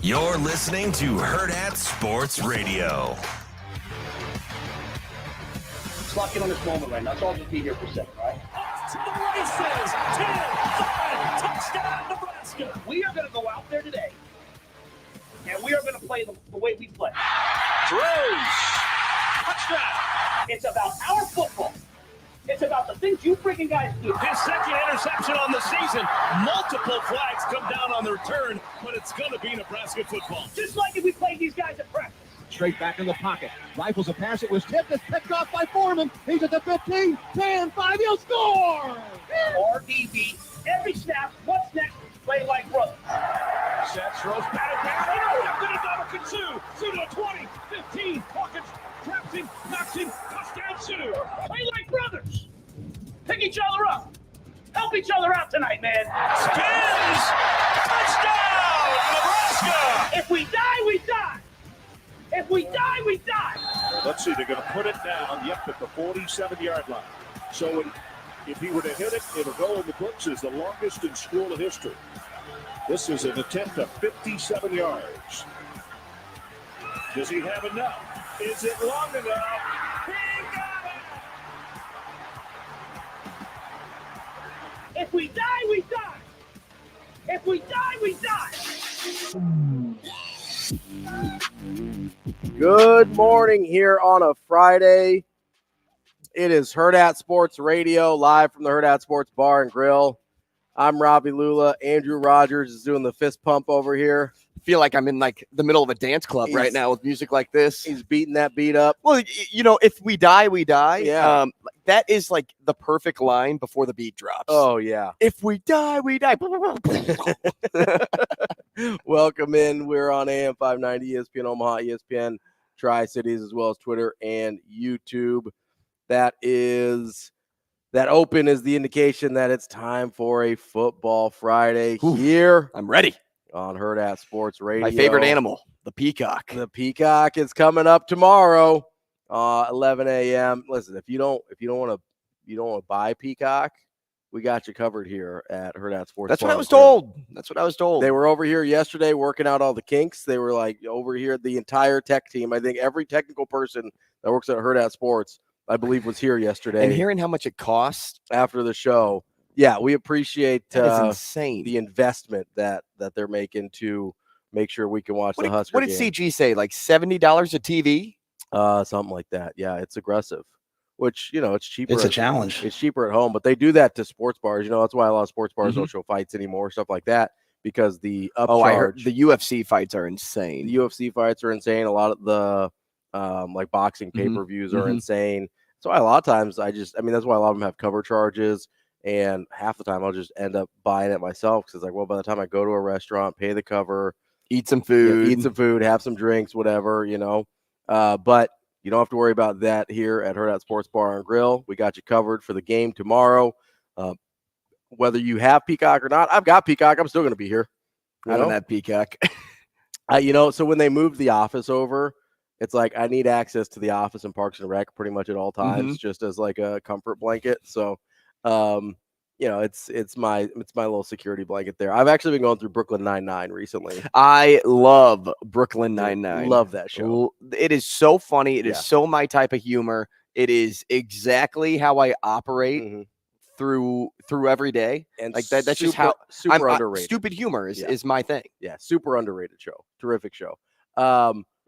You're listening to Hurrdat Sports Radio. Let's lock in on this moment right now. Let's all just be here for a second, right? To the races. 10-5. Touchdown, Nebraska. We are going to go out there today, and we are going to play the way we play. Throws. Touchdown. It's about our football. It's about the things you freaking guys do. His second interception on the season. Multiple flags come down on the return, but it's going to be Nebraska football. Just like if we played these guys at practice. Straight back in the pocket. Rifles a pass. It was tipped. It's picked off by Foreman. He's at the 15, 10, 5. He'll score! RDB. Every snap. What's next? Play like brothers. Sets, throws, batted down. Oh, good enough to Sue. Sue to 20, 15. Hawkins traps him, knocks him. Touchdown, Sue. Play like brothers. Pick each other up. Help each other out tonight, man. Spins. Touchdown, Nebraska. If we die, we die. If we die, we die. Let's see, they're going to put it down, at the 47-yard line. So if he were to hit it, it'll go in the books as the longest in school history. This is an attempt of 57 yards. Does he have enough? Is it long enough? He got it! If we die, we die. If we die, we die. Good morning here on a Friday. It is Hurrdat Sports Radio, live from the Hurrdat Sports Bar and Grill. I'm Ravi Lulla. Andrew Rogers is doing the fist pump over here. I feel like I'm in like the middle of a dance club right now with music like this. He's beating that beat up. Well, you know, if we die, we die. Yeah. That is like the perfect line before the beat drops. Oh, yeah. If we die, we die. Welcome in. We're on AM 590, ESPN Omaha, ESPN Tri-Cities, as well as Twitter and YouTube. That open is the indication that it's time for a football Friday here. I'm ready. On Hurrdat Sports Radio. My favorite animal, the peacock. The peacock is coming up tomorrow, 11 a.m. Listen, if you don't want to buy peacock, we got you covered here at Hurrdat Sports. That's what I was told. That's what I was told. They were over here yesterday working out all the kinks. They were like over here, the entire tech team. I think every technical person that works at Hurrdat Sports, I believe, was here yesterday. And hearing how much it costs after the show. Yeah, we appreciate insane. The investment that they're making to make sure we can watch the Husker What did CG say? Like $70 a TV? Something like that. Yeah, it's aggressive. Which, you know, it's cheaper. It's a challenge. It's cheaper at home, but they do that to sports bars. You know, that's why a lot of sports bars don't show fights anymore, stuff like that, because the upcharge. Oh, I heard the UFC fights are insane. The UFC fights are insane. A lot of the like boxing pay-per-views are insane. So a lot of times that's why a lot of them have cover charges. And half the time I'll just end up buying it myself because it's like, well, by the time I go to a restaurant, pay the cover, eat some food, have some drinks, whatever, you know. But you don't have to worry about that here at Hurrdat Sports Bar and Grill. We got you covered for the game tomorrow. Whether you have Peacock or not, I've got Peacock. I'm still going to be here. I don't have Peacock. So when they moved the office over, it's like I need access to the office and Parks and Rec pretty much at all times, just as like a comfort blanket. So, it's my little security blanket there. I've actually been going through Brooklyn Nine-Nine recently. I love Brooklyn Nine-Nine. Love that show. It is so funny. It is so my type of humor. It is exactly how I operate through every day. And like that's just how super underrated. Stupid humor is my thing. Yeah, super underrated show. Terrific show.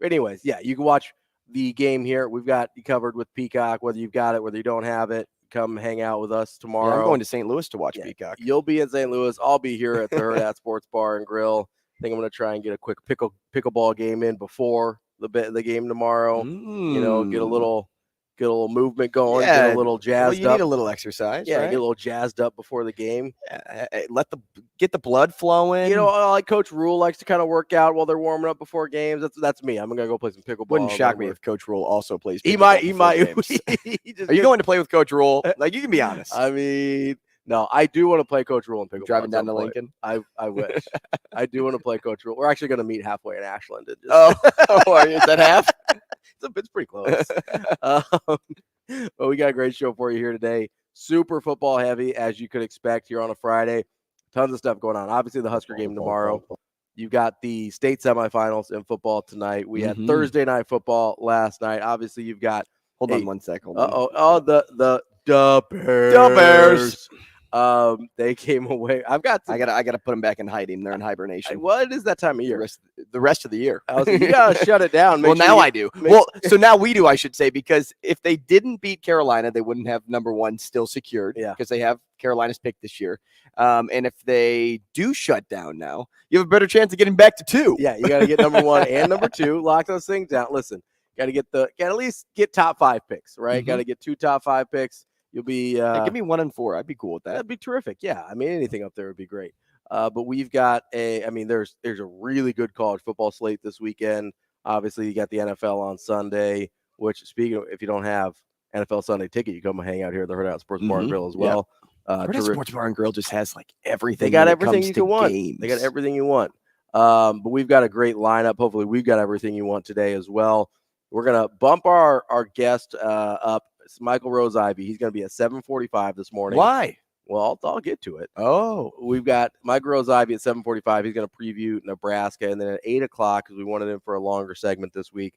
Anyways, yeah, you can watch the game here. We've got you covered with Peacock, whether you've got it, whether you don't have it. Come hang out with us tomorrow. Yeah, I'm going to St. Louis to watch Peacock. You'll be in St. Louis. I'll be here at the Hurrdat Sports Bar and Grill. I think I'm going to try and get a quick pickleball game in before the game tomorrow. You know, get a little movement going, get a little jazzed up. You need a little exercise. Yeah, right? get a little jazzed up before the game. Get the blood flowing. You know, like Coach Rule likes to kind of work out while they're warming up before games. That's me. I'm gonna go play some pickleball. Wouldn't shock me if Coach Rule also plays. He might. Are you going to play with Coach Rule? Like, you can be honest. I mean, no, I do want to play Coach Rule in pickleball. Driving down to Lincoln. I wish. I do want to play Coach Rule. We're actually going to meet halfway in Ashland. And Is that half? It's pretty close. But we got a great show for you here today. Super football heavy, as you could expect here on a Friday. Tons of stuff going on. Obviously, the Husker game tomorrow. You've got the state semifinals in football tonight. We had Thursday night football last night. Obviously, you've got. Hold on 1 second. The Bears. They came away. I gotta put them back in hiding. They're in hibernation. What is that time of year? The rest of the year. You gotta shut it down. I do. So now we do, I should say, because if they didn't beat Carolina, they wouldn't have number 1 still secured. Yeah, because they have Carolina's pick this year. And if they do shut down now, you have a better chance of getting back to 2. Yeah, you got to get number 1 and number 2. Lock those things down. Listen, got to at least get top 5 picks, right? Got to get 2 top 5 picks. You'll be give me 1 and 4. I'd be cool with that. That'd be terrific. Yeah, I mean anything up there would be great. But we've got there's a really good college football slate this weekend. Obviously, you got the NFL on Sunday. Which, speaking of, if you don't have NFL Sunday ticket, you come hang out here at the Hurrdat Sports Bar and Grill as well. Hurrdat Sports Bar and Grill just has like everything. They got everything you can want. They got everything you want. But we've got a great lineup. Hopefully, we've got everything you want today as well. We're gonna bump our guest up. It's Michael Rose-Ivey. He's gonna be at 7:45 this morning. Why? Well, I'll get to it. Oh, we've got Mike Rose-Ivey at 7:45. He's going to preview Nebraska, and then at 8 o'clock, because we wanted him for a longer segment this week,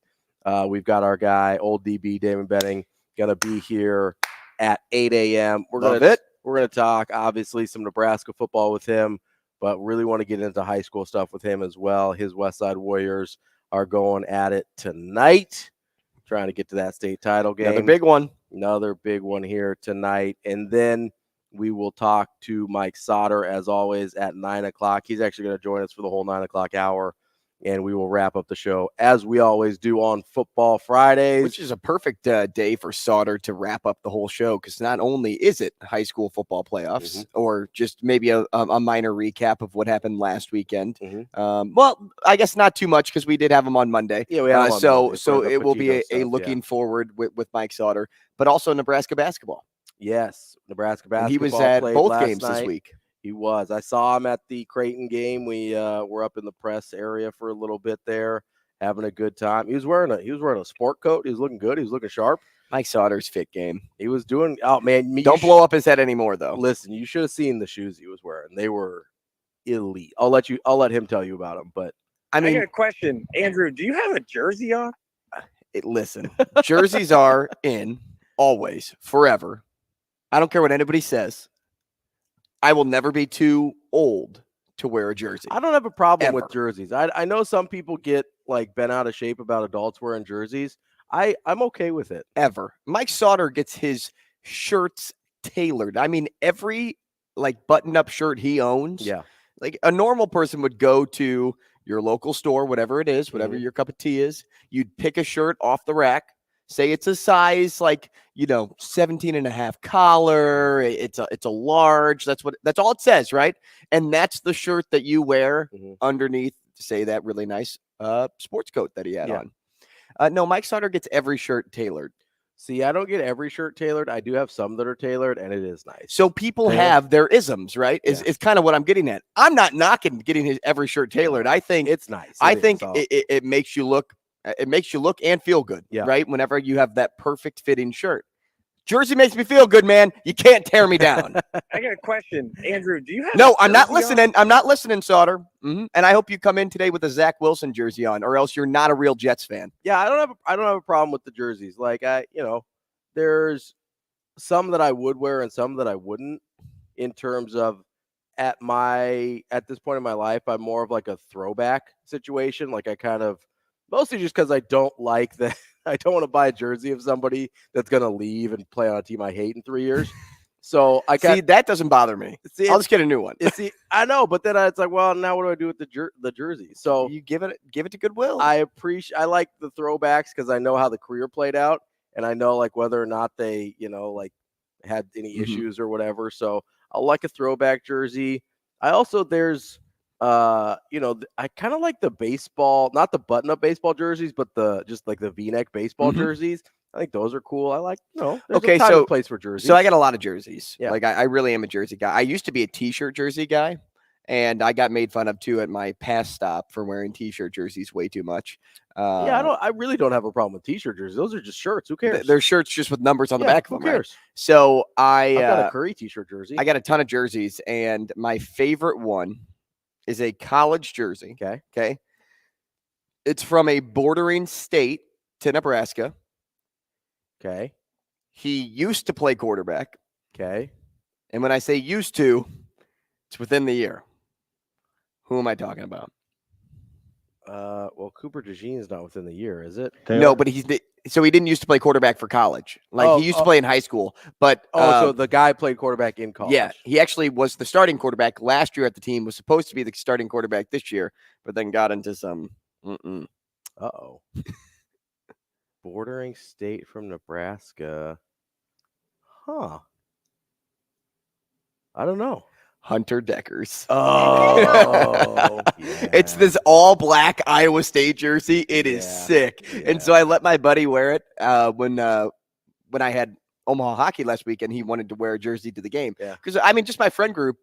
we've got our guy, old DB Damon Benning, going to be here at 8 a.m. We're going to talk obviously some Nebraska football with him, but really want to get into high school stuff with him as well. His West Side Warriors are going at it tonight, trying to get to that state title game. Another big one here tonight, and then we will talk to Mike Sautter, as always, at 9 o'clock. He's actually going to join us for the whole 9 o'clock hour, and we will wrap up the show, as we always do on Football Fridays. Which is a perfect day for Sautter to wrap up the whole show, because not only is it high school football playoffs, or just maybe a minor recap of what happened last weekend. Well, I guess not too much, because we did have him on Monday. Yeah, we have him on Monday. So it will be a looking forward with Mike Sautter, but also Nebraska basketball. Yes, Nebraska basketball. He was at both games night. this week. He was. I saw him at the Creighton game. We were up in the press area for a little bit there, having a good time. He was wearing a sport coat. He was looking good. He was looking sharp. Mike Sauter's fit game. He was doing. Oh man, don't blow up his head anymore though. Listen, you should have seen the shoes he was wearing. They were elite. I'll let him tell you about them. But I got a question, Andrew. Do you have a jersey on? Listen, jerseys are in always, forever. I don't care what anybody says. I will never be too old to wear a jersey. I don't have a problem with jerseys. I know some people get like bent out of shape about adults wearing jerseys. I'm okay with it. Ever. Mike Sautter gets his shirts tailored. I mean, every like button-up shirt he owns. Yeah. Like a normal person would go to your local store, whatever it is, whatever your cup of tea is. You'd pick a shirt off the rack. Say it's a size 17 and a half collar. It's a large. That's all it says, right? And that's the shirt that you wear underneath, say, that really nice sports coat that he had on. No, Mike Sautter gets every shirt tailored. See, I don't get every shirt tailored. I do have some that are tailored, and it is nice. So people have their isms, right? It's kind of what I'm getting at. I'm not knocking getting every shirt tailored. I think it's nice. I think it makes you look. It makes you look and feel good, right? Whenever you have that perfect fitting shirt. Jersey makes me feel good, man. You can't tear me down. I got a question, Andrew. Do you have? No, I'm not listening. I'm not listening, Sautter. And I hope you come in today with a Zach Wilson jersey on, or else you're not a real Jets fan. Yeah, I don't have a problem with the jerseys. Like there's some that I would wear and some that I wouldn't. In terms of at this point in my life, I'm more of like a throwback situation. Like I kind of. Mostly just because I don't like that. I don't want to buy a jersey of somebody that's going to leave and play on a team I hate in 3 years. So see, that doesn't bother me. I'll just get a new one. I know, but then it's like, well, now what do I do with the jersey? So you give it to Goodwill. I like the throwbacks because I know how the career played out, and I know like whether or not they had any issues or whatever. So I like a throwback jersey. I also I kind of like the baseball, not the button-up baseball jerseys, but just like the V-neck baseball jerseys. I think those are cool. I like, there's a time and place for jerseys. So I got a lot of jerseys. Yeah. Like I really am a jersey guy. I used to be a T-shirt jersey guy, and I got made fun of too at my pass stop for wearing T-shirt jerseys way too much. I really don't have a problem with T-shirt jerseys. Those are just shirts. Who cares? They're shirts just with numbers on the back of them. Who cares? Right? So I've got a Curry T-shirt jersey. I got a ton of jerseys, and my favorite one is a college jersey. Okay. Okay. It's from a bordering state to Nebraska. Okay. He used to play quarterback. Okay. And when I say used to, it's within the year. Who am I talking about? Well, Cooper DeJean is not within the year, is it? No, but he didn't used to play quarterback for college. Like he used to play in high school, but so the guy played quarterback in college. Yeah, he actually was the starting quarterback last year at the team. Was supposed to be the starting quarterback this year, but then got into some. Uh-oh. Bordering state from Nebraska. Huh. I don't know. Hunter Deckers. Oh, yeah. It's this all black Iowa State jersey. It is sick. Yeah. And so I let my buddy wear it when I had Omaha hockey last week, and he wanted to wear a jersey to the game. Yeah. Because I mean, just my friend group,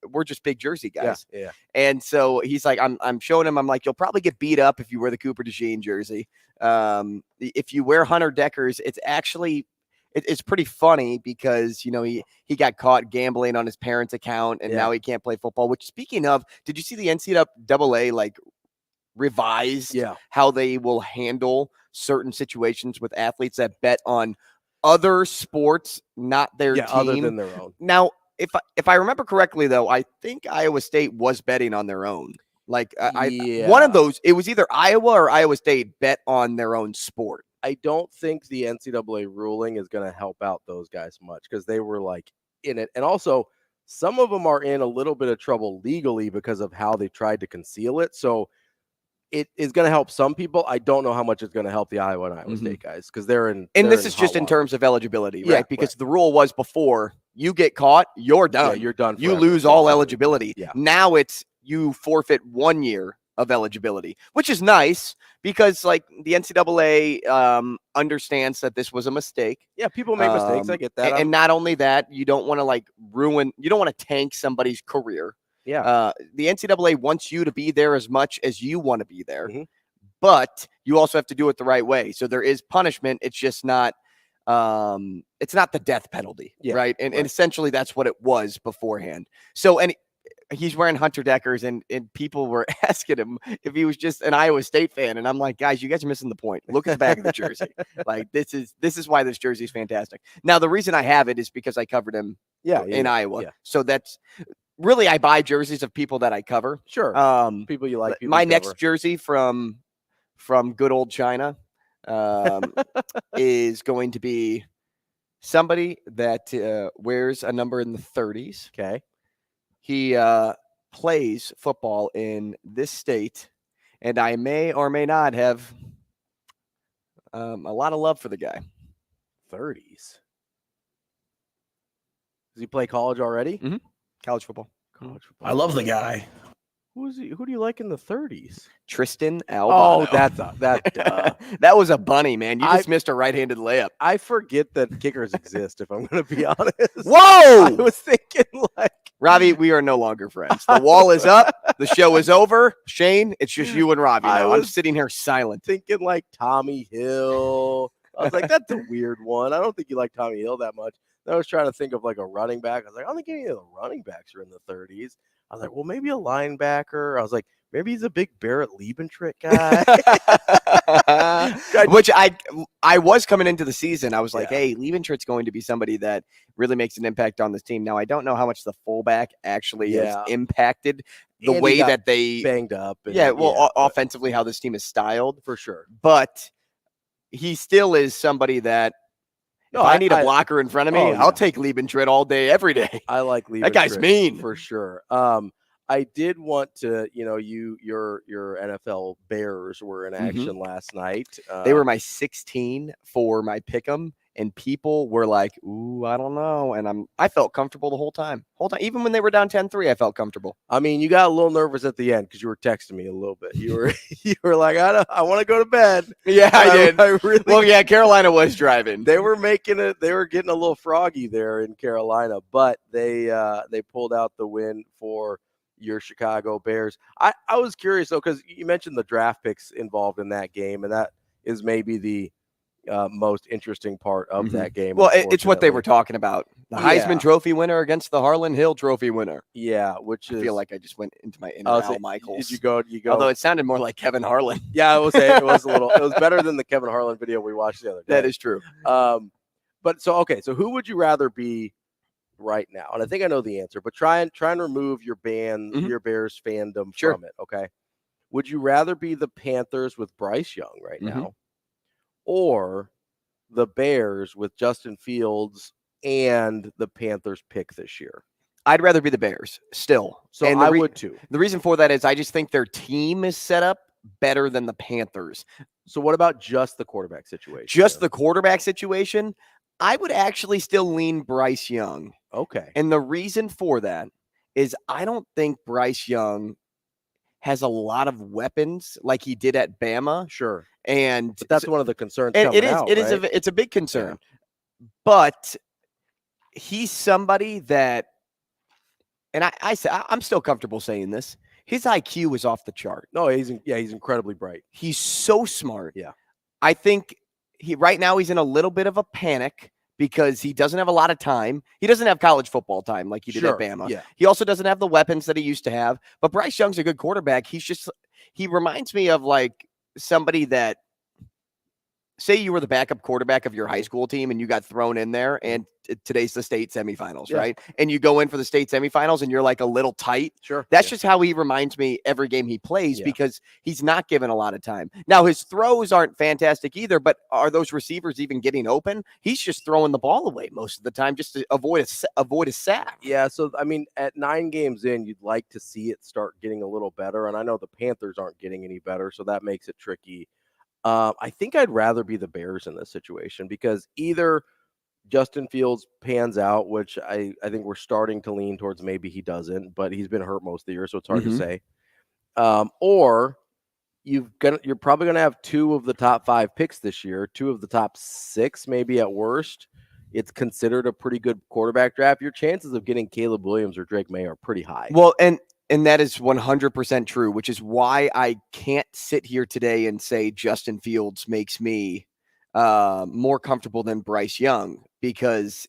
we're just big jersey guys. Yeah. And so he's like, I'm showing him. I'm like, you'll probably get beat up if you wear the Cooper DeJean jersey. If you wear Hunter Deckers, it's actually. It's pretty funny because, you know, he got caught gambling on his parents' account and now he can't play football, which, speaking of, did you see the NCAA like revise how they will handle certain situations with athletes that bet on other sports, not their team? Other than their own. Now, if I remember correctly, though, I think Iowa State was betting on their own. Like one of those, it was either Iowa or Iowa State bet on their own sport. I don't think the NCAA ruling is going to help out those guys much because they were like in it. And also, some of them are in a little bit of trouble legally because of how they tried to conceal it. So it is going to help some people. I don't know how much it's going to help the Iowa and Iowa State guys because they're in. And this is just in terms of eligibility, right? Because the rule was before you get caught, you're done. Yeah, you're done. You lose all eligibility. Yeah. Now it's you forfeit 1 year of eligibility, which is nice because like the NCAA understands that this was a mistake. Yeah, people make mistakes. I get that. And not only that, you don't want to like you don't want to tank somebody's career. Yeah. The NCAA wants you to be there as much as you want to be there, but you also have to do it the right way. So there is punishment. It's just not it's not the death penalty, right? And essentially that's what it was beforehand. So he's wearing Hunter Deckers, and people were asking him if he was just an Iowa State fan. And I'm like, guys, you guys are missing the point. Look at the back of the jersey. Like this is why this jersey is fantastic. Now, the reason I have it is because I covered him in Iowa. Yeah. So that's really, I buy jerseys of people that I cover. Sure. People you like. My next jersey from good old China is going to be somebody that wears a number in the 30s. Okay. He plays football in this state, and I may or may not have a lot of love for the guy. 30s. Does he play college already? Mm-hmm. College football. I love the guy. Who do you like in the 30s? Tristan Albano. Oh, that that was a bunny, man. You just missed a right-handed layup. I forget that kickers exist, if I'm going to be honest. Whoa! I was thinking like, Robbie, we are no longer friends. The wall is up. The show is over. Shane, it's just you and Robbie now. I'm sitting here silent. Thinking like Tommy Hill. I was like, that's a weird one. I don't think you like Tommy Hill that much. Then I was trying to think of like a running back. I was like, I don't think any of the running backs are in the 30s. I was like, well, maybe a linebacker. I was like, maybe he's a big Barrett Liebentritt guy. Which I was coming into the season. I was like, hey, Liebentritt's going to be somebody that really makes an impact on this team. Now, I don't know how much the fullback actually has impacted the way that they banged up. And, offensively, how this team is styled. For sure. But he still is somebody that if I need a blocker in front of me, I'll take Liebentritt all day, every day. I like Liebentritt. That guy's mean. For sure. I did want to, your NFL Bears were in action last night. They were my 16 for my pick'em, and people were like, "Ooh, I don't know." And I felt comfortable the whole time. Even when they were down 10-3, I felt comfortable. I mean, you got a little nervous at the end because you were texting me a little bit. You were like, I want to go to bed. Yeah, I did. I really. Well, yeah, Carolina was driving. They were making it. They were getting a little froggy there in Carolina, but they pulled out the win for your Chicago Bears. I was curious though, because you mentioned the draft picks involved in that game, and that is maybe the most interesting part of that game. Well, it's what they were talking about. The Heisman Trophy winner against the Harlan Hill Trophy winner. Yeah, which is... I feel like I just went into my inner Al Michaels. Did you go? Although it sounded more like Kevin Harlan. Yeah, I will say it was a little... It was better than the Kevin Harlan video we watched the other day. That is true. But so who would you rather be right now? And I think I know the answer, but try and remove your your Bears fandom from it, okay? Would you rather be the Panthers with Bryce Young right now, or the Bears with Justin Fields and the Panthers pick this year? I'd rather be the Bears still. So and I would too. The reason for that is I just think their team is set up better than the Panthers. So what about just the quarterback situation? Just the quarterback situation? I would actually still lean Bryce Young. Okay. And the reason for that is I don't think Bryce Young has a lot of weapons like he did at Bama. Sure. But that's one of the concerns. It's a big concern. Yeah. But he's somebody that, and I'm still comfortable saying this, his IQ is off the chart. No, he's incredibly bright. He's so smart. Yeah. I think right now he's in a little bit of a panic because he doesn't have a lot of time. He doesn't have college football time like he did at Bama. Yeah. He also doesn't have the weapons that he used to have. But Bryce Young's a good quarterback. He reminds me of like somebody that, say you were the backup quarterback of your high school team and you got thrown in there, and today's the state semifinals, right? And you go in for the state semifinals and you're like a little tight. Sure. That's just how he reminds me every game he plays because he's not given a lot of time. Now, his throws aren't fantastic either, but are those receivers even getting open? He's just throwing the ball away most of the time just to avoid a sack. Yeah, so, I mean, at 9 games in, you'd like to see it start getting a little better, and I know the Panthers aren't getting any better, so that makes it tricky. I think I'd rather be the Bears in this situation because either Justin Fields pans out, which I think we're starting to lean towards maybe he doesn't, but he's been hurt most of the year, so it's hard to say. Or you're probably going to have 2 of the top 5 picks this year, 2 of the top 6 maybe at worst. It's considered a pretty good quarterback draft. Your chances of getting Caleb Williams or Drake May are pretty high. Well, and that is 100% true, which is why I can't sit here today and say Justin Fields makes me more comfortable than Bryce Young, because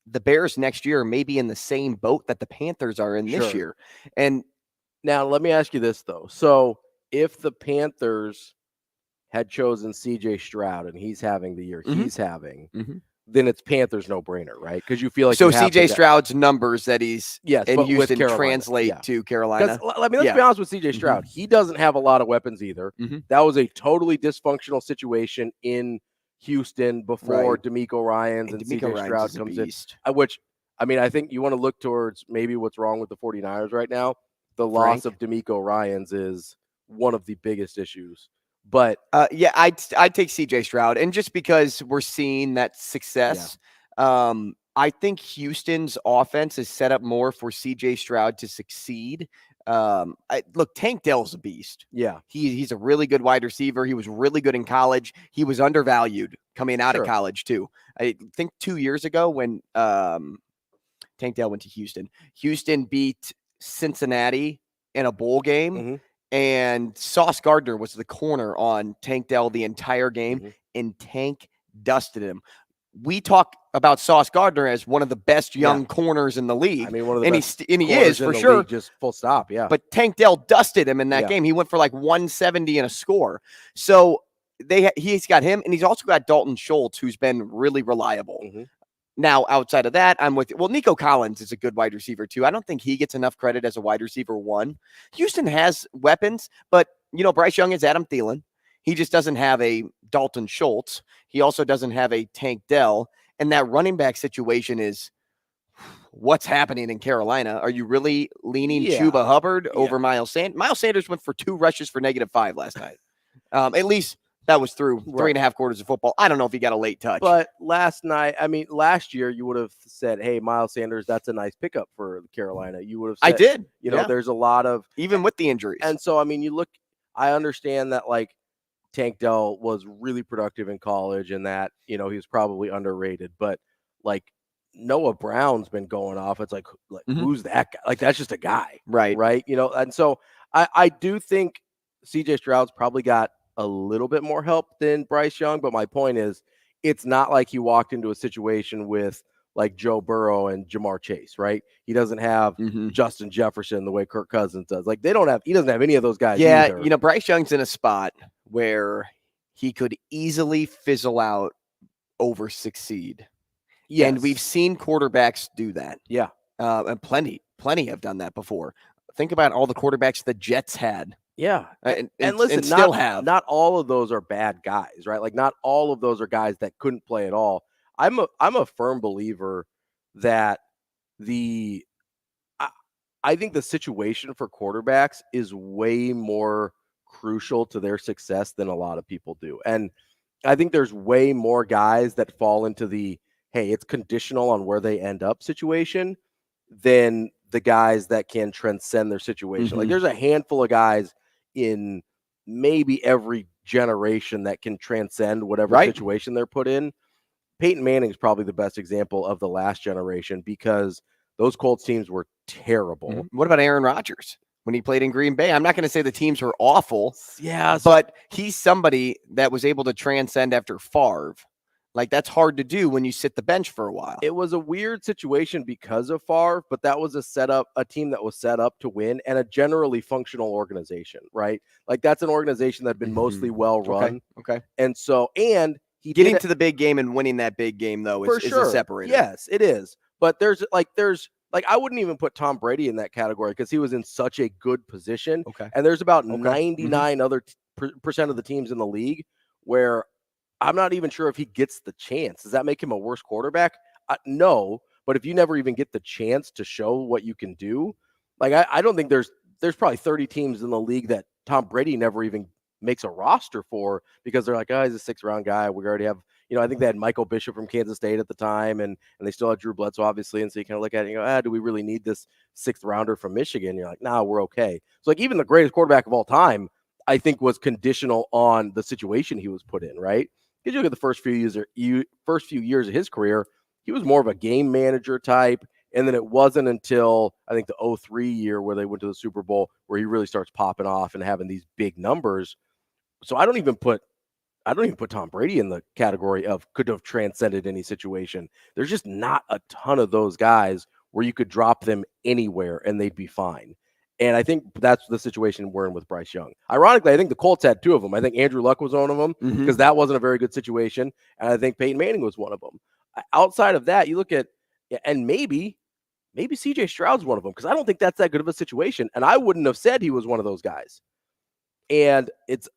the Bears next year may be in the same boat that the Panthers are in this year. And now let me ask you this, though. So if the Panthers had chosen C.J. Stroud and he's having the year he's having, then it's Panthers no-brainer, right? Because you feel like so C.J. Stroud's numbers that he's in Houston translate to Carolina. I mean, let's be honest with C.J. Stroud. He doesn't have a lot of weapons either. That was a totally dysfunctional situation in Houston before D'Amico Ryans and C.J. Stroud comes in. Which, I mean, I think you want to look towards maybe what's wrong with the 49ers right now. The loss of D'Amico Ryans is one of the biggest issues. But I'd take C.J. Stroud, and just because we're seeing that success, I think Houston's offense is set up more for C.J. Stroud to succeed. Look, Tank Dell's a beast. Yeah, he's a really good wide receiver. He was really good in college. He was undervalued coming out of college too. I think 2 years ago when Tank Dell went to Houston, Houston beat Cincinnati in a bowl game. And Sauce Gardner was the corner on Tank Dell the entire game, and Tank dusted him. We talk about Sauce Gardner as one of the best young corners in the league. I mean, one of the best he is for sure. League, just full stop, But Tank Dell dusted him in that game. He went for like 170 and a score. So he's got him, and he's also got Dalton Schultz, who's been really reliable. Now, outside of that, I'm with you. Well, Nico Collins is a good wide receiver, too. I don't think he gets enough credit as a wide receiver 1. Houston has weapons, but, Bryce Young is Adam Thielen. He just doesn't have a Dalton Schultz. He also doesn't have a Tank Dell. And that running back situation is what's happening in Carolina. Are you really leaning Chuba Hubbard over Miles Sanders? Miles Sanders went for 2 rushes for -5 last night. At least that was through 3.5 quarters of football. I don't know if he got a late touch. But last year you would have said, hey, Miles Sanders, that's a nice pickup for Carolina. You would have said, I did. There's a lot of, even with the injuries. And so, I mean, I understand that like Tank Dell was really productive in college and that, he was probably underrated, but like Noah Brown's been going off. It's like who's that guy? Like, that's just a guy. Right. And so I do think CJ Stroud's probably got a little bit more help than Bryce Young. But my point is, it's not like he walked into a situation with like Joe Burrow and Jamar Chase, right? He doesn't have Justin Jefferson the way Kirk Cousins does. Like he doesn't have any of those guys either. You know, Bryce Young's in a spot where he could easily fizzle out over succeed. Yes. And we've seen quarterbacks do that. Yeah. And plenty have done that before. Think about all the quarterbacks the Jets had. Yeah. And listen, and still have. Not all of those are bad guys, right? Like not all of those are guys that couldn't play at all. I'm a firm believer that I think the situation for quarterbacks is way more crucial to their success than a lot of people do. And I think there's way more guys that fall into the, hey, it's conditional on where they end up situation than the guys that can transcend their situation. Like there's a handful of guys in maybe every generation that can transcend whatever situation they're put in. Peyton Manning is probably the best example of the last generation because those Colts teams were terrible. What about Aaron Rodgers when he played in Green Bay? I'm not going to say the teams were awful. Yeah. But he's somebody that was able to transcend after Favre. Like that's hard to do when you sit the bench for a while. It was a weird situation because of Favre, but that was a team that was set up to win and a generally functional organization, right? Like that's an organization that had been mostly well run. Okay. And so, and he getting to the big game and winning that big game though is a separator. Yes, it is. But there's I wouldn't even put Tom Brady in that category because he was in such a good position. Okay. And there's about 99 other percent of the teams in the league where I'm not even sure if he gets the chance. Does that make him a worse quarterback? No, but if you never even get the chance to show what you can do, like I don't think there's probably 30 teams in the league that Tom Brady never even makes a roster for because they're like, oh, he's a 6th round guy. We already have, I think they had Michael Bishop from Kansas State at the time, and they still had Drew Bledsoe, obviously. And so you kind of look at it and go, do we really need this 6th rounder from Michigan? You're like, nah, we're okay. So like even the greatest quarterback of all time, I think was conditional on the situation he was put in, right? Because you look at the first few years of his career, he was more of a game manager type. And then it wasn't until I think the 2003 year where they went to the Super Bowl where he really starts popping off and having these big numbers. So I don't even put Tom Brady in the category of could have transcended any situation. There's just not a ton of those guys where you could drop them anywhere and they'd be fine. And I think that's the situation we're in with Bryce Young. Ironically, I think the Colts had 2 of them. I think Andrew Luck was one of them because that wasn't a very good situation. And I think Peyton Manning was one of them. Outside of that, you look at, and maybe CJ Stroud's one of them because I don't think that's that good of a situation. And I wouldn't have said he was one of those guys. And it's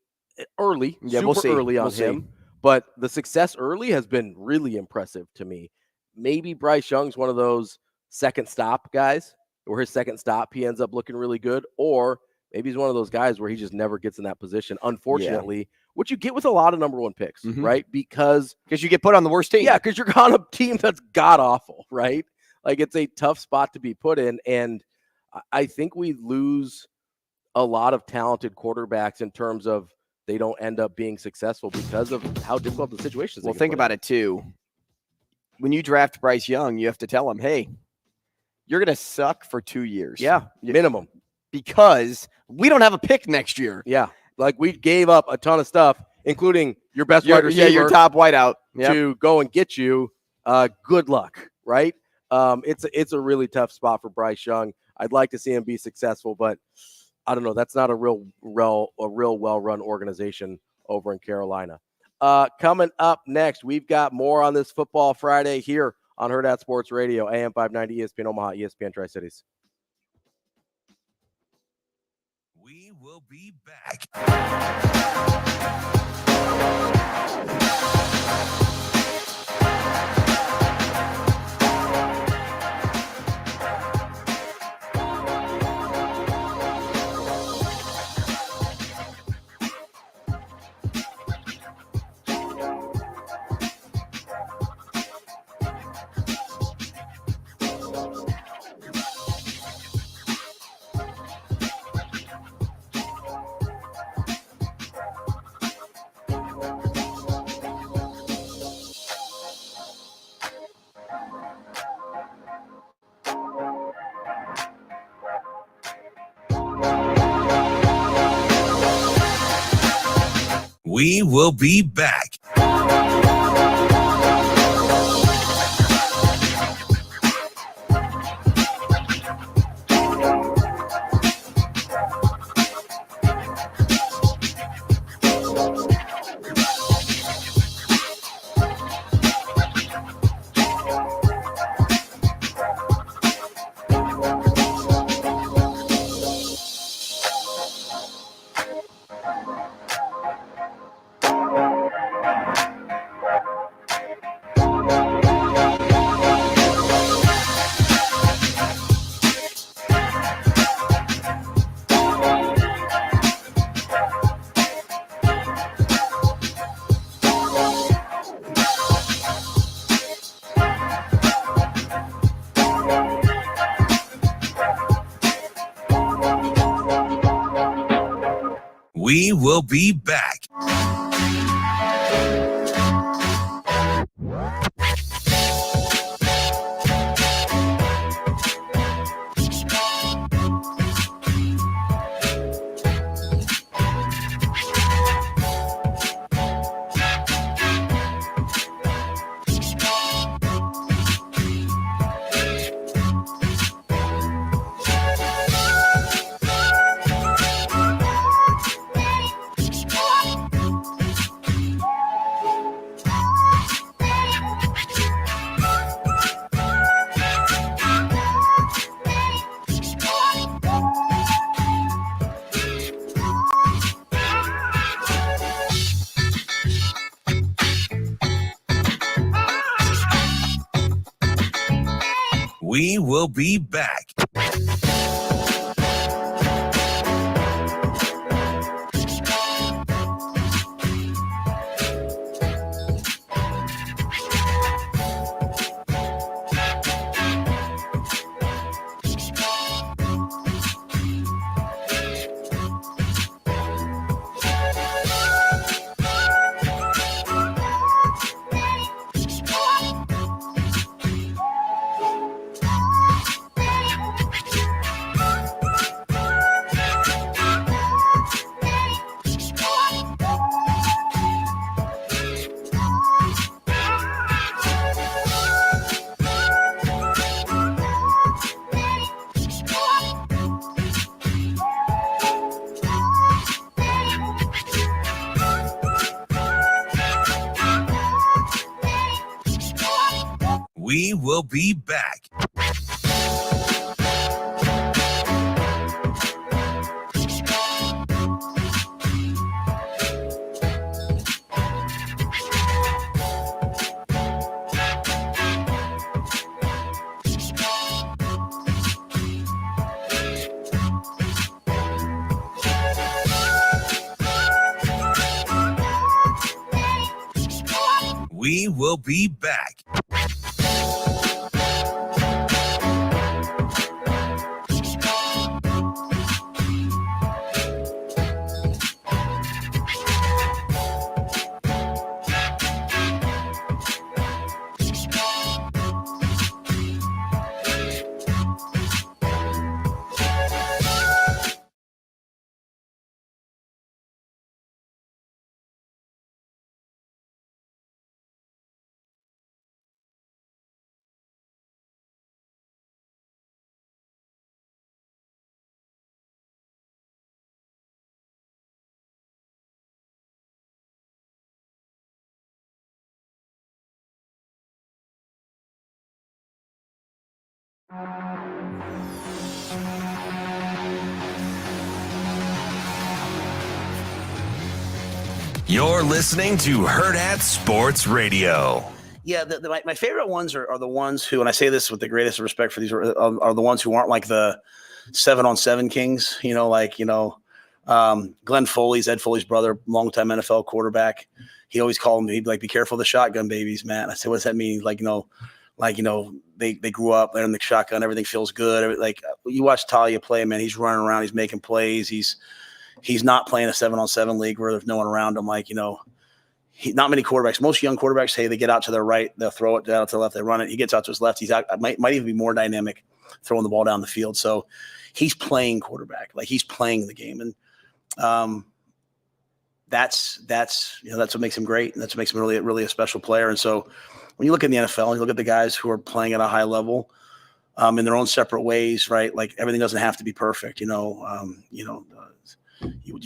early, early on him. But the success early has been really impressive to me. Maybe Bryce Young's one of those second stop guys where his second stop, he ends up looking really good. Or maybe he's one of those guys where he just never gets in that position, unfortunately, which you get with a lot of number 1 picks, right? Because you get put on the worst team. Yeah, because you're on a team that's god-awful, right? Like it's a tough spot to be put in. And I think we lose a lot of talented quarterbacks in terms of they don't end up being successful because of how difficult the situation is. Well, think about it too. When you draft Bryce Young, you have to tell him, hey, you're going to suck for 2 years. Yeah, minimum. Because we don't have a pick next year. Yeah, like we gave up a ton of stuff, including your best wide receiver. Yeah, your top wideout. To go and get you. Good luck, right? It's a really tough spot for Bryce Young. I'd like to see him be successful, but I don't know. That's not a real well-run organization over in Carolina. Coming up next, we've got more on this Football Friday here on Hurrdat Sports Radio, AM 590, ESPN Omaha, ESPN Tri-Cities. We will be back. We will be back. We will be back. We will be back. We will be back. We will be back. You're listening to Hurrdat Sports Radio. Yeah, my favorite ones are the ones who, and I say this with the greatest respect for these, are the ones who aren't like the 7-on-7 kings. Glenn Foley's, Ed Foley's brother, longtime NFL quarterback. He always called me, he'd be like, "Be careful of the shotgun babies, man." I said, "What does that mean?" They grew up, they're in the shotgun, everything feels good. Like, you watch Talia play, man, he's running around, he's making plays, he's not playing a 7-on-7 league where there's no one around him. Not many quarterbacks. Most young quarterbacks, hey, they get out to their right, they'll throw it down to the left, they run it. He gets out to his left. He's out, might even be more dynamic throwing the ball down the field. So he's playing quarterback, like he's playing the game. And that's what makes him great. And that's what makes him really a special player. And so when you look at the NFL, you look at the guys who are playing at a high level in their own separate ways, right? Like everything doesn't have to be perfect. You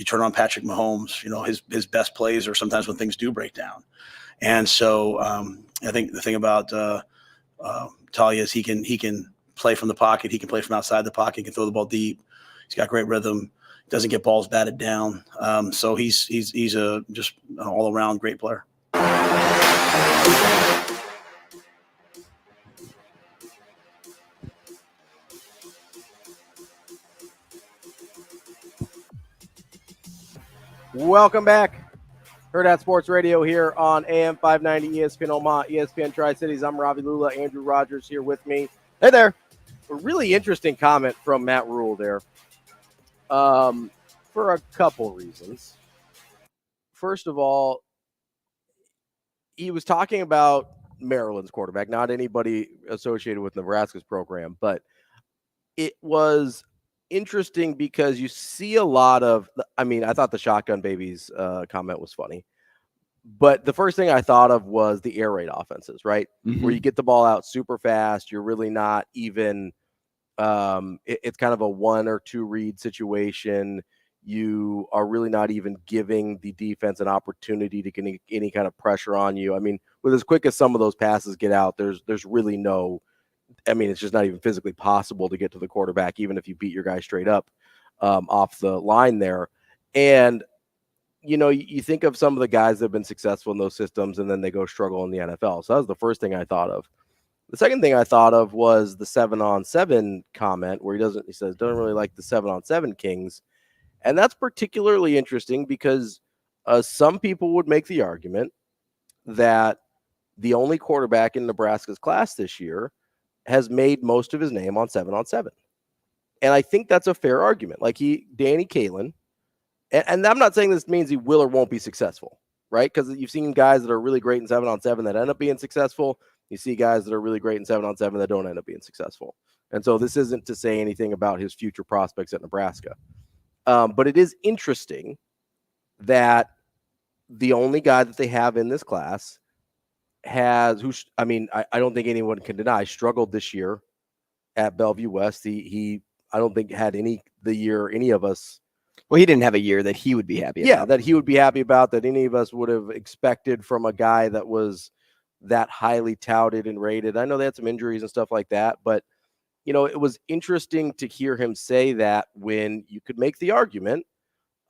turn on Patrick Mahomes, his best plays are sometimes when things do break down. And so I think the thing about Talia is he can play from the pocket. He can play from outside the pocket. He can throw the ball deep. He's got great rhythm. Doesn't get balls batted down. So he's just an all around great player. Welcome back. Hurrdat Sports Radio here on AM 590 ESPN Omaha, ESPN Tri-Cities. I'm Ravi Lulla. Andrew Rogers here with me. Hey there. A really interesting comment from Matt Rule there for a couple reasons. First of all, he was talking about Maryland's quarterback, not anybody associated with Nebraska's program, but it was interesting because you see a lot of, I thought the shotgun babies comment was funny, but the first thing I thought of was the air raid offenses, right? Mm-hmm. Where you get the ball out super fast. You're really not even, it's kind of a 1 or 2 read situation. You are really not even giving the defense an opportunity to get any kind of pressure on you. I mean, with as quick as some of those passes get out, there's really no, it's just not even physically possible to get to the quarterback, even if you beat your guy straight up off the line there. And, you think of some of the guys that have been successful in those systems and then they go struggle in the NFL. So that was the first thing I thought of. The second thing I thought of was the 7-on-7 comment where he says, don't really like the 7-on-7 Kings. And that's particularly interesting because some people would make the argument that the only quarterback in Nebraska's class this year has made most of his name on 7-on-7. And I think that's a fair argument. Like Danny Kaelin, and I'm not saying this means he will or won't be successful, right? Because you've seen guys that are really great in 7-on-7 that end up being successful. You see guys that are really great in 7-on-7 that don't end up being successful. And so this isn't to say anything about his future prospects at Nebraska. But it is interesting that the only guy that they have in this class I don't think anyone can deny, struggled this year at Bellevue West. He I don't think had any of us. Well, he didn't have a year that he would be happy about. Yeah, that he would be happy about, that any of us would have expected from a guy that was that highly touted and rated. I know they had some injuries and stuff like that, but it was interesting to hear him say that when you could make the argument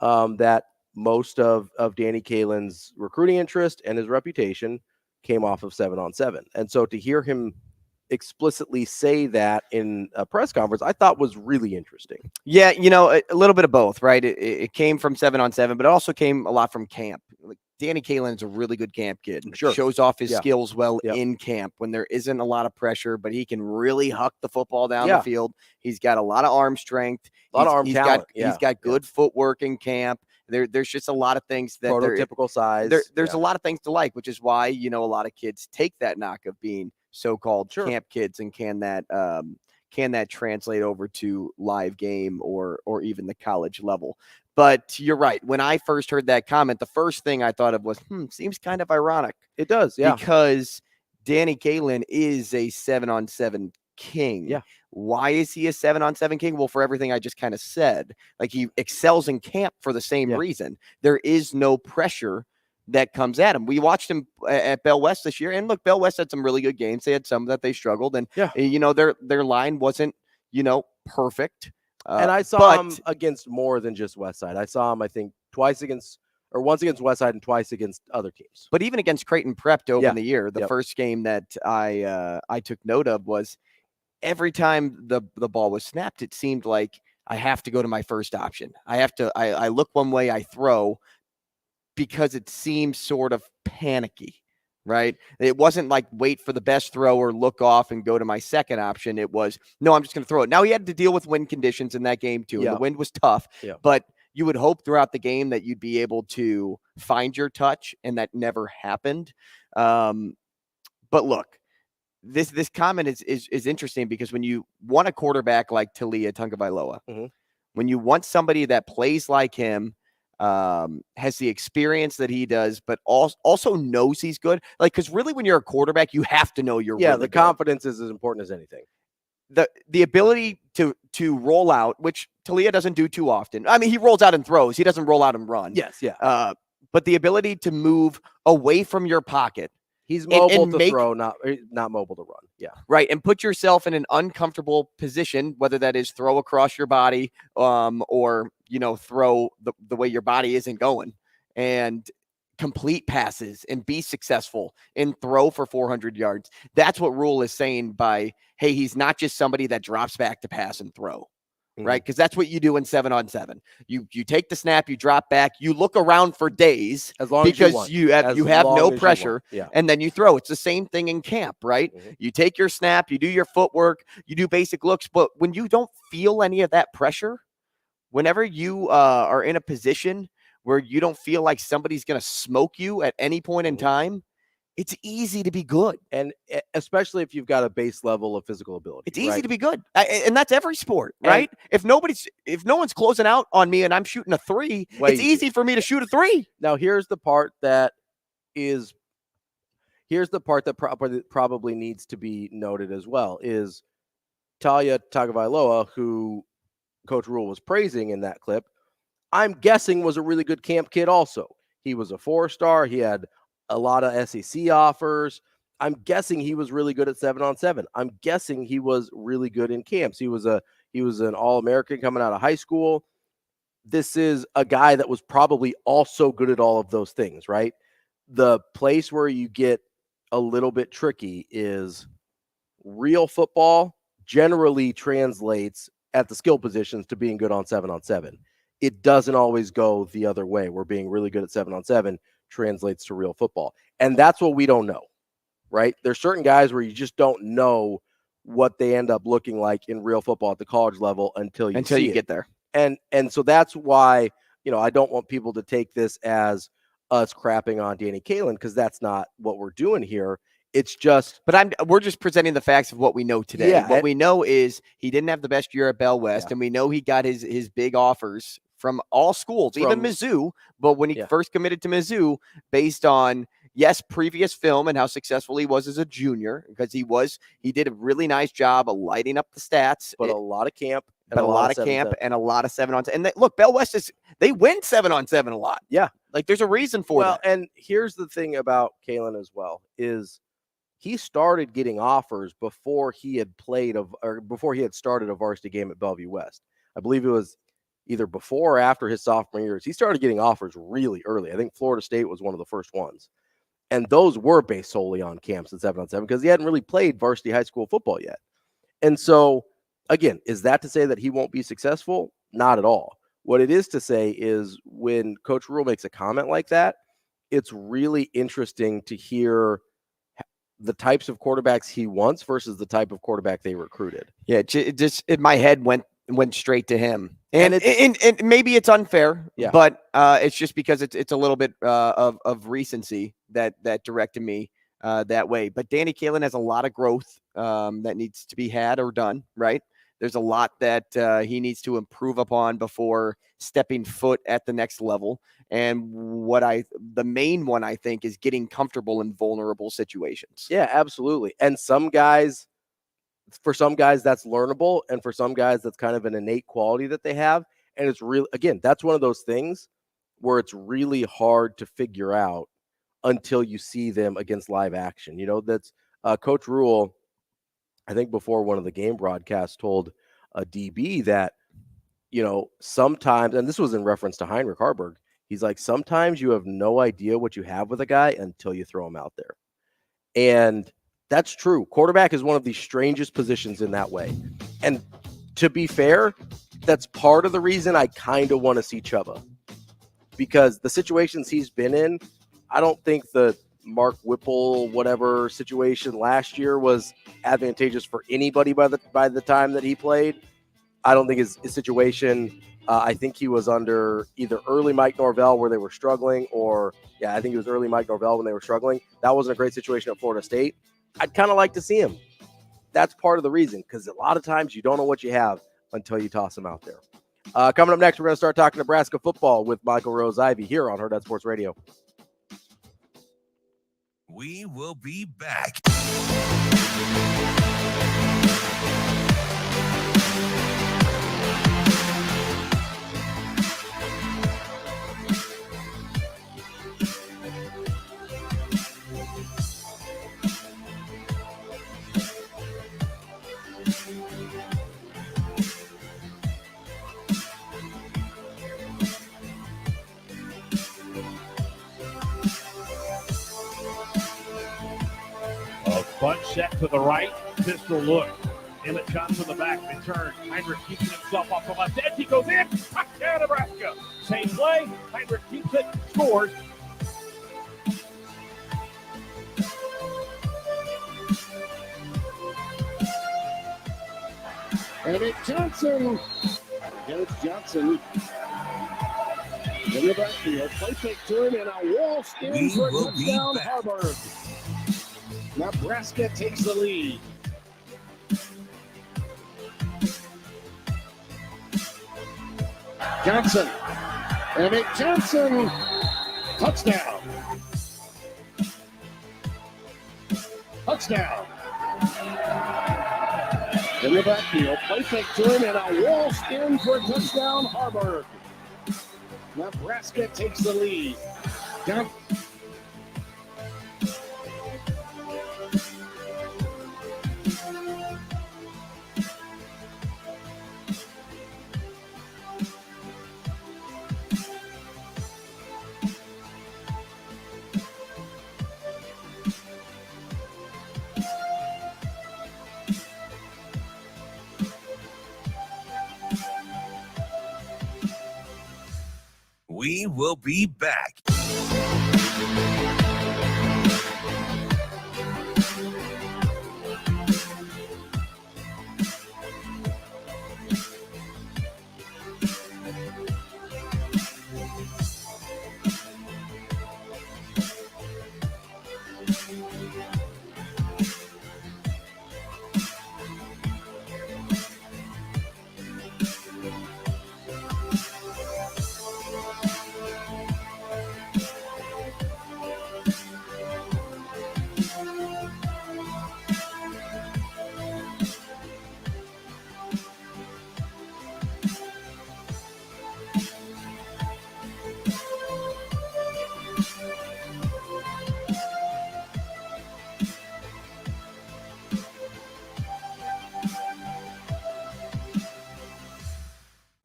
that most of Danny Kaelin's recruiting interest and his reputation came off of 7-on-7. And so to hear him explicitly say that in a press conference, I thought was really interesting. Yeah, a little bit of both, right? It came from 7-on-7, but it also came a lot from camp. Like Danny Kaelin's a really good camp kid. Sure. Shows off his skills well in camp when there isn't a lot of pressure, but he can really huck the football down the field. He's got a lot of arm strength. A lot of arm talent. He's got good footwork in camp. There's just a lot of things that prototypical size. There's a lot of things to like, which is why, a lot of kids take that knock of being so-called camp kids, and can that translate over to live game or even the college level. But you're right. When I first heard that comment, the first thing I thought of was, seems kind of ironic. It does, yeah. Because Danny Kaelin is a 7-on-7 king. Yeah. Why is he a 7-on-7 king? Well, for everything I just kind of said. Like, he excels in camp for the same reason. There is no pressure that comes at him. We watched him at Bell West this year, and look, Bell West had some really good games. They had some that they struggled, and their line wasn't perfect. And I saw him against more than just Westside. I saw him, I think, once against Westside and twice against other teams. But even against Creighton Prep to open the year, the first game that I took note of was every time the ball was snapped, it seemed like I have to go to my first option. I look one way, I throw, because it seems sort of panicky, right? It wasn't like wait for the best throw or look off and go to my second option. It was, no, I'm just going to throw it. Now, he had to deal with wind conditions in that game too. And the wind was tough, but you would hope throughout the game that you'd be able to find your touch, and that never happened. But look, this comment is interesting because when you want a quarterback like Talia Tagovailoa, when you want somebody that plays like him, has the experience that he does, but also knows he's good. Like, because really when you're a quarterback, you have to know you're really the good. confidence is as important as anything. The ability to roll out, which Talia doesn't do too often. I mean, he rolls out and throws. He doesn't roll out and run. Yes, yeah. But the ability to move away from your pocket. He's mobile to throw, not mobile to run. Yeah. Right. And put yourself in an uncomfortable position, whether that is throw across your body or, throw the way your body isn't going, and complete passes and be successful and throw for 400 yards. That's what Rule is saying by, hey, he's not just somebody that drops back to pass and throw. Right? Because that's what you do in 7-on-7. You take the snap, you drop back, you look around for days as long because as you have no pressure, and then you throw. It's the same thing in camp, right? You take your snap, you do your footwork, you do basic looks, but when you don't feel any of that pressure, whenever you are in a position where you don't feel like somebody's going to smoke you at any point in time, it's easy to be good. And especially if you've got a base level of physical ability. It's easy to be good. And that's every sport, right? And if no one's closing out on me and I'm shooting a 3, it's easy for me to shoot a 3. Now, here's the part that probably needs to be noted as well is Talia Tagovailoa, who Coach Rule was praising in that clip, I'm guessing was a really good camp kid also. He was a 4-star. He had a lot of SEC offers. I'm guessing he was really good at 7-on-7. I'm guessing he was really good in camps. He was an All-American coming out of high school. This is a guy that was probably also good at all of those things, right? The place where you get a little bit tricky is real football generally translates at the skill positions to being good on 7-on-7. It doesn't always go the other way, where being really good at 7-on-7 translates to real football. And that's what we don't know, right? There's certain guys where you just don't know what they end up looking like in real football at the college level until you get there. And so that's why, I don't want people to take this as us crapping on Danny Kaelin, because that's not what we're doing here. It's just, we're just presenting the facts of what we know today. Yeah, what we know is he didn't have the best year at Bell West, and we know he got his big offers from all schools, even Mizzou. But when he first committed to Mizzou, based on previous film and how successful he was as a junior, because he did a really nice job of lighting up the stats, but a lot of camp, and a lot of camp, and a lot of 7-on-7. And look, Bell West they win 7-on-7 a lot. Yeah, like there's a reason for that. And here's the thing about Kaelin as well is he started getting offers before he had started a varsity game at Bellevue West. I believe it was either before or after his sophomore years. He started getting offers really early. I think Florida State was one of the first ones. And those were based solely on camps at 7-on-7 because he hadn't really played varsity high school football yet. And so, again, is that to say that he won't be successful? Not at all. What it is to say is when Coach Rule makes a comment like that, it's really interesting to hear the types of quarterbacks he wants versus the type of quarterback they recruited. Yeah, just in my head went straight to him. And maybe it's unfair, but it's just because it's a little bit of recency that directed me that way. But Danny Kaelin has a lot of growth that needs to be had or done, right? There's a lot that he needs to improve upon before stepping foot at the next level. And the main one, I think, is getting comfortable in vulnerable situations. Yeah, absolutely. And for some guys, that's learnable. And for some guys, that's kind of an innate quality that they have. And it's really, again, that's one of those things where it's really hard to figure out until you see them against live action. That's Coach Rule, I think before one of the game broadcasts, told a DB that, sometimes, and this was in reference to Heinrich Harburg, he's like, sometimes you have no idea what you have with a guy until you throw him out there. And that's true. Quarterback is one of the strangest positions in that way. And to be fair, that's part of the reason I kind of want to see Chuba. Because the situations he's been in, I don't think the Mark Whipple, whatever situation last year was advantageous for anybody by the time that he played. I don't think his situation, I think he was under either early Mike Norvell where they were struggling, or I think it was early Mike Norvell when they were struggling. That wasn't a great situation at Florida State. I'd kind of like to see him. That's part of the reason, because a lot of times you don't know what you have until you toss him out there. Coming up next, we're going to start talking Nebraska football with Michael Rose-Ivey here on Hurrdat Sports Radio. We will be back. Bunch set to the right, pistol look. Emmett comes from the back, return. Heinrich keeping himself off the left edge. He goes in. Touchdown, Nebraska. Same play. Heinrich keeps it, scores. Emmett Johnson. Here's Johnson. In the backfield, play fake turn, and a wall spin for a touchdown, Harburg. Nebraska takes the lead. Johnson. Emmett Johnson. Touchdown. Touchdown. In the backfield, play fake turn, and a wall spin for a touchdown, Harburg. Nebraska takes the lead. We will be back.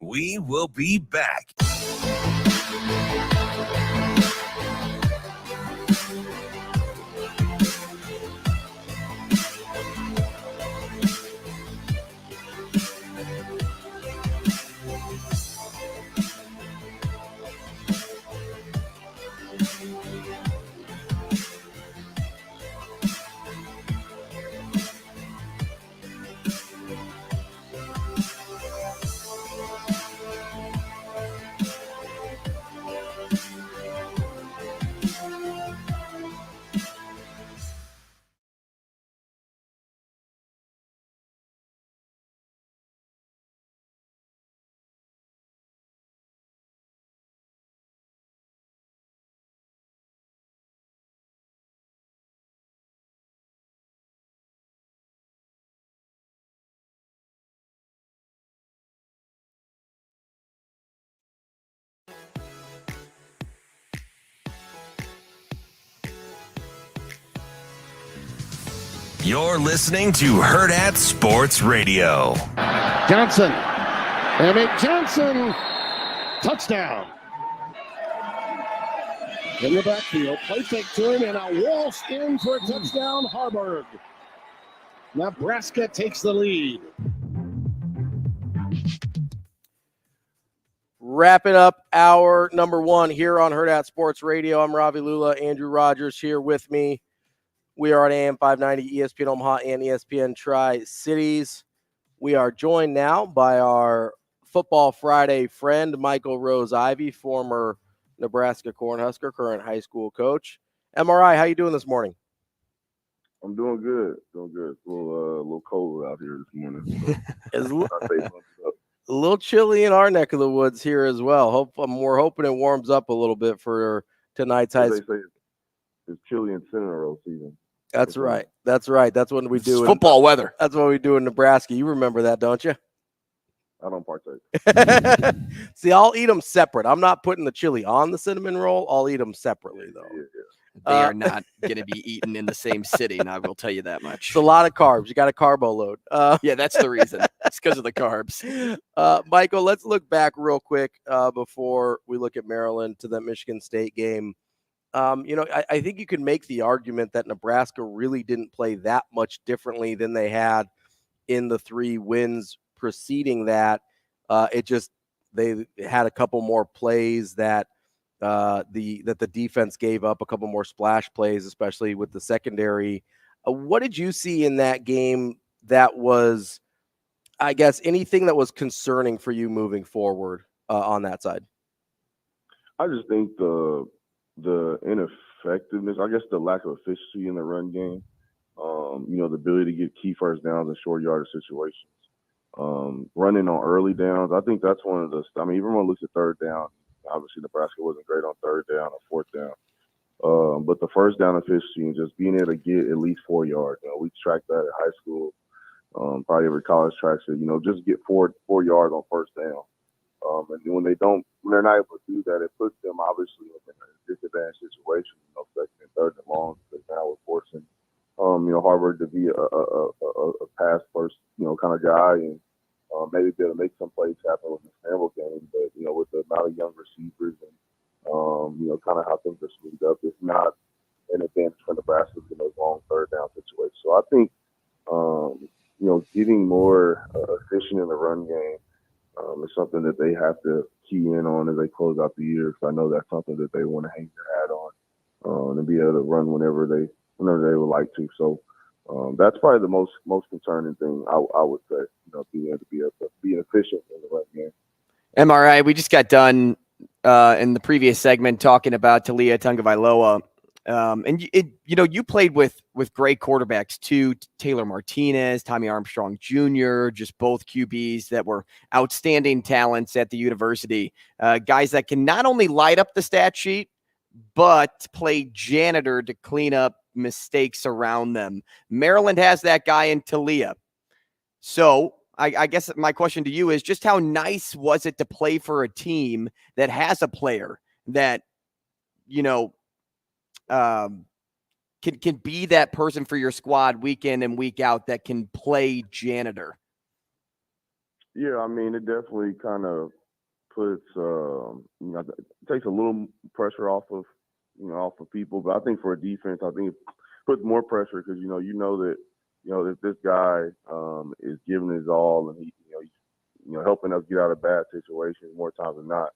We will be back. You're listening to Hurrdat Sports Radio. Johnson. Emmett Johnson. Touchdown. In the backfield, play fake turn, and a wall spin for a touchdown, Harburg. Nebraska takes the lead. Wrapping up hour number one here on Hurrdat Sports Radio. I'm Ravi Lulla. Andrew Rogers here with me. We are on AM 590, ESPN Omaha, and ESPN Tri-Cities. We are joined now by our Football Friday friend, Michael Rose-Ivey, former Nebraska Cornhusker, current high school coach. MRI, how you doing this morning? I'm doing good. Doing good. It's a little cold out here this morning. So A little chilly in our neck of the woods here as well. We're hoping it warms up a little bit for tonight's high school. They say it's chilly in Seminole season. That's right. That's what we do. Football weather. That's what we do in Nebraska. You remember that, don't you? I don't partake. See, I'll eat them separate. I'm not putting the chili on the cinnamon roll. I'll eat them separately, though. Yeah. They are not going to be eaten in the same city, and I will tell you that much. It's a lot of carbs. You got a carbo load. Yeah, that's the reason. It's because of the carbs. Michael, let's look back real quick before we look at Maryland to the Michigan State game. I think you can make the argument that Nebraska really didn't play that much differently than they had in the 3 wins preceding that. They had a couple more plays that the defense gave up, a couple more splash plays, especially with the secondary. What did you see in that game that was, I guess, anything that was concerning for you moving forward on that side? I just think the ineffectiveness, I guess the lack of efficiency in the run game, the ability to get key first downs in short yardage situations, running on early downs. I think that's one of the, even when it looks at third down, obviously Nebraska wasn't great on third down or fourth down. But the first down efficiency and just being able to get at least 4 yards. We tracked that at high school. Probably every college tracks it, just get 4 yards on first down. And when they're not able to do that, it puts them obviously in a disadvantaged situation, second and third and long, because now we're forcing, Harvard to be a pass first, kind of guy, and maybe be able to make some plays happen with the Campbell game. But, with the amount of young receivers and, kind of how things are smoothed up, it's not an advantage for Nebraska in those long third down situations. So I think, getting more efficient in the run game is something that they have to key in on as they close out the year. Because I know that's something that they want to hang their hat on and be able to run whenever they would like to. So that's probably the most concerning thing I would say. Being able to be efficient in the run game. MRI, we just got done in the previous segment talking about Talia Tagovailoa. And you played with great quarterbacks too, Taylor Martinez, Tommy Armstrong Jr., just both QBs that were outstanding talents at the university. Guys that can not only light up the stat sheet, but play janitor to clean up mistakes around them. Maryland has that guy in Talia. So I guess my question to you is just how nice was it to play for a team that has a player that, can be that person for your squad week in and week out that can play janitor? Yeah, it definitely kind of puts, it takes a little pressure off of people. But I think for a defense, I think it puts more pressure because, that, if this guy is giving his all and he's helping us get out of bad situations more times than not,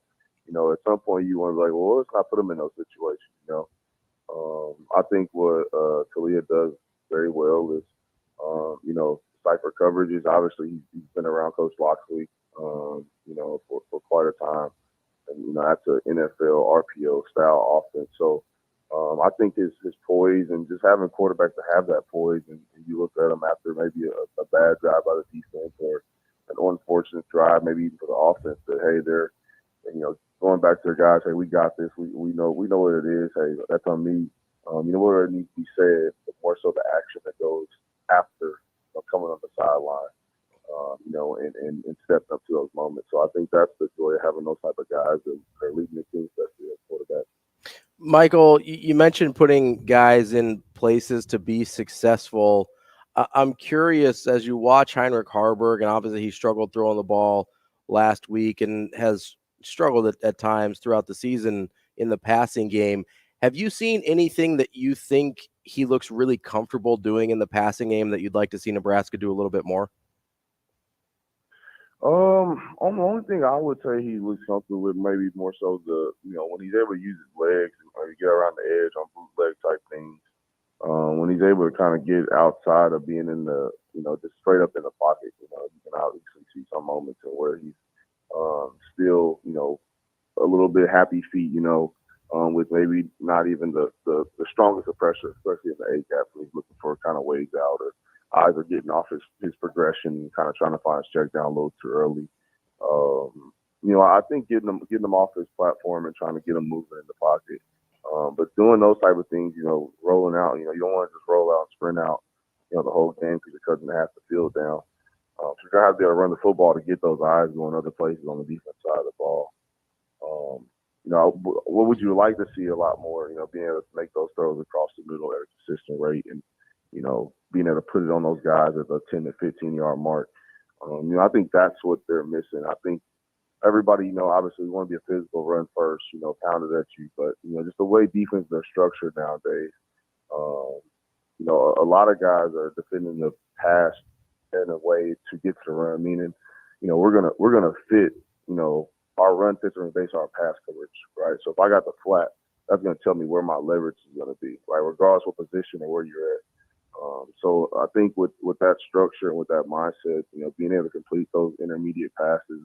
at some point you want to be like, well, let's not put him in those situations, I think what Talia does very well is, cipher coverages. Obviously, he's been around Coach Loxley, for quite a time. And, that's an NFL RPO style offense. So I think his poise and just having quarterbacks to have that poise, and you look at them after maybe a bad drive by the defense or an unfortunate drive, maybe even for the offense, that, hey, they're, going back to the guys, hey, we got this. We know what it is. Hey, that's on me. What needs to be said, but more so the action that goes after coming on the sideline, and stepping up to those moments. So I think that's the joy of having those type of guys that are leading the team, especially as quarterback. Michael, you mentioned putting guys in places to be successful. I'm curious, as you watch Heinrich Haarberg, and obviously he struggled throwing the ball last week and has struggled at times throughout the season in the passing game. Have you seen anything that you think he looks really comfortable doing in the passing game that you'd like to see Nebraska do a little bit more? The only thing I would say he looks comfortable with, maybe more so when he's able to use his legs and get around the edge on bootleg type things. When he's able to kind of get outside of being in the, just straight up in the pocket, you can obviously see some moments where he's still, a little bit happy feet, with maybe not even the strongest of pressure, especially in the A-gap when he's looking for kind of ways out or eyes are getting off his progression and kind of trying to find his check down a little too early. I think getting them off his platform and trying to get them moving in the pocket. But doing those type of things, rolling out, you don't want to just roll out and sprint out, the whole game because your cousin has the field down. So you're going to have to be able to run the football to get those eyes going other places on the defense side of the ball. What would you like to see a lot more, being able to make those throws across the middle at a consistent rate and, being able to put it on those guys at the 10 to 15-yard mark. I think that's what they're missing. I think everybody, obviously we want to be a physical run first, pound it at you. But, just the way defenses are structured nowadays, a lot of guys are defending the pass in a way to get to the run, meaning, we're gonna fit, our run fits are based on our pass coverage, right? So if I got the flat, that's going to tell me where my leverage is going to be, right? Regardless what position or where you're at. So I think with that structure and with that mindset, being able to complete those intermediate passes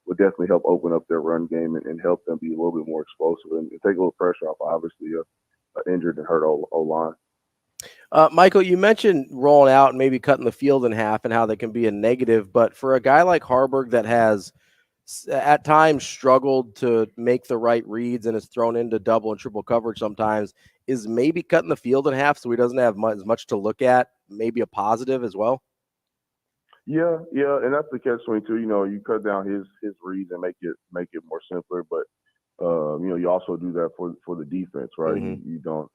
would definitely help open up their run game and help them be a little bit more explosive and take a little pressure off, obviously, an injured and hurt O-line. Michael, you mentioned rolling out and maybe cutting the field in half and how that can be a negative, but for a guy like Haarberg that has at times struggled to make the right reads and is thrown into double and triple coverage sometimes, is maybe cutting the field in half so he doesn't have as much to look at, maybe a positive as well? Yeah, and that's the catch-22. You cut down his reads and make it more simpler, but you also do that for the defense, right? Mm-hmm. You don't,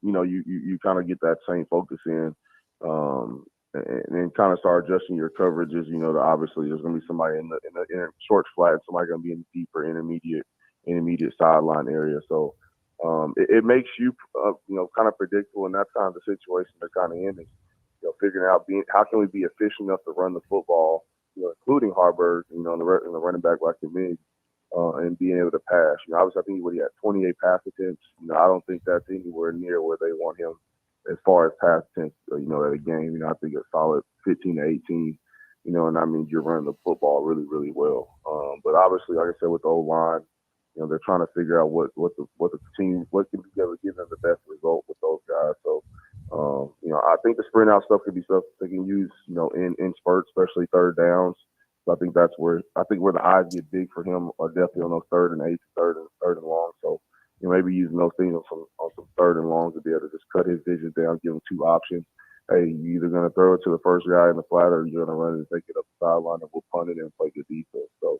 you kind of get that same focus in, and then kind of start adjusting your coverages. Obviously there's going to be somebody in the short flat, and somebody going to be in the deeper intermediate sideline area. So it makes you, kind of predictable, and that's kind of the situation they're kind of in. Is, figuring out how can we be efficient enough to run the football, including Haarberg, in the running back like Mig, and being able to pass. Obviously I think he had 28 pass attempts. I don't think that's anywhere near where they want him as far as pass attempts, at a game. I think a solid 15 to 18, and that means you're running the football really, really well. But obviously, like I said, with the O-line, they're trying to figure out what the team, what can be able to give them the best result with those guys. So, I think the sprint out stuff could be stuff they can use, in spurts, especially third downs. So I think that's where the eyes get big for him are definitely on those 3rd and 8, third and long. So, maybe using those things on some 3rd and longs to be able to just cut his vision down, give him 2 options. Hey, you're either going to throw it to the first guy in the flat, or you're going to run it and take it up the sideline, and we'll punt it and play good defense. So,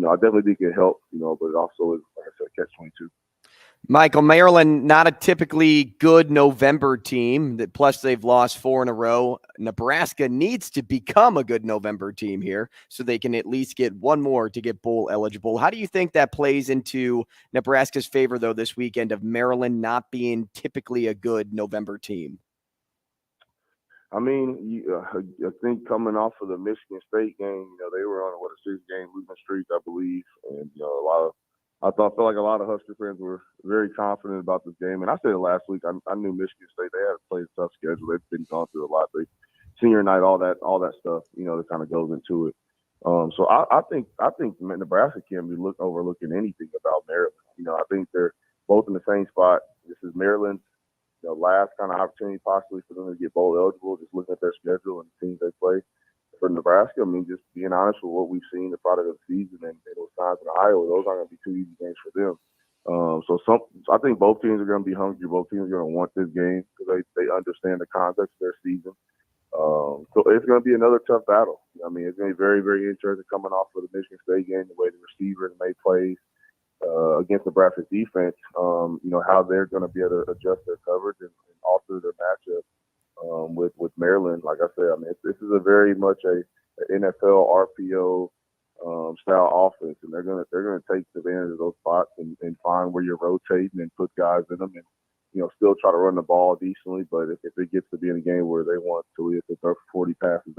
I definitely think it helps, but it also is, like I said, catch-22. Michael, Maryland, not a typically good November team. Plus, they've lost 4 in a row. Nebraska needs to become a good November team here so they can at least get one more to get bowl eligible. How do you think that plays into Nebraska's favor, though, this weekend of Maryland not being typically a good November team? I mean, I think coming off of the Michigan State game, they were on a 6-game losing streak, I believe, and I felt like a lot of Husker fans were very confident about this game. And I said it last week. I knew Michigan State, they had played a tough schedule. They've been gone through a lot. Senior night, all that stuff, that kind of goes into it. So I think Nebraska can't be overlooking anything about Maryland. I think they're both in the same spot. This is Maryland's last kind of opportunity possibly for them to get bowl eligible, just looking at their schedule and the teams they play. For Nebraska, I mean, just being honest with what we've seen, the product of the season and Wisconsin and Iowa, those aren't going to be 2 easy games for them. So I think both teams are going to be hungry. Both teams are going to want this game because they understand the context of their season. So it's going to be another tough battle. I mean, it's going to be very, very interesting coming off of the Michigan State game, the way the receivers made plays against Nebraska's defense, how they're going to be able to adjust their coverage and alter their matchup. With Maryland, like I said, I mean, this is a very much a NFL RPO style offense, and they're gonna take advantage of those spots and find where you're rotating and put guys in them, and still try to run the ball decently. But if it gets to be in a game where they want to throw 40 passes,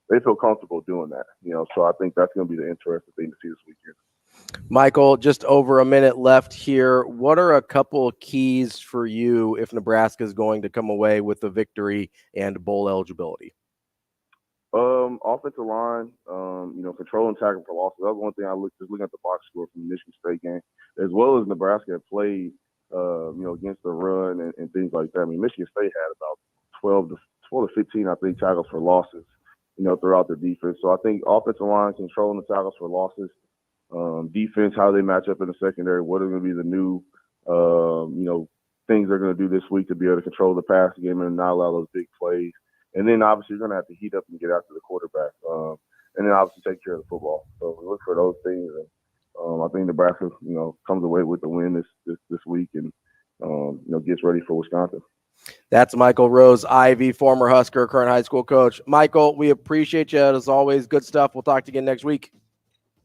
they feel comfortable doing that. So I think that's going to be the interesting thing to see this weekend. Michael, just over a minute left here. What are a couple of keys for you if Nebraska is going to come away with a victory and bowl eligibility? Offensive line, control and tackle for losses. That was one thing just looking at the box score from the Michigan State game, as well as Nebraska had played, against the run and things like that. I mean, Michigan State had about 12 to 15, I think, tackles for losses. throughout their defense. So I think offensive line controlling the tackles for losses, defense, how they match up in the secondary, what are going to be the new, things they're going to do this week to be able to control the passing game and not allow those big plays. And then obviously you're going to have to heat up and get after the quarterback, and then obviously take care of the football. So we look for those things, and I think Nebraska, comes away with the win this week and gets ready for Wisconsin. That's Michael Rose-Ivey, former Husker, current high school coach. Michael, we appreciate you as always. Good stuff. We'll talk to you again next week.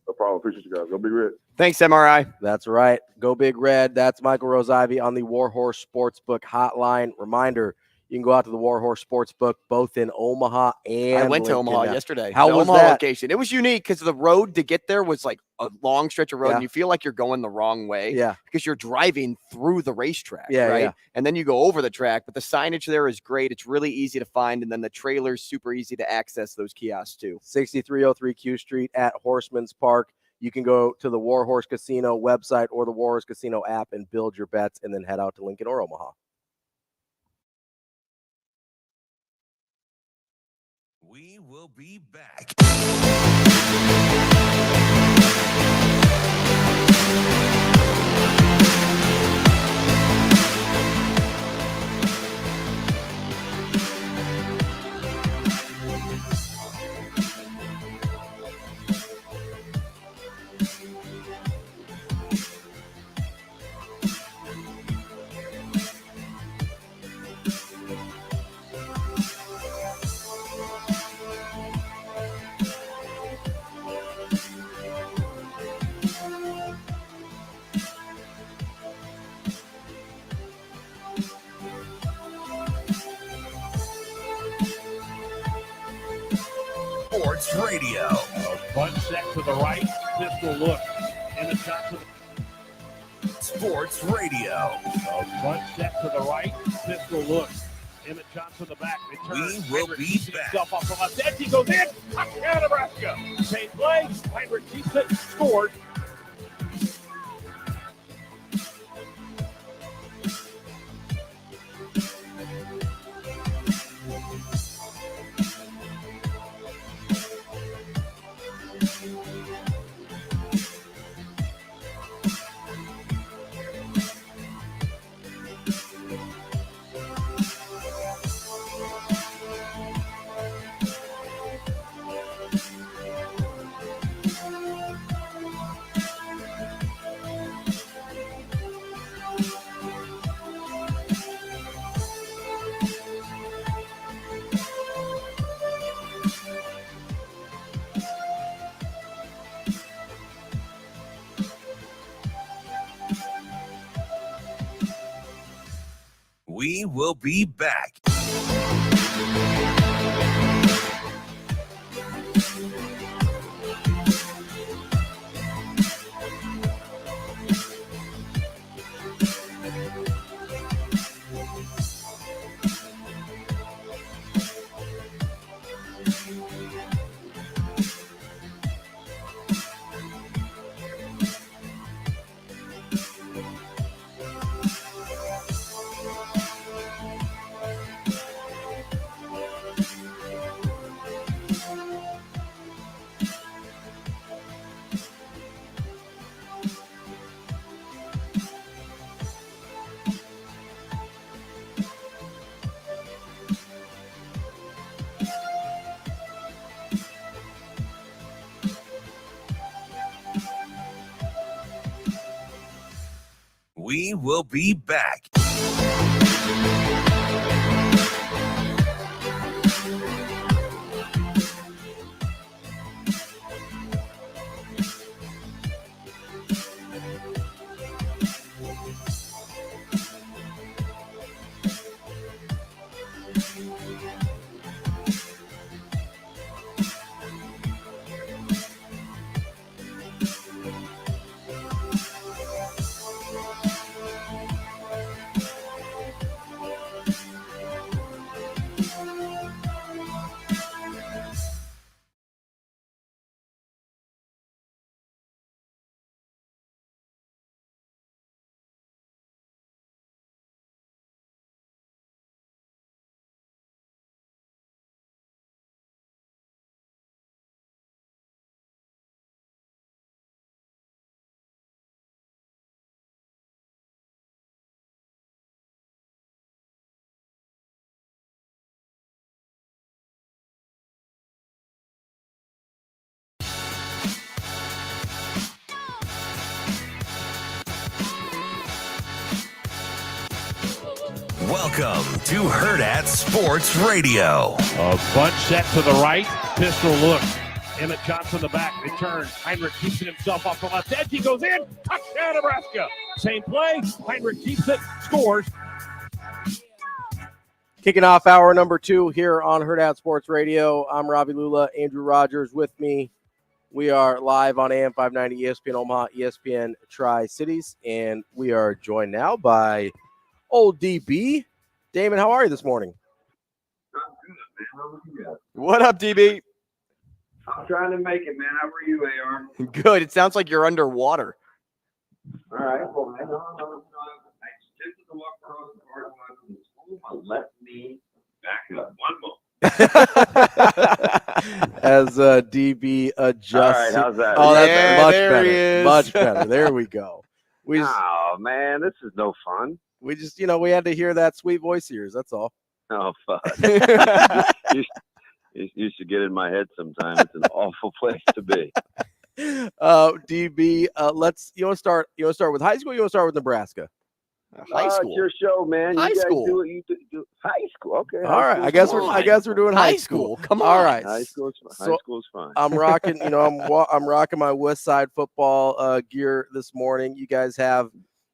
No problem. Appreciate you guys. Go Big Red. Thanks, MRI. That's right. Go Big Red. That's Michael Rose-Ivey on the Warhorse Sportsbook hotline. Reminder, you can go out to the Warhorse Sportsbook both in Omaha and I went to Lincoln. Omaha yesterday. How the was Omaha that? location. It was unique because the road to get there was like a long stretch of road, and you feel like you're going the wrong way. Yeah. Because you're driving through the racetrack, Yeah, right? yeah. And then you go over the track, but the signage there is great. It's really easy to find, and then the trailer's super easy to access those kiosks too. 6303 Q Street at Horseman's Park. You can go to the Warhorse Casino website or the Warhorse Casino app and build your bets, and then head out to Lincoln or Omaha. We will be back. Sports Radio. Front set to the right, pistol look, and a shot to the Sports Radio. front set to the right, pistol look, and a shot to the back. Return. We will Heinrich be keeps back. himself off the left edge. He goes in. Touchdown, Nebraska. Same play. Heinrich keeps it. Scored. We will be back. We will be back. Welcome to Hurrdat Sports Radio. A bunch set to the right. Pistol look. Emmett Johnson the back. Return. Heinrich keeps it himself off the left edge. He goes in. Touchdown, Nebraska. Same play. Heinrich keeps it. Scores. Kicking off hour number 2 here on Hurrdat Sports Radio. I'm Ravi Lulla. Andrew Rogers with me. We are live on AM 590 ESPN Omaha, ESPN Tri-Cities, and we are joined now by old DB. Damon, how are you this morning? I'm good, man. How are you guys? What up, DB? I'm trying to make it, man. How are you, AR? Good. It sounds like you're underwater. All right. Well, man, I attempted to walk across the parking lot from the school. My left knee back up. One more. As DB adjusts. All right, how's that? Oh, that's Yeah, much there better. he is. Much better. There we go. We just, Oh, man, this is no fun. we had to hear that sweet voice of yours. That's all. Oh, fuck. You should get in my head sometime. It's an awful place to be. DB, you want to start with high school? Or you want to start with Nebraska? High school. It's your show, man. High you guys school. do what you do. High school. Okay. All right. I guess we're doing high school. Come on. All right. High school's fine. So- High school's fine. I'm rocking, I'm rocking my West Side football gear this morning. You guys have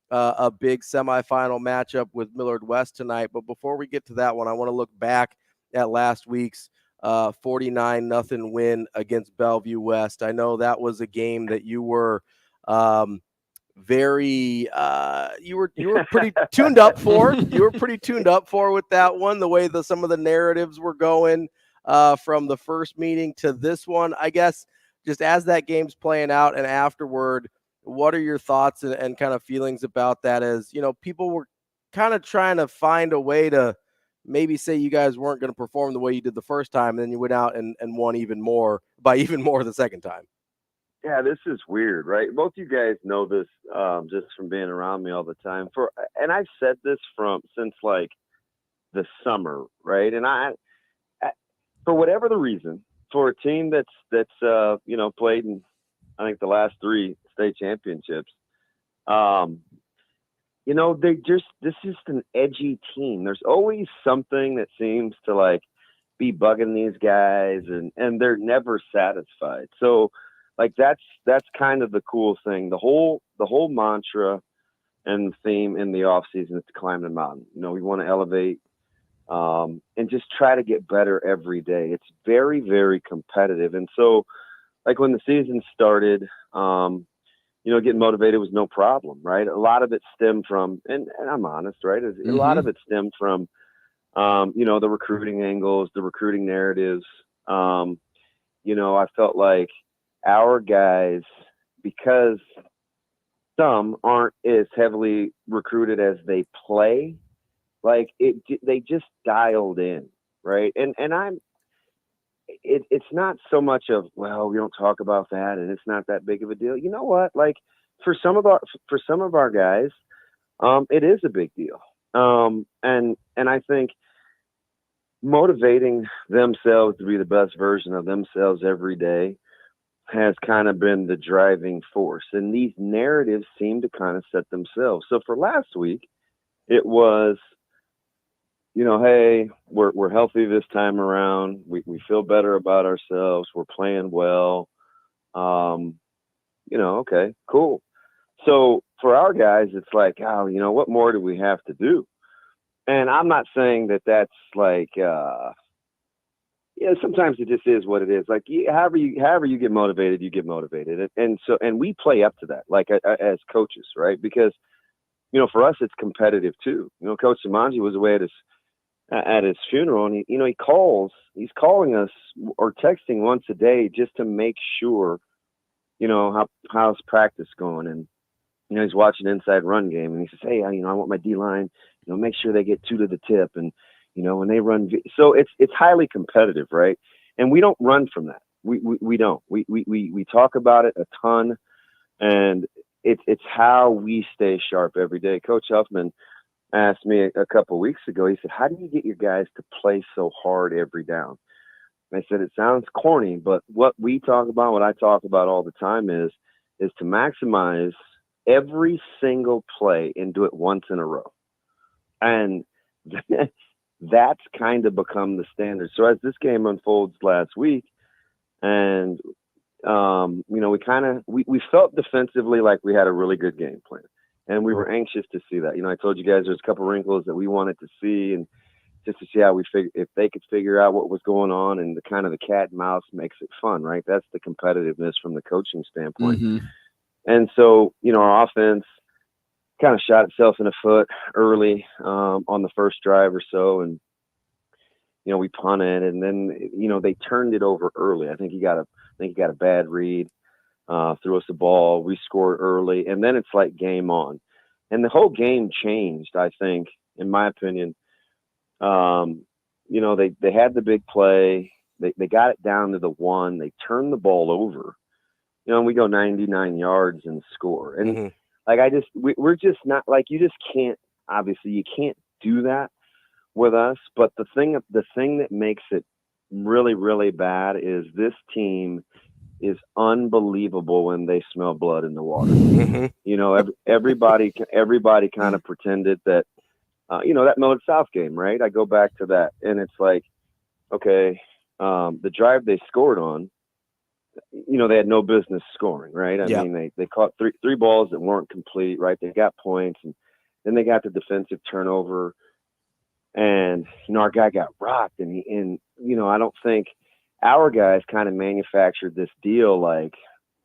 a big semifinal matchup with Millard West tonight. But before we get to that one, I want to look back at last week's 49-0 win against Bellevue West. I know that was a game that you were you were pretty tuned up for. You were pretty tuned up for with that one, the way some of the narratives were going from the first meeting to this one. I guess just as that game's playing out and afterward, what are your thoughts and kind of feelings about that? As people were kind of trying to find a way to maybe say you guys weren't going to perform the way you did the first time, and then you went out and won even more the second time. Yeah, this is weird, right? Both you guys know this just from being around me all the time. And I've said this since like the summer, right? And I for whatever the reason, for a team that's played in I think the last 3 state championships, this is an edgy team. There's always something that seems to like be bugging these guys, and they're never satisfied. So like that's kind of the cool thing. The whole mantra and theme in the off season is to climb the mountain. We want to elevate and just try to get better every day. It's very, very competitive. And so like when the season started, getting motivated was no problem, right? A lot of it stemmed from, and I'm honest, right? A lot of it stemmed from, the recruiting angles, the recruiting narratives. I felt like our guys, because some aren't as heavily recruited as they play, like they just dialed in, right? And it's not so much of, well, we don't talk about that and it's not that big of a deal. You know what? Like for some of our guys, it is a big deal. And I think motivating themselves to be the best version of themselves every day has kind of been the driving force. And these narratives seem to kind of set themselves. So for last week, it was, hey, we're healthy this time around. We feel better about ourselves. We're playing well. Okay, cool. So for our guys, it's like, what more do we have to do? And I'm not saying that that's like, sometimes it just is what it is. Like, however you get motivated, you get motivated. And we play up to that, like as coaches, right? Because, for us, it's competitive too. Coach Samanji was away at his funeral, and he's calling us or texting once a day just to make sure, how's practice going. And, he's watching Inside Run Game, and he says, hey, I want my D-line, make sure they get 2 to the tip. And, when they run, so it's highly competitive, right? And we don't run from that. We don't. We talk about it a ton, and it's how we stay sharp every day. Coach Huffman asked me a couple of weeks ago. He said, "How do you get your guys to play so hard every down?" And I said, "It sounds corny, but what we talk about, what I talk about all the time is to maximize every single play and do it once in a row." And that's kind of become the standard. So as this game unfolds last week, and we felt defensively like we had a really good game plan, and we were anxious to see that. I told you guys there's a couple wrinkles that we wanted to see, and just to see how if they could figure out what was going on, and the kind of the cat and mouse makes it fun, right? That's the competitiveness from the coaching standpoint. Mm-hmm. And so, our offense kind of shot itself in the foot early on the first drive or so, and we punted, and then they turned it over early. I think he got a bad read, threw us the ball. We scored early, and then it's like game on, and the whole game changed. I think, in my opinion, they had the big play. They got it down to the 1. They turned the ball over, and we go 99 yards and score. And we're just not like, you just can't. Obviously, you can't do that with us. But the thing that makes it really, really bad is this team is unbelievable when they smell blood in the water. Mm-hmm. Everybody kind of pretended that, that Millard South game, right? I go back to that, and it's like, okay, the drive they scored on, they had no business scoring, right? I mean, they caught three balls that weren't complete, right? They got points, and then they got the defensive turnover, and our guy got rocked, and I don't think our guys kind of manufactured this deal like,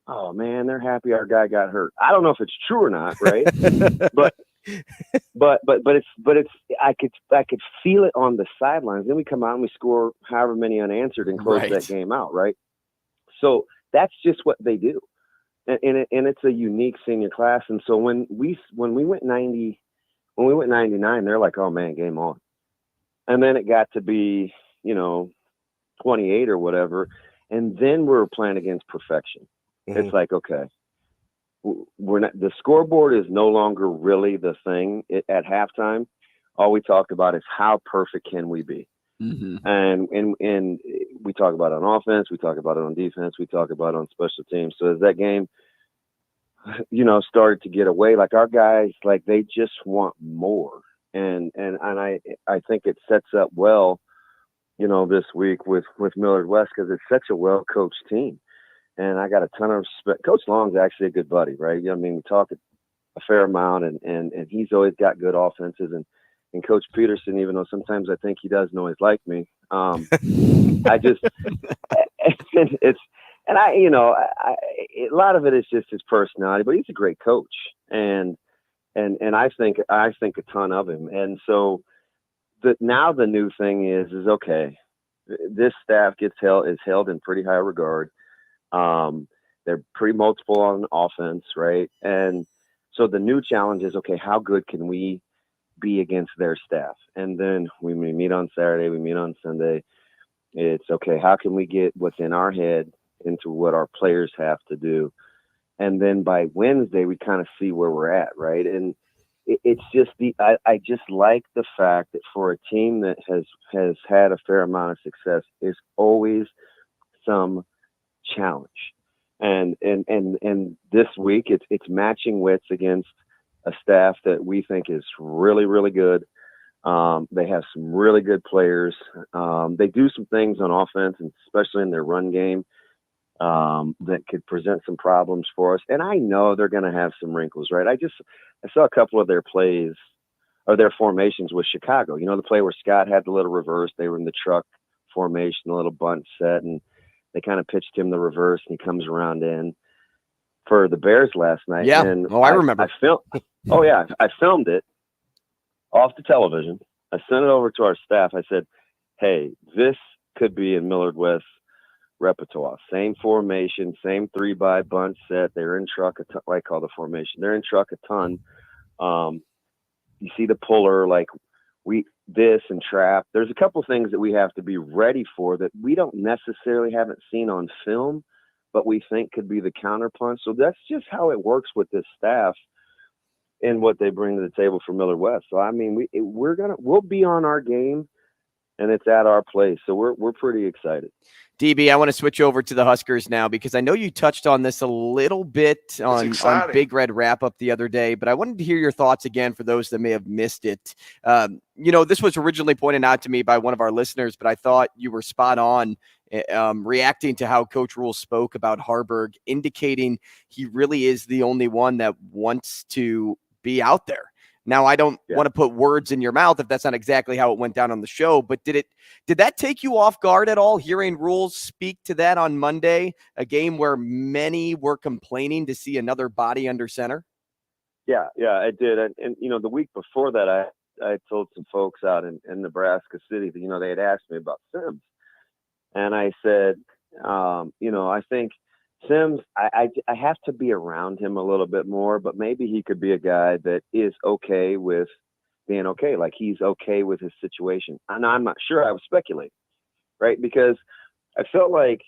oh man, they're happy our guy got hurt. I don't know if it's true or not, right? but it's I could feel it on the sidelines. Then we come out and we score however many unanswered and close that game out, right? So that's just what they do, and it's a unique senior class. And so when we went 99, they're like, oh man, game on. And then it got to be 28 or whatever, and then we're playing against perfection. Mm-hmm. It's like, okay, we're not, the scoreboard is no longer really the thing at halftime. All we talked about is how perfect can we be. Mm-hmm. And we talk about it on offense, we talk about it on defense, we talk about it on special teams. So as that game, started to get away, like our guys, like they just want more. And I think it sets up well, this week with Millard West, because it's such a well-coached team. And I got a ton of respect. Coach Long's actually a good buddy, right? I mean, we talk a fair amount, and he's always got good offenses. And Coach Peterson, even though sometimes I think he doesn't always like me, I just a lot of it is just his personality. But he's a great coach, and I think a ton of him. And so now the new thing is okay, this staff is held in pretty high regard. They're pretty multiple on offense, right? And so the new challenge is, okay, how good can we be against their staff? And then we meet on Saturday, we meet on Sunday. It's okay, how can we get what's in our head into what our players have to do? And then by Wednesday, we kind of see where we're at, right? And it's just I just like the fact that for a team that has had a fair amount of success, there's always some challenge. And this week it's matching wits against a staff that we think is really, really good. They have some really good players. They do some things on offense, and especially in their run game, that could present some problems for us. And I know they're going to have some wrinkles, right? I saw a couple of their plays or their formations with Chicago. The play where Scott had the little reverse. They were in the truck formation, a little bunt set, and they kind of pitched him the reverse, and he comes around in for the Bears last night. Yeah. And I remember. I filmed it off the television. I sent it over to our staff. I said, hey, this could be in Millard West repertoire. Same formation, same 3-by bunt set. They're in truck a ton. I call the formation. They're in truck a ton. You see the puller, like this and trap. There's a couple things that we have to be ready for that we don't necessarily haven't seen on film, but we think could be the counterpunch. So that's just how it works with this staff and what they bring to the table for Millard West. So I mean, we'll be on our game and it's at our place. So we're pretty excited. DB, I want to switch over to the Huskers now because I know you touched on this a little bit on Big Red Wrap-Up the other day, but I wanted to hear your thoughts again for those that may have missed it. This was originally pointed out to me by one of our listeners, but I thought you were spot on reacting to how Coach Rule spoke about Harburg, indicating he really is the only one that wants to be out there. Now, I don't want to put words in your mouth if that's not exactly how it went down on the show, but did that take you off guard at all, hearing Rules speak to that on Monday, a game where many were complaining to see another body under center? Yeah, it did. And the week before that, I told some folks out in Nebraska City that, they had asked me about Sims. And I said, I think Sims, I have to be around him a little bit more, but maybe he could be a guy that is okay with being okay. Like he's okay with his situation. And I'm not sure. I was speculating, right? Because I felt like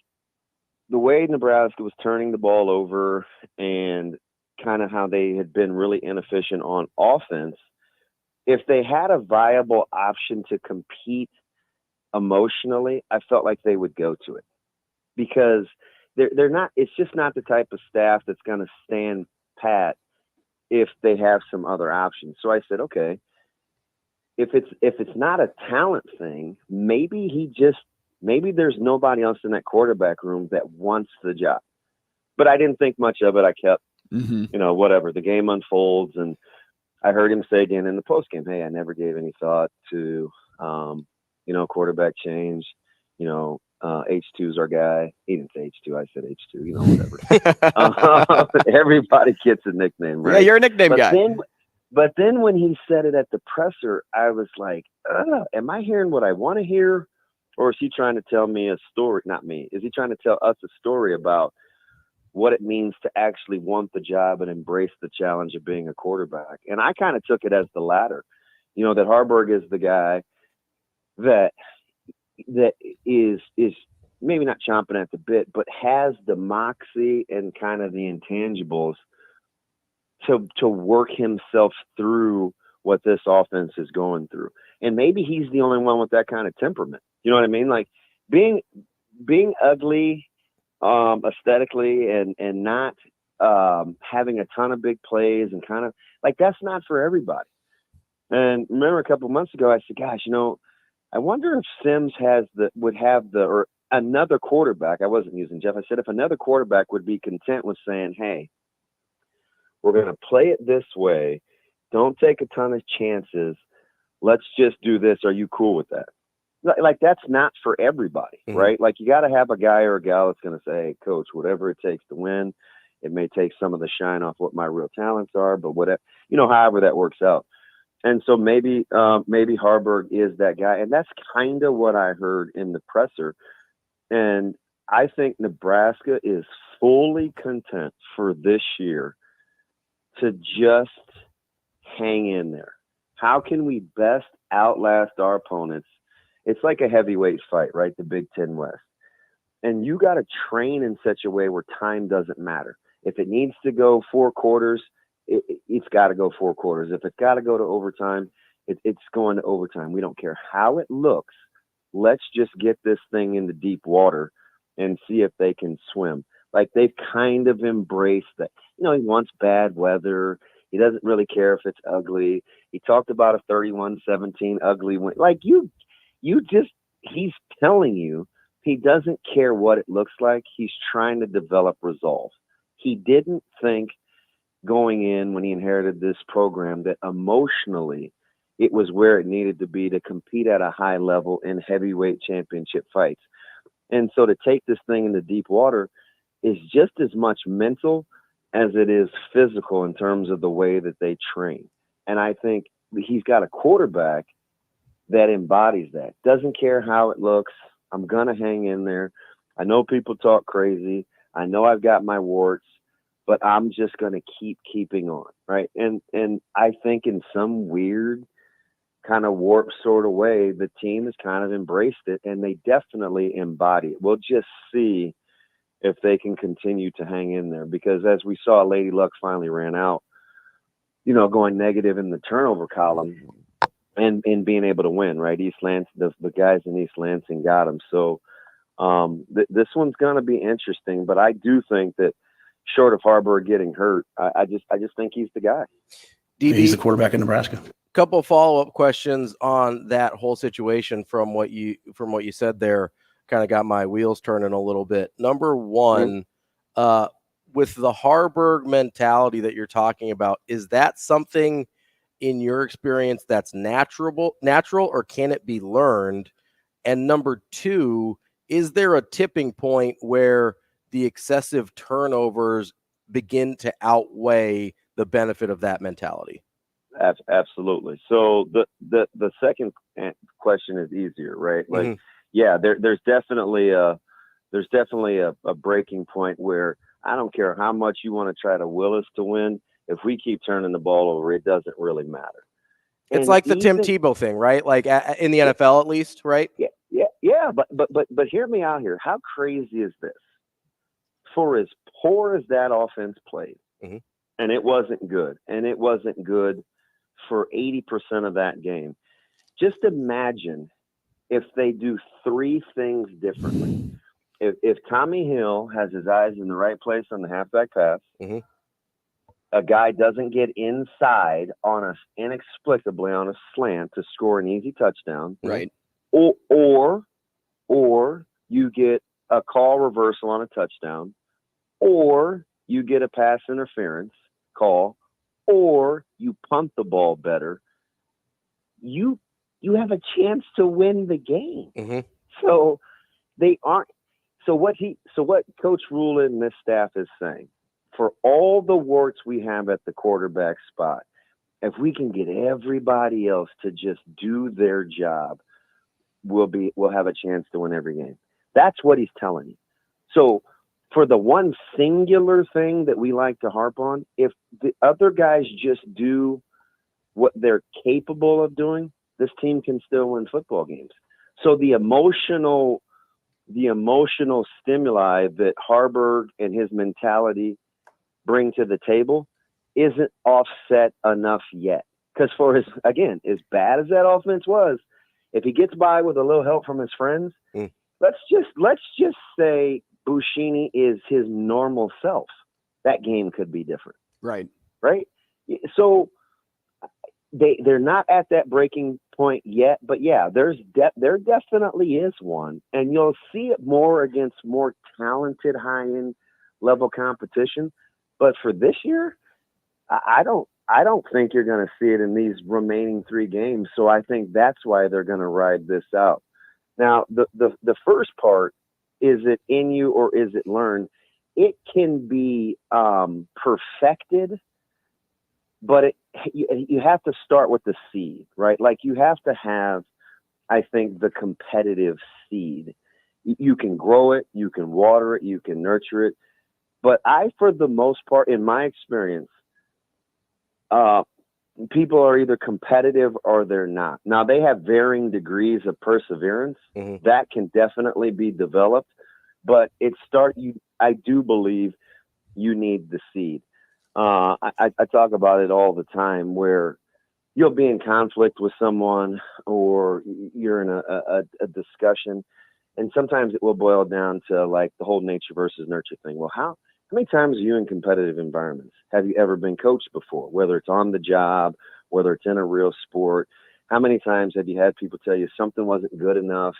the way Nebraska was turning the ball over and kind of how they had been really inefficient on offense, if they had a viable option to compete emotionally, I felt like they would go to it because they're not, it's just not the type of staff that's going to stand pat if they have some other options. So I said, okay, if it's not a talent thing, maybe there's nobody else in that quarterback room that wants the job. But I didn't think much of it. I kept, whatever, the game unfolds. And I heard him say again in the postgame, hey, I never gave any thought to, quarterback change, H2's our guy. He didn't say H2. I said H2, whatever. Everybody gets a nickname, right? Yeah, you're a nickname guy. But then when he said it at the presser, I was like, am I hearing what I want to hear? Or is he trying to tell me a story? Not me. Is he trying to tell us a story about what it means to actually want the job and embrace the challenge of being a quarterback? And I kind of took it as the latter, that Harburg is the guy that is maybe not chomping at the bit, but has the moxie and kind of the intangibles to work himself through what this offense is going through. And maybe he's the only one with that kind of temperament. You know what I mean? Like being ugly aesthetically and not having a ton of big plays and kind of like that's not for everybody. And remember a couple of months ago, I said, gosh, I wonder if Sims would have or another quarterback. I wasn't using Jeff. I said, if another quarterback would be content with saying, hey, we're going to play it this way. Don't take a ton of chances. Let's just do this. Are you cool with that? Like that's not for everybody, right? Like you got to have a guy or a gal that's going to say, hey, coach, whatever it takes to win. It may take some of the shine off what my real talents are, but whatever, however that works out. And so maybe Harburg is that guy. And that's kind of what I heard in the presser. And I think Nebraska is fully content for this year to just hang in there. How can we best outlast our opponents? It's like a heavyweight fight, right? The Big Ten West. And you got to train in such a way where time doesn't matter. If it needs to go 4 quarters, it's got to go 4 quarters. If it's got to go to overtime, it's going to overtime. We don't care how it looks. Let's just get this thing into deep water and see if they can swim. Like they've kind of embraced that. He wants bad weather. He doesn't really care if it's ugly. He talked about a 31-17 ugly win. Like he's telling you he doesn't care what it looks like. He's trying to develop resolve. He didn't think going in when he inherited this program that emotionally it was where it needed to be to compete at a high level in heavyweight championship fights. And so to take this thing into deep water is just as much mental as it is physical in terms of the way that they train. And I think he's got a quarterback that embodies that. Doesn't care how it looks. I'm going to hang in there. I know people talk crazy. I know I've got my warts, but I'm just going to keeping on, right? And I think in some weird kind of warped sort of way, the team has kind of embraced it, and they definitely embody it. We'll just see if they can continue to hang in there, because as we saw, Lady Luck finally ran out, going negative in the turnover column. and being able to win, right? East Lansing, the guys in East Lansing got him. So this one's going to be interesting, but I do think that short of Harburg getting hurt, I just think he's the guy. DB, He's the quarterback in Nebraska. Couple of follow-up questions on that whole situation from what you said there. Kind of got my wheels turning a little bit. Number one, with the Harburg mentality that you're talking about, is that something in your experience that's natural, or can it be learned? And number two, is there a tipping point where the excessive turnovers begin to outweigh the benefit of that mentality? Absolutely. So the second question is easier, right? Like, yeah, there's definitely a breaking point where I don't care how much you want to try to will us to win. If we keep turning the ball over, it doesn't really matter. It's like the Tim Tebow thing, right? Like in the NFL, at least, right? Yeah. But hear me out here. How crazy is this? For as poor as that offense played, and it wasn't good, for 80% of that game. Just imagine if they do three things differently. If Tommy Hill has his eyes in the right place on the halfback pass, a guy doesn't get inside inexplicably on a slant to score an easy touchdown, right? Or you get a call reversal on a touchdown, or you get a pass interference call, or you punt the ball better, you have a chance to win the game. So they aren't. So what Coach Rula and this staff is saying, for all the warts we have at the quarterback spot, if we can get everybody else to just do their job, we'll have a chance to win every game. That's what he's telling you. So for the one singular thing that we like to harp on, if the other guys just do what they're capable of doing, this team can still win football games. So the emotional stimuli that Harburg and his mentality bring to the table isn't offset enough yet. Because as bad as that offense was, if he gets by with a little help from his friends, let's just say Buschini is his normal self, that game could be different. Right. So they're not at that breaking point yet, but yeah, there definitely is one, and you'll see it more against more talented high-end level competition. But for this year, I don't think you're going to see it in these remaining three games. So I think that's why they're going to ride this out. Now, the first part, is it in you or is it learned? It can be perfected, but you have to start with the seed, right? Like you have to have, I think, the competitive seed. You can grow it, you can water it, you can nurture it. But for the most part, in my experience, people are either competitive or they're not. Now, they have varying degrees of perseverance. That can definitely be developed. But I do believe you need the seed. I talk about it all the time where you'll be in conflict with someone or you're in a discussion, and sometimes it will boil down to like the whole nature versus nurture thing. Well, how many times are you in competitive environments? Have you ever been coached before, whether it's on the job, whether it's in a real sport? How many times have you had people tell you something wasn't good enough?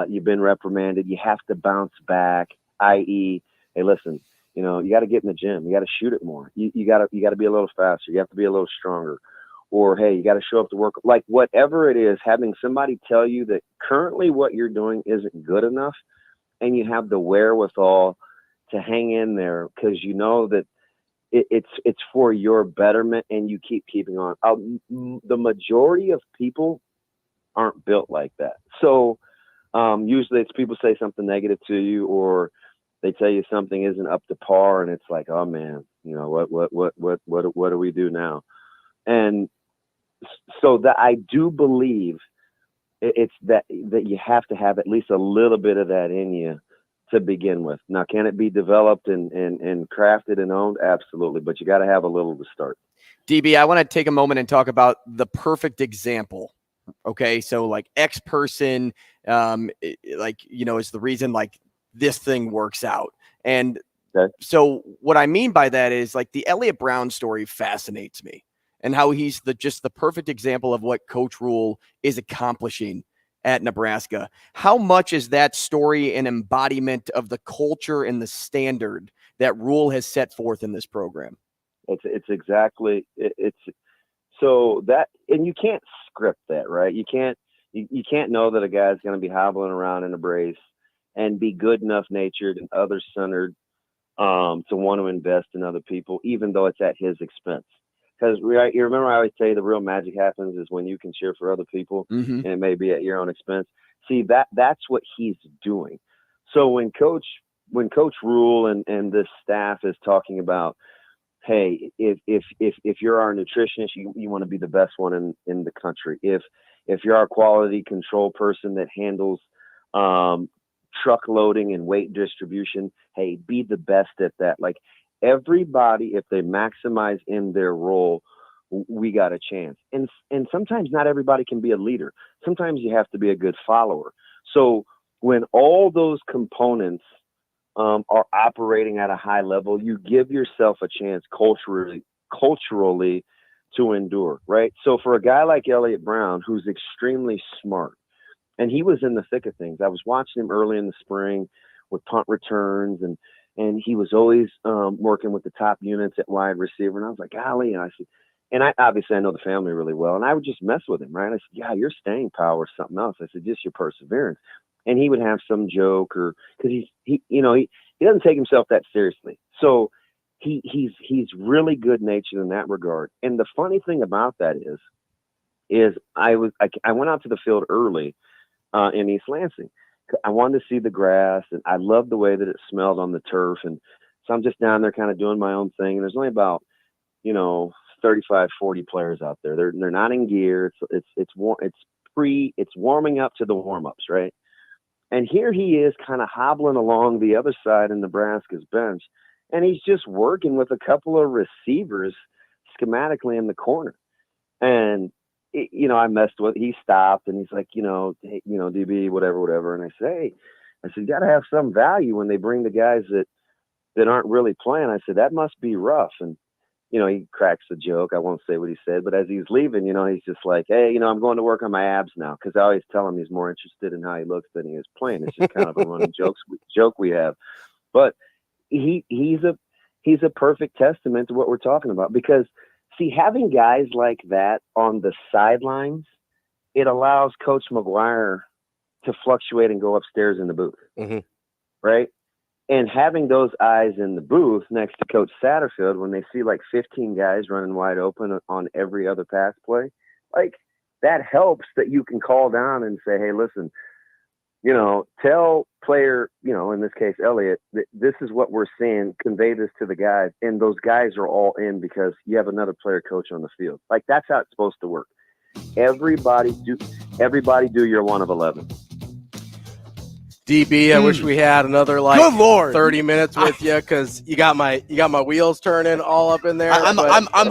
You've been reprimanded. You have to bounce back, i.e., hey, listen, you got to get in the gym. You got to shoot it more. You got to be a little faster. You have to be a little stronger. Or, hey, you got to show up to work. Like whatever it is, having somebody tell you that currently what you're doing isn't good enough, and you have the wherewithal to hang in there because you know that it's for your betterment, and you keeping on. The majority of people aren't built like that. So usually it's people say something negative to you, or they tell you something isn't up to par, and it's like, oh man, what do we do now? And so that I do believe it's that you have to have at least a little bit of that in you to begin with. Now, can it be developed and crafted and owned? Absolutely. But you got to have a little to start. DB, I want to take a moment and talk about the perfect example. Okay. So like X person, is the reason like this thing works out. And so what I mean by that is like the Elliott Brown story fascinates me, and how he's just the perfect example of what Coach Rule is accomplishing at Nebraska. How much is that story an embodiment of the culture and the standard that Rule has set forth in this program? It's exactly so that, and you can't script that, right? You can't know that a guy's going to be hobbling around in a brace and be good enough natured and other centered to want to invest in other people, even though it's at his expense. Because you remember I always say the real magic happens is when you can cheer for other people, and it may be at your own expense. See, that's what he's doing. So when Coach Rule and this staff is talking about, hey, if you're our nutritionist, you want to be the best one in the country. If you're our quality control person that handles truck loading and weight distribution, hey, be the best at that. Like, everybody, if they maximize in their role, we got a chance. And sometimes not everybody can be a leader. Sometimes you have to be a good follower. So when all those components are operating at a high level, you give yourself a chance culturally to endure, right? So for a guy like Elliott Brown, who's extremely smart, and he was in the thick of things. I was watching him early in the spring with punt returns, and he was always working with the top units at wide receiver. And I was like, golly, and I said, and I obviously I know the family really well, and I would just mess with him, right? I said, yeah, your staying power is something else. I said, just your perseverance. And he would have some joke, or because he doesn't take himself that seriously. So he's really good natured in that regard. And the funny thing about that is I went out to the field early in East Lansing. I wanted to see the grass, and I loved the way that it smelled on the turf. And so I'm just down there kind of doing my own thing. And there's only about, 35, 40 players out there. They're not in gear. It's warming up to the warm-ups, right? And here he is kind of hobbling along the other side of Nebraska's bench, and he's just working with a couple of receivers schematically in the corner. And I messed with, he stopped and he's like, hey, DB, whatever. And I said, you got to have some value when they bring the guys that aren't really playing. I said, that must be rough. And, he cracks the joke. I won't say what he said, but as he's leaving, he's just like, hey, I'm going to work on my abs now. Cause I always tell him he's more interested in how he looks than he is playing. It's just kind of a running joke we have. But he's a perfect testament to what we're talking about, because see, having guys like that on the sidelines, it allows Coach McGuire to fluctuate and go upstairs in the booth, right? And having those eyes in the booth next to Coach Satterfield, when they see like 15 guys running wide open on every other pass play, like that helps that you can call down and say, hey, listen, tell player, in this case, Elliott, this is what we're seeing, convey this to the guys. And those guys are all in because you have another player coach on the field. Like, that's how it's supposed to work. Everybody do your 1 of 11. DB, I wish we had another Good Lord. 30 minutes with you, because you got my wheels turning all up in there. I'm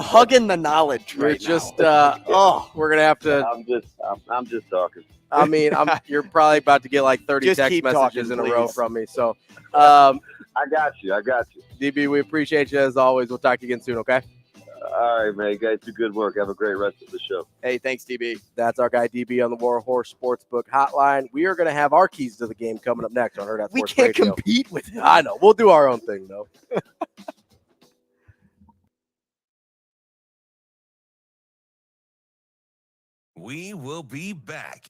hugging the knowledge right now. We're gonna have to. I'm just talking. I mean, you're probably about to get like 30 Just text keep messages talking, in a row please. from me. So, I got you. DB, we appreciate you as always. We'll talk to you again soon. Okay. All right, man. You guys do good work. Have a great rest of the show. Hey, thanks, DB. That's our guy DB on the War Horse Sportsbook Hotline. We are going to have our keys to the game coming up next on Hurrdat Sports We can't Radio. compete with him. I know. We'll do our own thing, though. We will be back.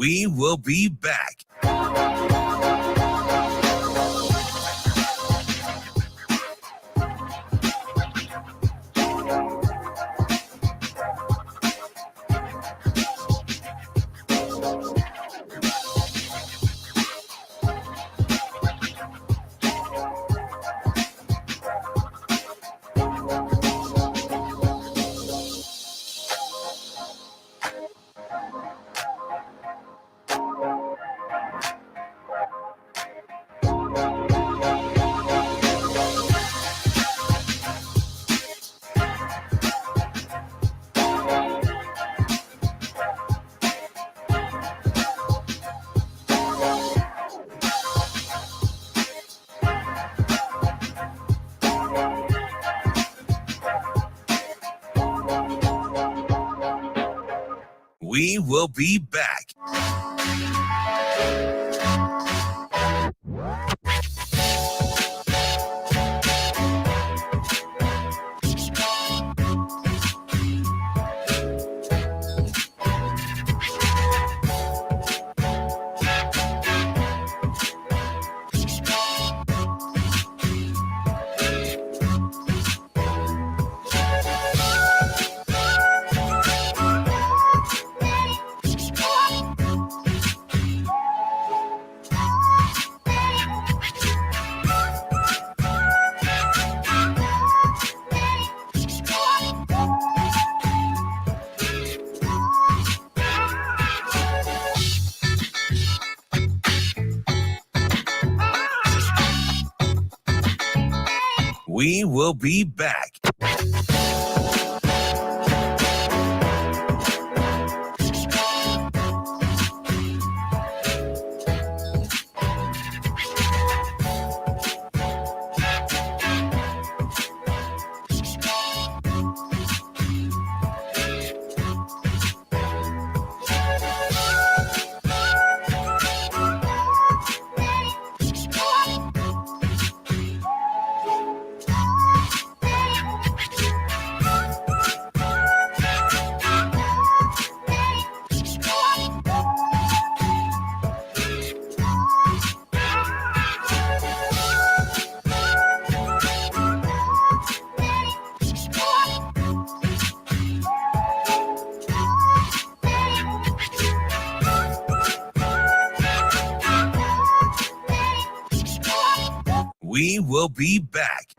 We will be back. We will be back. We will be back. We will be back.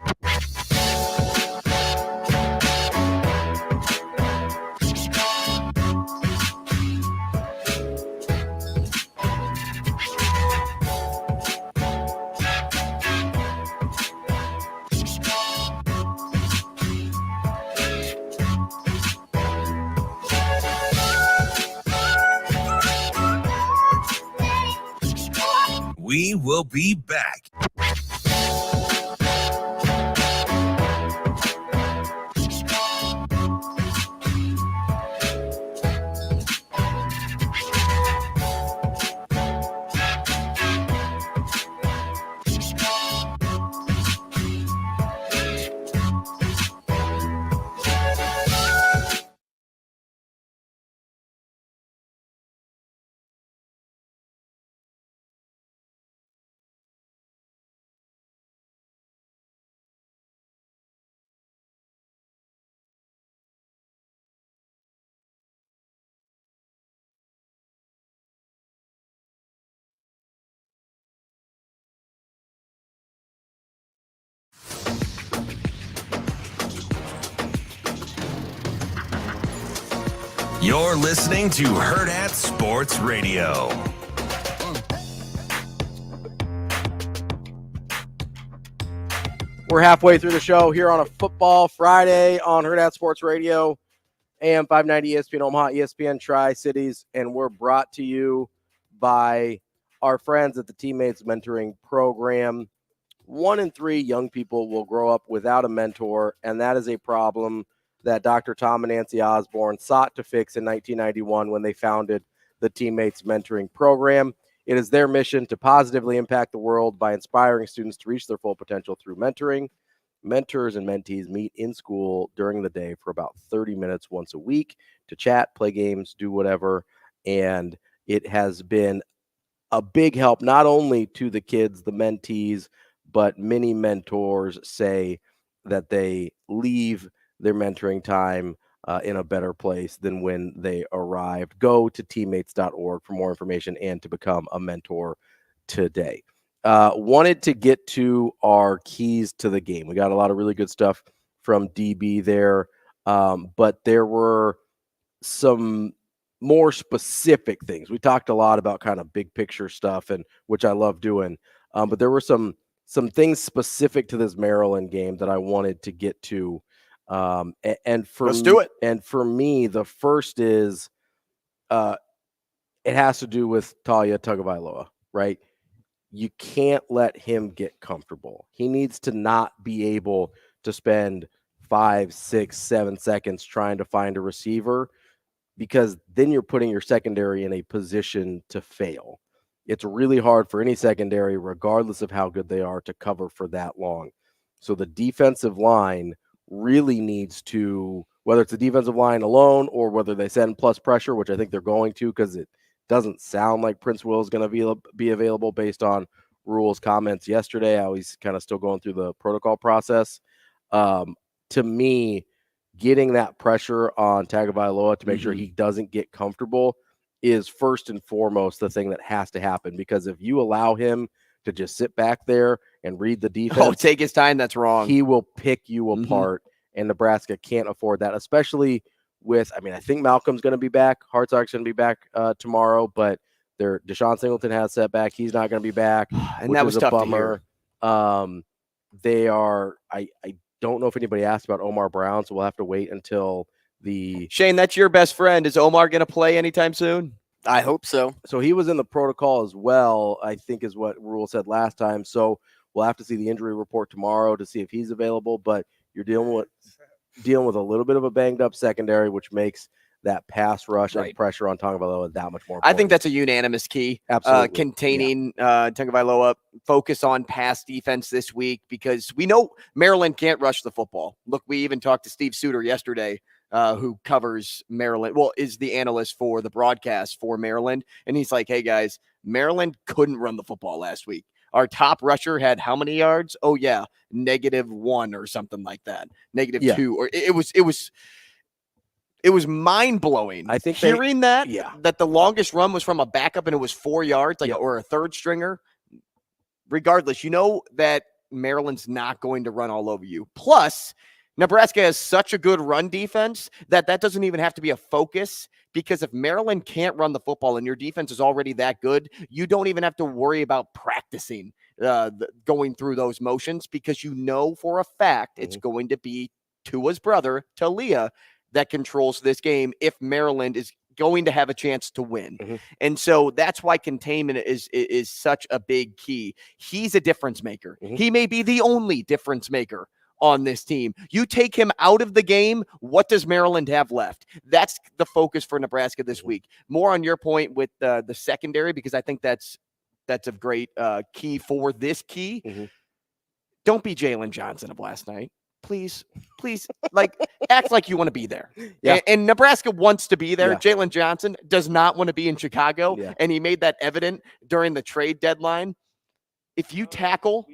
We will be back. You're listening to Hurrdat Sports Radio. We're halfway through the show here on a Football Friday on Hurrdat Sports Radio, AM 590 ESPN Omaha, ESPN Tri-Cities, and we're brought to you by our friends at the Teammates Mentoring Program. 1 in 3 young people will grow up without a mentor, and that is a problem that Dr. Tom and Nancy Osborne sought to fix in 1991 when they founded the Teammates Mentoring Program. It is their mission to positively impact the world by inspiring students to reach their full potential through mentoring. Mentors and mentees meet in school during the day for about 30 minutes once a week to chat, play games, do whatever. And it has been a big help, not only to the kids, the mentees, but many mentors say that they leave their mentoring time in a better place than when they arrived. Go to teammates.org for more information and to become a mentor today. Wanted to get to our keys to the game. We got a lot of really good stuff from DB there, but there were some more specific things. We talked a lot about kind of big picture stuff, and which I love doing, but there were some things specific to this Maryland game that I wanted to get to. Let's do it. And for me, the first is it has to do with Talia Tagovailoa, right? You can't let him get comfortable. He needs to not be able to spend 5, 6, 7 seconds trying to find a receiver, because then you're putting your secondary in a position to fail. It's really hard for any secondary, regardless of how good they are, to cover for that long. So the defensive line really needs to, whether it's the defensive line alone or whether they send plus pressure, which I think they're going to, because it doesn't sound like Prince Will is going to be available based on Rule's comments yesterday, how he's kind of still going through the protocol process. To me, getting that pressure on Tagovailoa to make sure he doesn't get comfortable is first and foremost the thing that has to happen, because if you allow him to just sit back there and read the defense, take his time, that's wrong. He will pick you apart, and Nebraska can't afford that, especially with, I mean, I think Malcolm's going to be back. Hartsock's going to be back tomorrow, but Deshaun Singleton has set back. He's not going to be back, and that was a tough bummer. To hear. They are, I don't know if anybody asked about Omar Brown, so we'll have to wait until Shane, that's your best friend. Is Omar going to play anytime soon? I hope so. So he was in the protocol as well, I think is what Rule said last time. So we'll have to see the injury report tomorrow to see if he's available, but you're dealing with a little bit of a banged up secondary, which makes that pass rush and pressure on Tagovailoa that much more important. I think that's a unanimous key. Absolutely. Containing Tagovailoa, focus on pass defense this week, because we know Maryland can't rush the football. Look, we even talked to Steve Sautter yesterday, who covers Maryland, is the analyst for the broadcast for Maryland. And he's like, hey guys, Maryland couldn't run the football last week. Our top rusher had how many yards? Oh yeah, -1 or something like that. -2, or it was mind blowing. I think hearing that the longest run was from a backup and it was 4 yards, or a third stringer. Regardless, you know that Maryland's not going to run all over you. Plus, Nebraska has such a good run defense that doesn't even have to be a focus, because if Maryland can't run the football and your defense is already that good, you don't even have to worry about practicing going through those motions, because you know for a fact it's going to be Tua's brother, Talia, that controls this game if Maryland is going to have a chance to win. And so that's why containment is such a big key. He's a difference maker. He may be the only difference maker on this team. You take him out of the game, what does Maryland have left? That's the focus for Nebraska this week. More on your point with the secondary, because I think that's a great key for this key. Don't be Jalen Johnson of last night. Please, act like you want to be there. And Nebraska wants to be there. Jalen Johnson does not want to be in Chicago, and he made that evident during the trade deadline. If you tackle,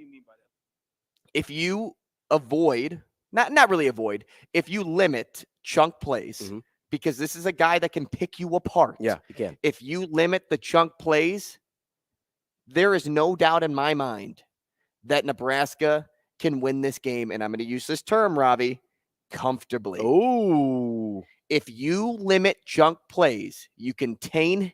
if you avoid, not really avoid, if you limit chunk plays, because this is a guy that can pick you apart. Yeah, he can. If you limit the chunk plays, there is no doubt in my mind that Nebraska can win this game, and I'm going to use this term, Ravi, comfortably. Oh, if you limit chunk plays, you contain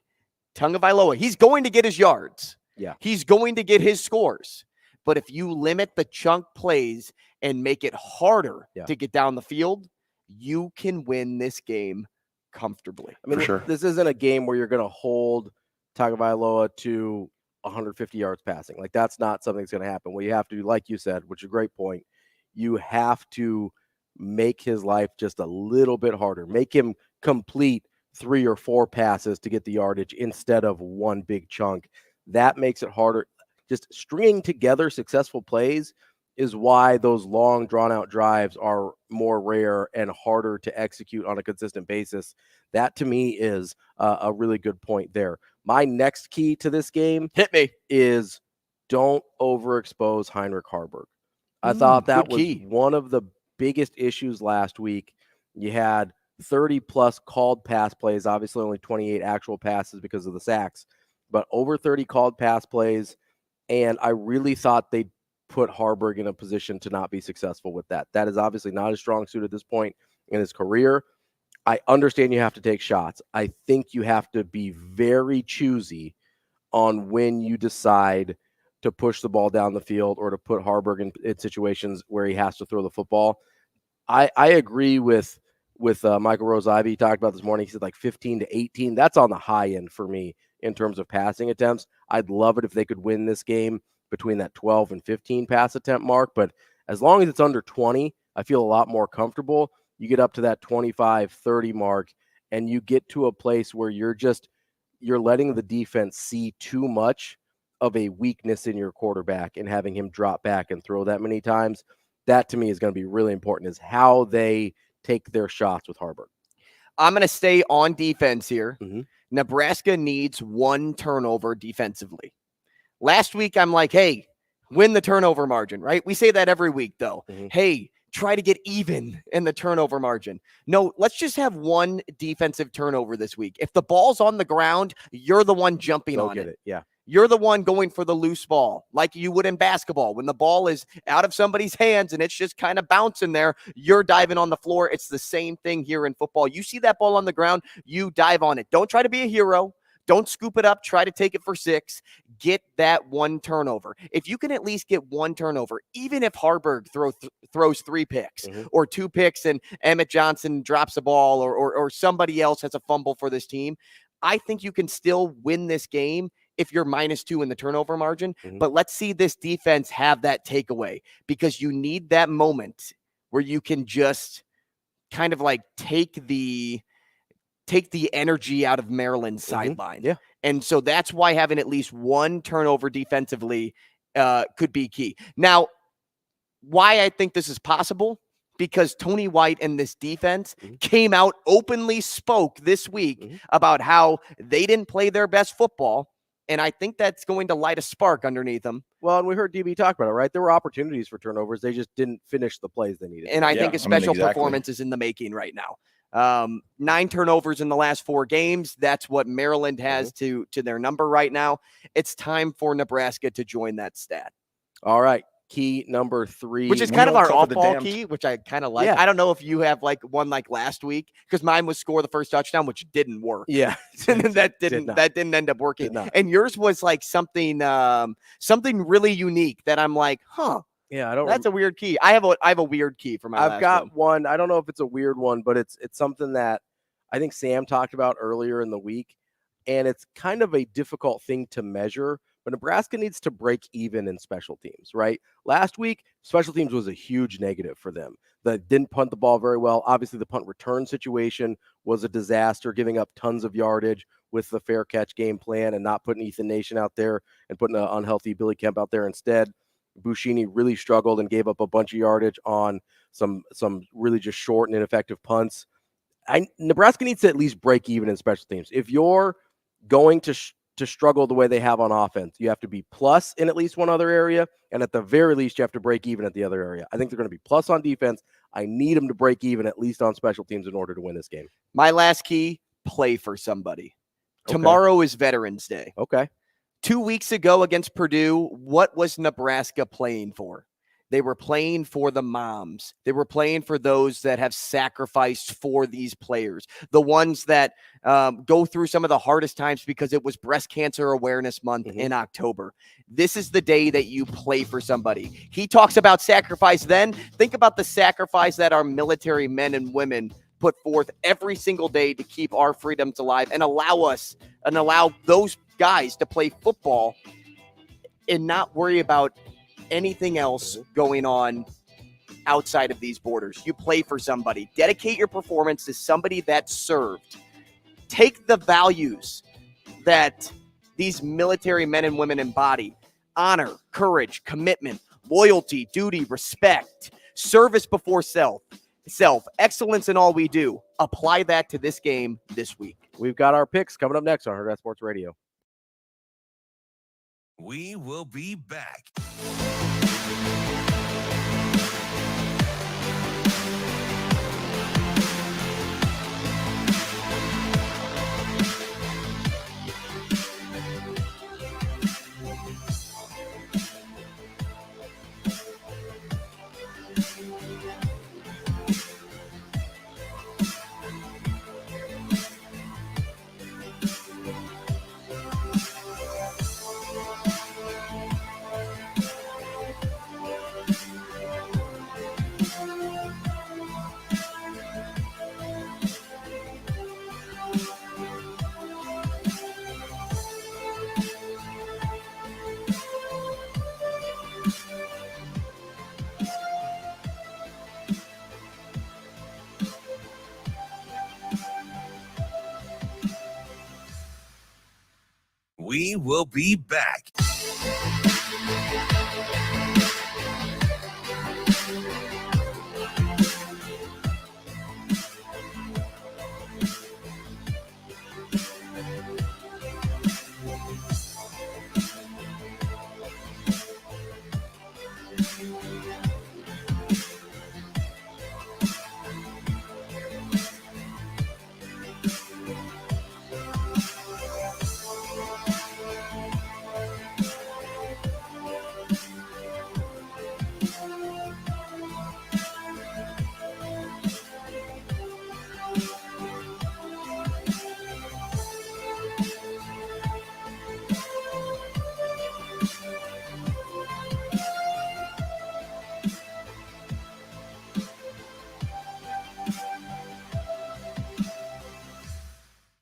Tagovailoa. He's going to get his yards. Yeah, he's going to get his scores. But if you limit the chunk plays and make it harder to get down the field, you can win this game comfortably. I mean, this isn't a game where you're going to hold Tagovailoa to 150 yards passing. Like, that's not something that's going to happen. What you have to do, like you said, which is a great point, you have to make his life just a little bit harder. Make him complete 3 or 4 passes to get the yardage instead of one big chunk. That makes it harder. Just stringing together successful plays is why those long, drawn-out drives are more rare and harder to execute on a consistent basis. That, to me, is a really good point there. My next key to this game is don't overexpose Heinrich Haarberg. I thought that was one of the biggest issues last week. You had 30-plus called pass plays, obviously only 28 actual passes because of the sacks, but over 30 called pass plays, and I really thought they'd put Haarberg in a position to not be successful with that. That is obviously not a strong suit at this point in his career. I understand you have to take shots. I think you have to be very choosy on when you decide to push the ball down the field or to put Haarberg in situations where he has to throw the football. I agree with Michael Rose-Ivey. He talked about this morning. He said like 15 to 18. That's on the high end for me in terms of passing attempts. I'd love it if they could win this game between that 12 and 15 pass attempt mark. But as long as it's under 20, I feel a lot more comfortable. You get up to that 25, 30 mark, and you get to a place where you're letting the defense see too much of a weakness in your quarterback and having him drop back and throw that many times. That to me is going to be really important, is how they take their shots with Haarberg. I'm going to stay on defense here. Nebraska needs one turnover defensively. Last week, I'm like, hey, win the turnover margin, right? We say that every week, though. Hey, try to get even in the turnover margin. No, let's just have one defensive turnover this week. If the ball's on the ground, you're the one jumping on it. Yeah. You're the one going for the loose ball like you would in basketball. When the ball is out of somebody's hands and it's just kind of bouncing there, you're diving on the floor. It's the same thing here in football. You see that ball on the ground, you dive on it. Don't try to be a hero. Don't scoop it up. Try to take it for 6. Get that one turnover. If you can at least get one turnover, even if Haarberg throws 3 picks or 2 picks and Emmett Johnson drops a ball or somebody else has a fumble for this team, I think you can still win this game if you're -2 in the turnover margin. But let's see this defense have that takeaway, because you need that moment where you can just kind of like take the energy out of Maryland's sideline. Yeah. And so that's why having at least one turnover defensively could be key. Now, why I think this is possible, because Tony White and this defense came out, openly spoke this week about how they didn't play their best football. And I think that's going to light a spark underneath them. Well, and we heard DB talk about it, right? There were opportunities for turnovers. They just didn't finish the plays they needed. And I think a special performance is in the making right now. 9 turnovers in the last 4 games. That's what Maryland has to their number right now. It's time for Nebraska to join that stat. All right. Key number 3. Which is kind of our off-ball key, which I kind of like. Yeah. I don't know if you have like one like last week, because mine was score the first touchdown, which didn't work. Yeah. that didn't end up working. And yours was like something really unique that I'm like, yeah, that's a weird key. I have a weird key for my I've got one. I don't know if it's a weird one, but it's something that I think Sam talked about earlier in the week, and it's kind of a difficult thing to measure. But Nebraska needs to break even in special teams, right? Last week, special teams was a huge negative for them. They didn't punt the ball very well. Obviously, the punt return situation was a disaster, giving up tons of yardage with the fair catch game plan and not putting Ethan Nation out there and putting an unhealthy Billy Kemp out there instead. Buschini really struggled and gave up a bunch of yardage on some really just short and ineffective punts. Nebraska needs to at least break even in special teams. If you're going to struggle the way they have on offense, you have to be plus in at least one other area, and at the very least, you have to break even at the other area. I think they're going to be plus on defense. I need them to break even at least on special teams in order to win this game. My last key, play for somebody. Okay. Tomorrow is Veterans Day. Okay. 2 weeks ago against Purdue, what was Nebraska playing for? They were playing for the moms. They were playing for those that have sacrificed for these players, the ones that go through some of the hardest times, because it was Breast Cancer Awareness Month in October. This is the day that you play for somebody. He talks about sacrifice then. Think about the sacrifice that our military men and women put forth every single day to keep our freedoms alive and allow those guys to play football and not worry about anything else going on outside of these borders. You play for somebody. Dedicate your performance to somebody that served. Take the values that these military men and women embody: honor, courage, commitment, loyalty, duty, respect, service before self, excellence in all we do. Apply that to this game this week. We've got our picks coming up next on Hurrdat Sports Radio. We will be back. We will be back.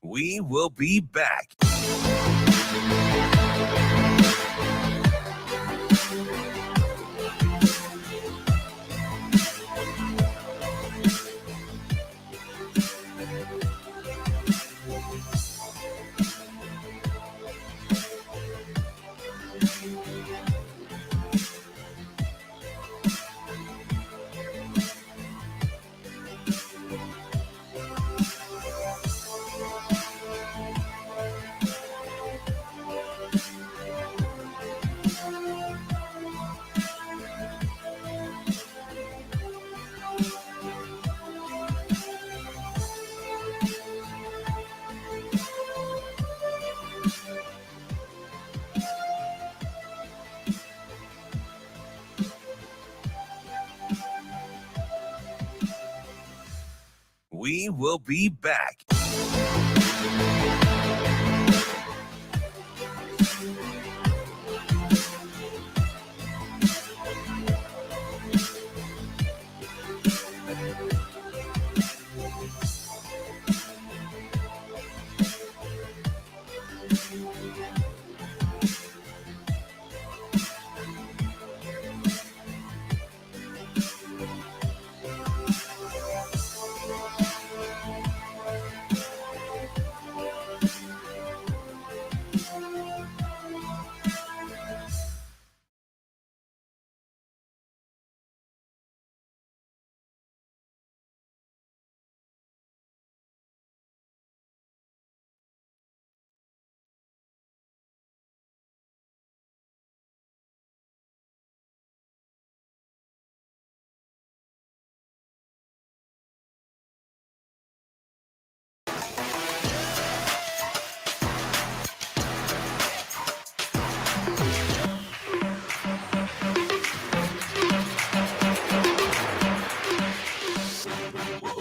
We will be back. We will be back.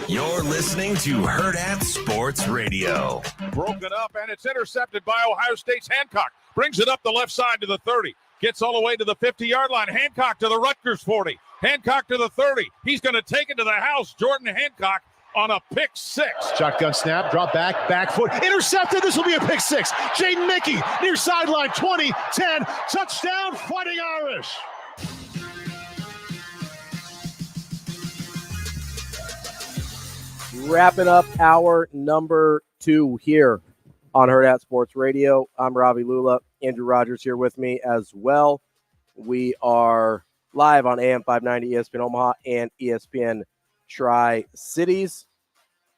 You're listening to Hurrdat Sports Radio. Broken up, and it's intercepted by Ohio State's Hancock. Brings it up the left side to the 30. Gets all the way to the 50-yard line. Hancock to the Rutgers 40. Hancock to the 30. He's going to take it to the house. Jordan Hancock on a pick six. Shotgun snap, drop back foot. Intercepted. This will be a pick six. Jaden Mickey near sideline 20, 10. Touchdown, Fighting Irish. Wrapping up hour number 2 here on Hurrdat Sports Radio. I'm Ravi Lulla. Andrew Rogers here with me as well. We are live on AM 590 ESPN Omaha and ESPN Tri-Cities.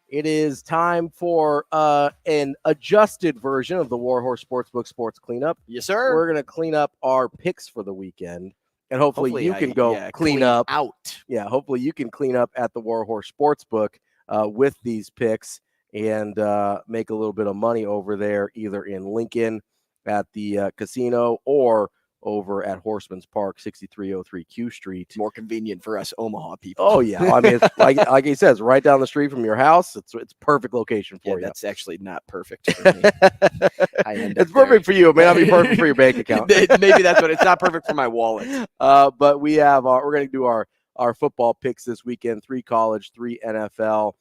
It is time for an adjusted version of the Warhorse Sportsbook Sports Cleanup. Yes, sir. We're going to clean up our picks for the weekend, and hopefully you can go clean up. Yeah, hopefully you can clean up at the Warhorse Sportsbook with these picks and make a little bit of money over there, either in Lincoln at the casino or over at Horseman's Park, 6303 Q Street. More convenient for us Omaha people. Oh, yeah. I mean, it's like he says, right down the street from your house. It's perfect location for you. That's actually not perfect for me. It's perfect for you. It may not be perfect for your bank account. Maybe that's what it's not perfect for my wallet. But we have we're going to do our football picks this weekend, 3 college, 3 NFL.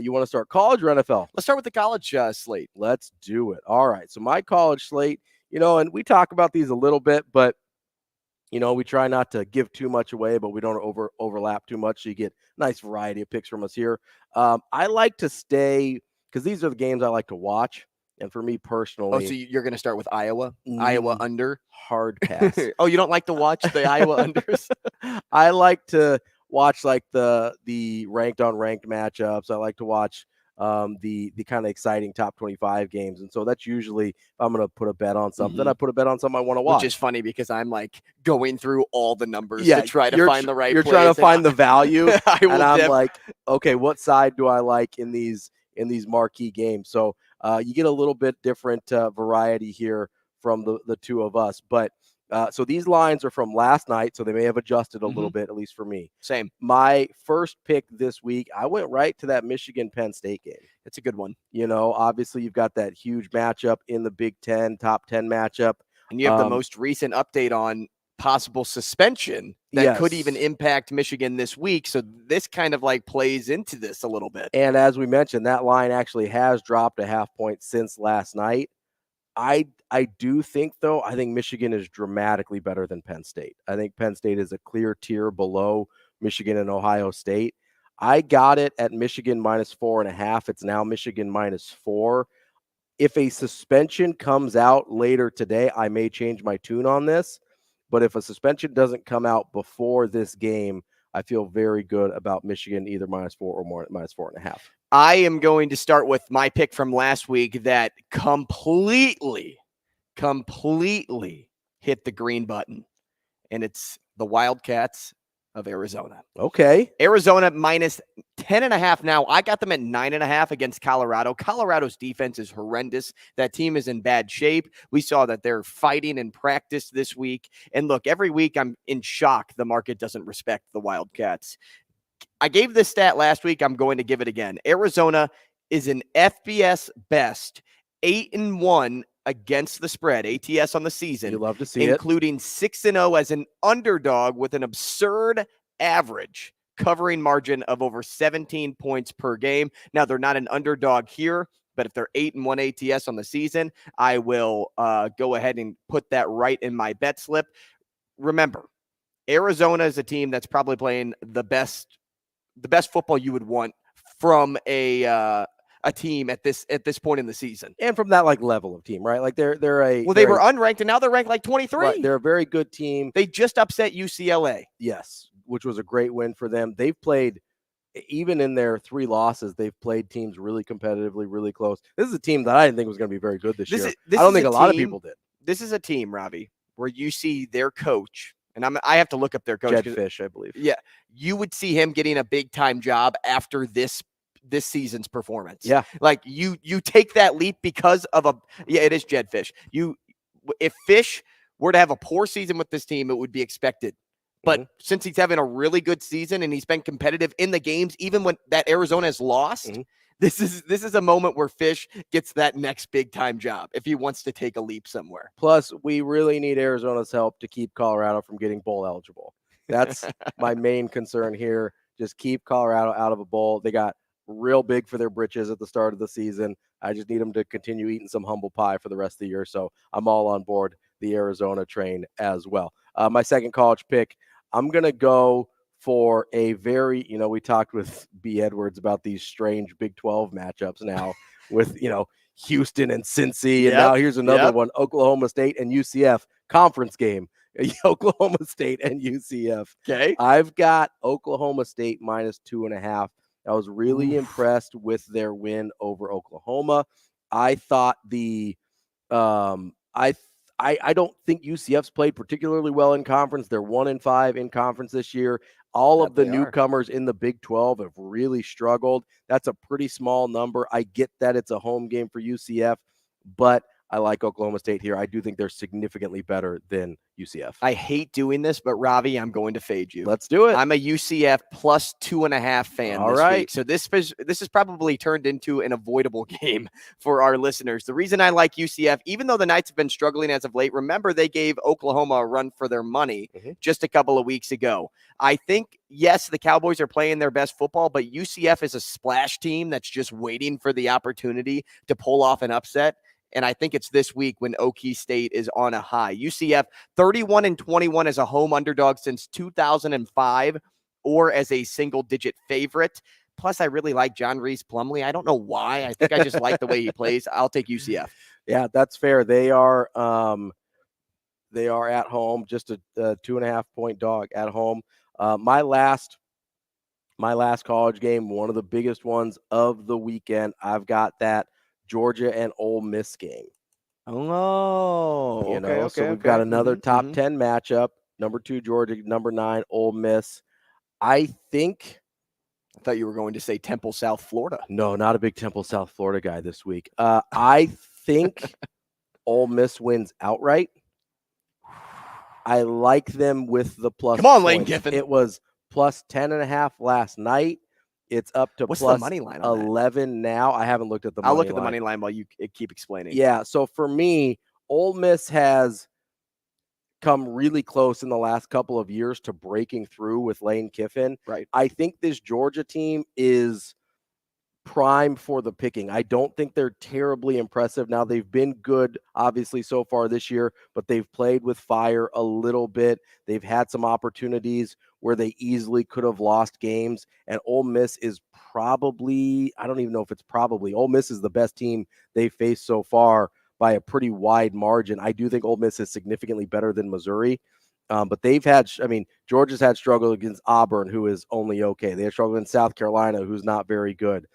You want to start college or NFL? Let's start with the college slate. Let's do it. All right. So my college slate, and we talk about these a little bit, but, we try not to give too much away, but we don't overlap too much. So you get a nice variety of picks from us here. I like to stay, because these are the games I like to watch. And for me personally. Oh, so you're going to start with Iowa? Iowa under? Hard pass. Oh, you don't like to watch the Iowa unders? I like to watch like the ranked on ranked matchups. I like to watch the kind of exciting top 25 games. And so that's usually, if I'm going to put a bet on something, I put a bet on something I want to watch. Which is funny because I'm like going through all the numbers to try to find the right You're place. trying to find the value. I'm like, okay, what side do I like in these marquee games? So you get a little bit different variety here from the two of us. But so these lines are from last night, so they may have adjusted a little bit, at least for me. Same. My first pick this week, I went right to that Michigan-Penn State game. It's a good one. Obviously you've got that huge matchup in the Big Ten, top 10 matchup. And you have the most recent update on possible suspension that could even impact Michigan this week. So this kind of like plays into this a little bit. And as we mentioned, that line actually has dropped a half point since last night. I do think, though, I think Michigan is dramatically better than Penn State. I think Penn State is a clear tier below Michigan and Ohio State. I got it at Michigan -4.5. It's now Michigan -4. If a suspension comes out later today, I may change my tune on this. But if a suspension doesn't come out before this game, I feel very good about Michigan either -4 or more -4.5. I am going to start with my pick from last week that completely hit the green button, and it's the Wildcats of Arizona. Okay. Arizona -10.5 now. I got them at 9.5 against Colorado. Colorado's defense is horrendous. That team is in bad shape. We saw that they're fighting in practice this week. And look, every week I'm in shock the market doesn't respect the Wildcats. I gave this stat last week. I'm going to give it again. Arizona is an FBS best 8-1 against the spread, ATS on the season. You love to see including 6-0 as an underdog with an absurd average covering margin of over 17 points per game. Now, they're not an underdog here, but if they're 8-1 ATS on the season, I will go ahead and put that right in my bet slip. Remember, Arizona is a team that's probably playing the best football you would want from a team at this point in the season, and from that level of team, right? Like they were unranked and now they're ranked 23. Right, they're a very good team. They just upset UCLA. Yes, which was a great win for them. They've played, even in their 3 losses, they've played teams really competitively, really close. This is a team that I didn't think was going to be very good this year. I don't think a lot of people did. This is a team, Ravi, where you see their coach. And I have to look up their coach. Jed Fish, I believe. Yeah. You would see him getting a big time job after this season's performance. Yeah. Like you take that leap because of it is Jed Fish. If Fish were to have a poor season with this team, it would be expected. But since he's having a really good season and he's been competitive in the games, even when that Arizona has lost, this is a moment where Fish gets that next big time job if he wants to take a leap somewhere. Plus, we really need Arizona's help to keep Colorado from getting bowl eligible. That's my main concern here. Just keep Colorado out of a bowl. They got real big for their britches at the start of the season. I just need them to continue eating some humble pie for the rest of the year. So I'm all on board the Arizona train as well. My second college pick, I'm going to go for a very, we talked with B. Edwards about these strange Big 12 matchups now with, Houston and Cincy. And now here's another one, Oklahoma State and UCF conference game. Oklahoma State and UCF. Okay. I've got Oklahoma State -2.5. I was really impressed with their win over Oklahoma. I thought I don't think UCF's played particularly well in conference. They're 1-5 in conference this year. All of the newcomers in the Big 12 have really struggled. That's a pretty small number. I get that it's a home game for UCF, but I like Oklahoma State here. I do think they're significantly better than UCF. I hate doing this, but Ravi, I'm going to fade you. Let's do it. I'm a UCF +2.5 fan this week. So this is probably turned into an avoidable game for our listeners. The reason I like UCF, even though the Knights have been struggling as of late, remember they gave Oklahoma a run for their money just a couple of weeks ago. I think, yes, the Cowboys are playing their best football, but UCF is a splash team that's just waiting for the opportunity to pull off an upset. And I think it's this week when Okie State is on a high. UCF 31-21 as a home underdog since 2005 or as a single-digit favorite. Plus, I really like John Reese Plumlee. I don't know why. I think I just like the way he plays. I'll take UCF. Yeah, that's fair. They are at home, just a 2.5-point dog at home. My last college game, one of the biggest ones of the weekend, I've got that Georgia and Ole Miss game. Oh, so we've got another top 10 matchup. Number 2, Georgia, number 9, Ole Miss. I thought you were going to say Temple, South Florida. No, not a big Temple, South Florida guy this week. I think Ole Miss wins outright. I like them with the plus. Come on, points. Lane Kiffin. It was plus 10.5 last night. It's up to What's plus the money line on 11 now. I haven't looked at the money line. I'll look at the money line while you keep explaining. Yeah, so for me, Ole Miss has come really close in the last couple of years to breaking through with Lane Kiffin. Right. I think this Georgia team is prime for the picking. I don't think they're terribly impressive. Now, they've been good, obviously, so far this year, but they've played with fire a little bit. They've had some opportunities where they easily could have lost games, and Ole Miss is probably, I don't even know if it's probably, Ole Miss is the best team they've faced so far by a pretty wide margin. I do think Ole Miss is significantly better than Missouri. But they've had, Georgia's had struggle against Auburn, who is only okay. They had struggle in South Carolina, who's not very good.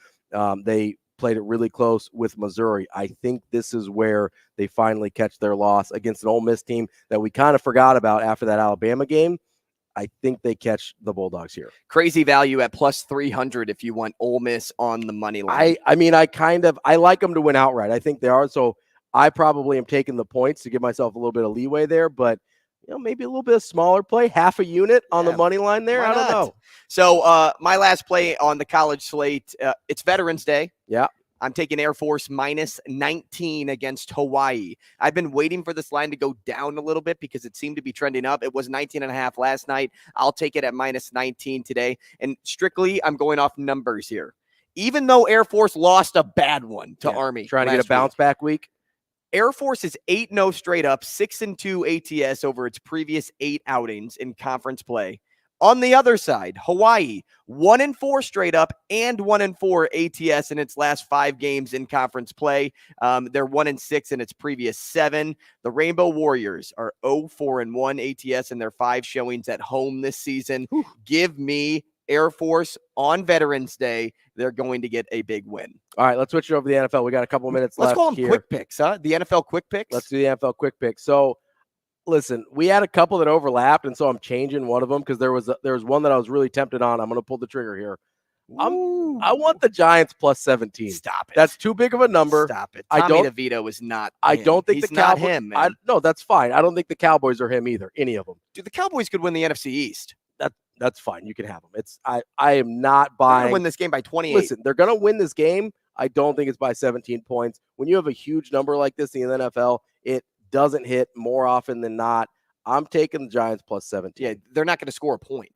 They played it really close with Missouri. I think this is where they finally catch their loss against an Ole Miss team that we kind of forgot about after that Alabama game. I think they catch the Bulldogs here. Crazy value at plus 300 if you want Ole Miss on the money line. I like them to win outright. I think they are. So I probably am taking the points to give myself a little bit of leeway there, but maybe a little bit of smaller play, half a unit on the money line there. I don't know. So my last play on the college slate, it's Veterans Day. Yeah. I'm taking Air Force -19 against Hawaii. I've been waiting for this line to go down a little bit because it seemed to be trending up. It was 19.5 last night. I'll take it at -19 today. And strictly, I'm going off numbers here. Even though Air Force lost a bad one to Army. Trying to get a bounce back week. Air Force is 8-0 straight up, 6-2 ATS over its previous 8 outings in conference play. On the other side, Hawaii, 1-4 straight up and 1-4 ATS in its last 5 games in conference play. They're 1-6 in its previous 7. The Rainbow Warriors are 0-4-1 ATS in their 5 showings at home this season. Give me Air Force on Veterans Day. They're going to get a big win. All right, let's switch it over to the NFL. We got a couple of minutes left. Let's call them here. Quick picks, huh? The NFL quick picks? Let's do the NFL quick picks. So, listen, we had a couple that overlapped, and so I'm changing one of them because there was one that I was really tempted on. I'm going to pull the trigger here. I want the Giants plus 17. Stop it. That's too big of a number. Stop it. Tommy DeVito is not him. I don't think He's the not Cowboys. him, man. No, that's fine. I don't think the Cowboys are him either. Any of them. Dude, the Cowboys could win the NFC East. That's fine. You can have them. I am not buying. They're going to win this game by 28. Listen, they're going to win this game. I don't think it's by 17 points. When you have a huge number like this in the NFL, it doesn't hit more often than not. I'm taking the Giants plus 17. Yeah, they're not going to score a point.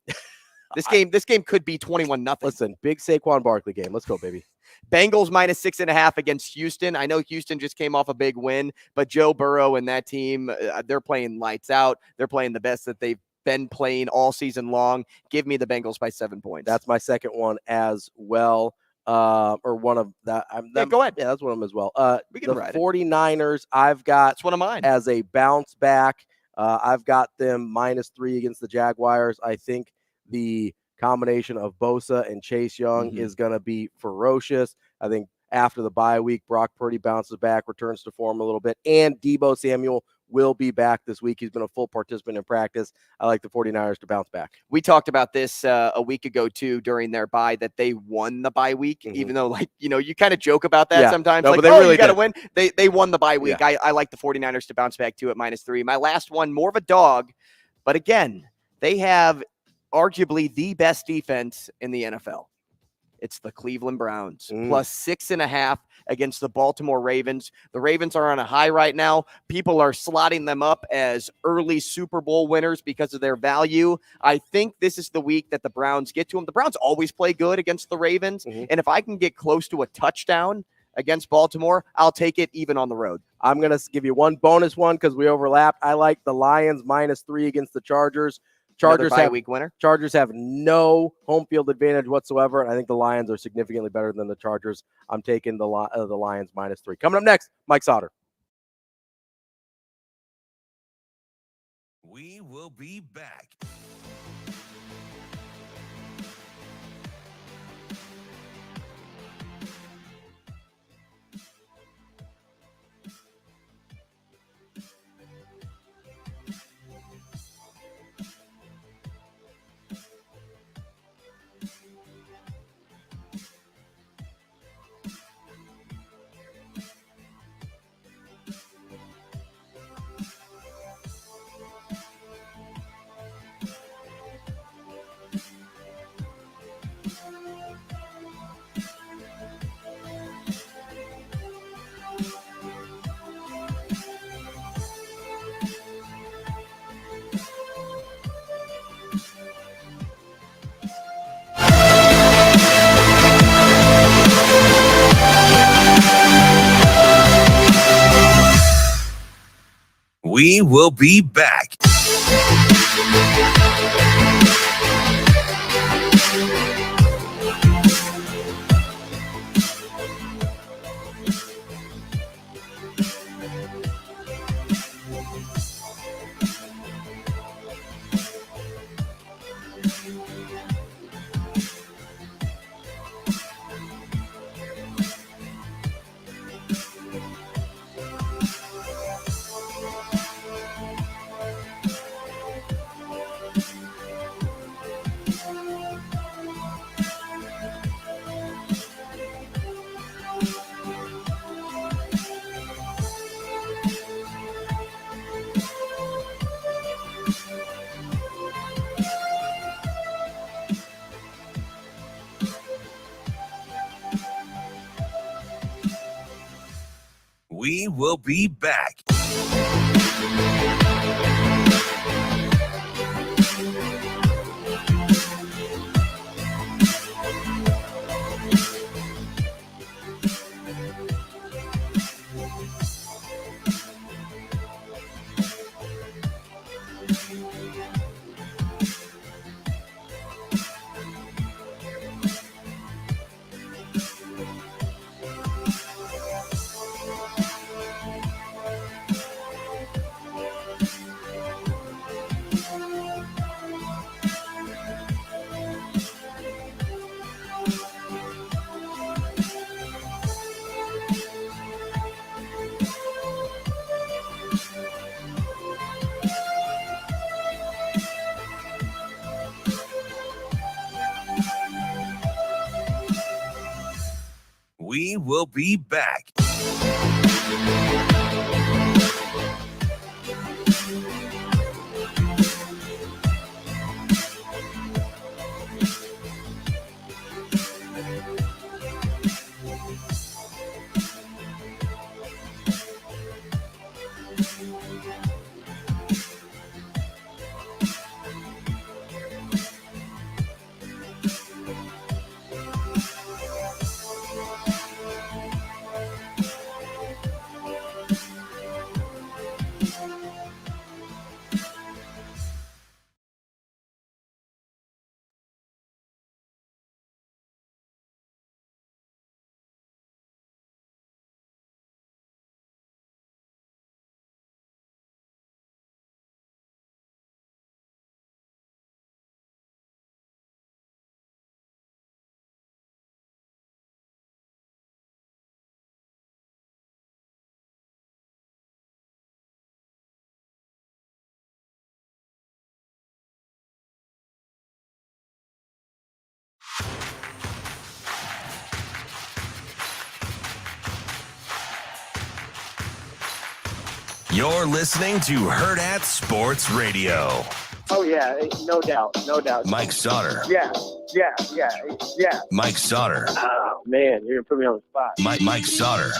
This game could be 21-0. Listen, big Saquon Barkley game. Let's go, baby. Bengals -6.5 against Houston. I know Houston just came off a big win, but Joe Burrow and that team, they're playing lights out. They're playing the best that they've been playing all season long. Give me the Bengals by 7 points. That's my second one as well. Or one of that. Go ahead. Yeah, that's one of them as well. We can the ride 49ers, I've got that's one of mine as a bounce back. I've got them -3 against the Jaguars. I think the combination of Bosa and Chase Young is going to be ferocious. I think after the bye week, Brock Purdy bounces back, returns to form a little bit, and Deebo Samuel will be back this week. He's been a full participant in practice. I like the 49ers to bounce back. We talked about this a week ago, too, during their bye, that they won the bye week, even though, like, you know, you kind of joke about that sometimes. No, like, but they really you got to did. win. They won the bye week. Yeah. I like the 49ers to bounce back, too, at -3. My last one, more of a dog. But, again, they have arguably the best defense in the NFL. It's the Cleveland Browns, +6.5 against the Baltimore Ravens. The Ravens are on a high right now. People are slotting them up as early Super Bowl winners because of their value. I think this is the week that the Browns get to them. The Browns always play good against the Ravens. And if I can get close to a touchdown against Baltimore, I'll take it even on the road. I'm going to give you one bonus one because we overlapped. I like the Lions -3 against the Chargers. Chargers have week winner. Chargers have no home field advantage whatsoever, and I think the Lions are significantly better than the Chargers. I'm taking the Lions -3. Coming up next, Mike Sautter. We will be back. We will be back. We will be back. We will be back. You're listening to Hurrdat Sports Radio. Oh, yeah, no doubt, no doubt. Mike Sautter. Yeah. Mike Sautter. Oh, man, you're going to put me on the spot. Mike Sautter.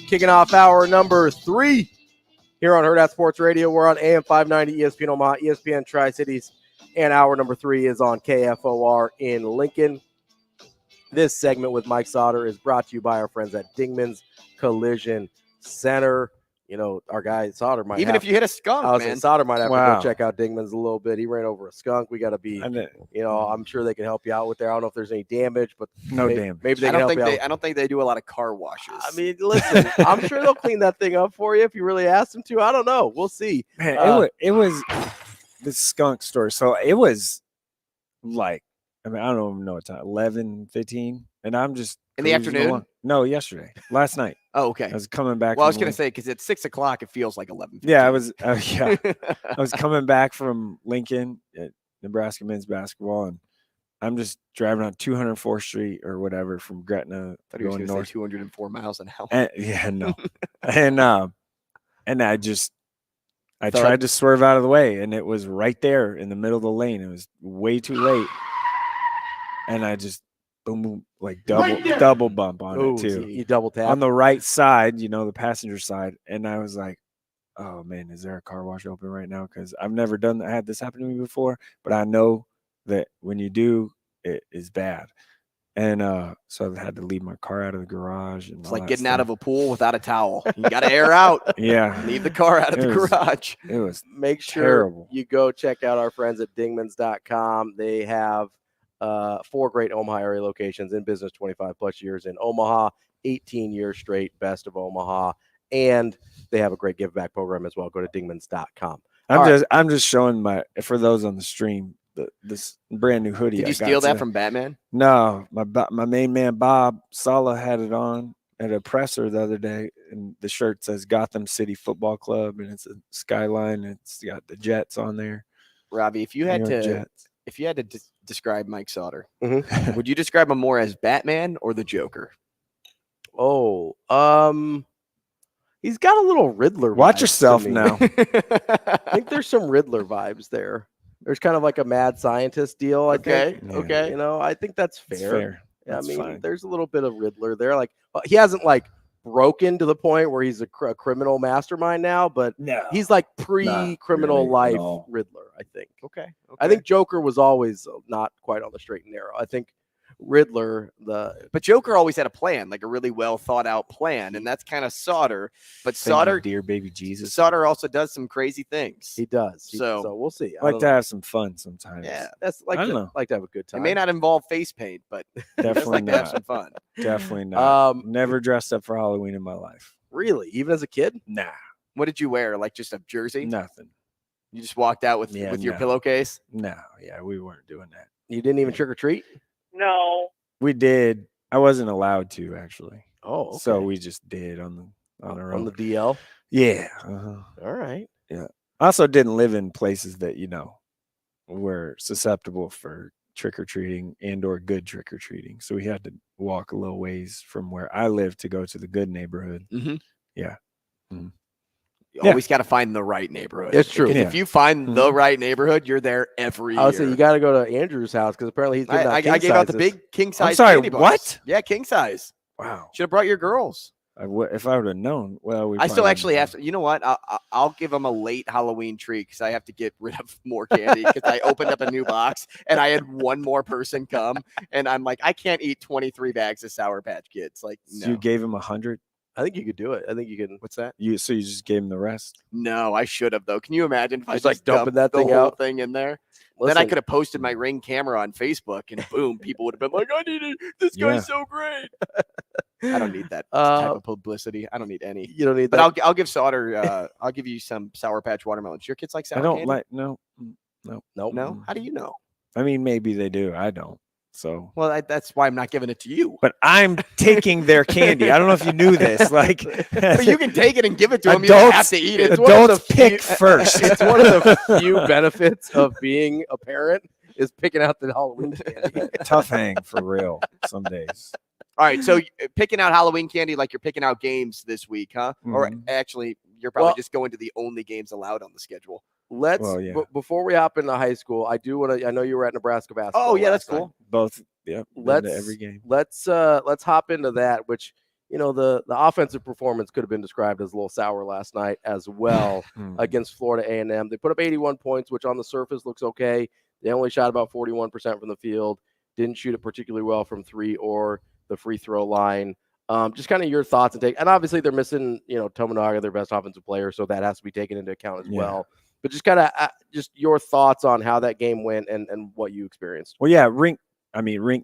Kicking off hour number 3 here on Hurrdat Sports Radio. We're on AM 590, ESPN Omaha, ESPN Tri-Cities, and hour number 3 is on KFOR in Lincoln. This segment with Mike Sautter is brought to you by our friends at Dingman's Collision Center. You know, our guy Sautter might if you hit a skunk, man. Sautter might have to go check out Dingman's a little bit. He ran over a skunk. We got to be, I'm sure they can help you out with there. I don't know if there's any damage, but damage. Maybe they can help you out. I don't think they do a lot of car washes. I mean, listen, I'm sure they'll clean that thing up for you if you really ask them to. I don't know. We'll see. Man, it was the skunk story. So it was like, I don't even know what time, 11, 15, and I'm just in the afternoon. Along. No, yesterday, last night. Oh, okay. I was coming back. Well, I was going to say because at 6 o'clock it feels like 11. Yeah, I was. I was coming back from Lincoln at Nebraska men's basketball, and I'm just driving on 204th Street or whatever from Gretna. I thought you were going to say 204 miles an hour. And I tried to swerve out of the way, and it was right there in the middle of the lane. It was way too late, and I just boom, like double bump on it too. You double tap on the right side, the passenger side, and I was like, "Oh man, is there a car wash open right now?" Because I've never had this happen to me before, but I know that when you do, it is bad. And so I had to leave my car out of the garage. And it's like getting out of a pool without a towel. You got to air out. Yeah. Leave the car out of the garage. It was Make sure terrible. You go check out our friends at dingmans.com. They have 4 great Omaha area locations in business, 25 plus years in Omaha, 18 years straight, best of Omaha. And they have a great give back program as well. Go to dingmans.com. I'm just showing for those on the stream, this brand new hoodie. Did you steal that from Batman? No, my main man Bob Sala had it on at a presser the other day, and the shirt says Gotham City Football Club, and it's a skyline. It's got the Jets on there. Robbie, if you had to describe Mike Sautter, would you describe him more as Batman or the Joker? Oh, he's got a little Riddler. Watch yourself now. I think there's some Riddler vibes there. There's kind of like a mad scientist deal. I think. Okay. I think that's fair. That's fair. That's fine. There's a little bit of Riddler there. Like he hasn't broken to the point where he's a criminal mastermind now, but he's like pre-criminal life Riddler, I think. Okay. I think Joker was always not quite on the straight and narrow. I think Riddler, but Joker always had a plan, like a really well thought out plan, and that's kind of Sautter. But Sautter, dear baby Jesus, Sautter also does some crazy things. He does. So we'll see. I like to have some fun sometimes. Yeah, that's like to have a good time. It may not involve face paint, but definitely to have some fun. Definitely not. Never dressed up for Halloween in my life. Really? Even as a kid? Nah. What did you wear? Like just a jersey? Nothing. You just walked out with your pillowcase? No. Yeah, we weren't doing that. You didn't even trick or treat? No. We did. I wasn't allowed to actually. Oh, okay. So we just did on our own. On the DL? Yeah. All right. Yeah. I also didn't live in places that, were susceptible for trick-or-treating and or good trick-or-treating. So we had to walk a little ways from where I lived to go to the good neighborhood. Mm-hmm. Yeah. Mm-hmm. You always got to find the right neighborhood. It's true. If you find the right neighborhood, you're there every year. I would say you got to go to Andrew's house because apparently he's giving out king I gave out the big king size. I'm sorry, candy bars. what? Yeah, king size. Wow. Should have brought your girls. If I would have known, I still actually have to. You know what? I'll give them a late Halloween treat because I have to get rid of more candy because I opened up a new box and I had one more person come and I'm like, I can't eat 23 bags of Sour Patch Kids. Like, no. So you gave him 100. I think you could do it. I think you can. What's that? So you just gave him the rest? No, I should have though. Can you imagine if I just dumping that thing whole out thing in there? Listen, then I could have posted my Ring camera on Facebook, and boom, people would have been like, "I need it. This guy's so great." I don't need that type of publicity. I don't need any. You don't need but that. I'll give Sautter. I'll give you some Sour Patch watermelons. Your kids like sour candy? No. No. How do you know? I mean, maybe they do. I don't. So that's why I'm not giving it to you. But I'm taking their candy. I don't know if you knew this. Like, but you can take it and give it to them. You don't have to eat it. Adults pick first. It's one of the few benefits of being a parent is picking out the Halloween candy. Tough hang for real some days. All right, so picking out Halloween candy like you're picking out games this week, huh? Or actually, you're probably just going to the only games allowed on the schedule. Let's before we hop into high school, I do want to. I know you were at Nebraska basketball. Oh yeah, that's last cool. night. Both. Yeah. Every game. Let's hop into that. Which the offensive performance could have been described as a little sour last night as well against Florida A&M. They put up 81 points, which on the surface looks okay. They only shot about 41% from the field. Didn't shoot it particularly well from three or the free throw line. Just kind of your thoughts and take. And obviously they're missing, Tominaga, their best offensive player, so that has to be taken into account as well. But just kind of just your thoughts on how that game went and what you experienced. Well, yeah, Rink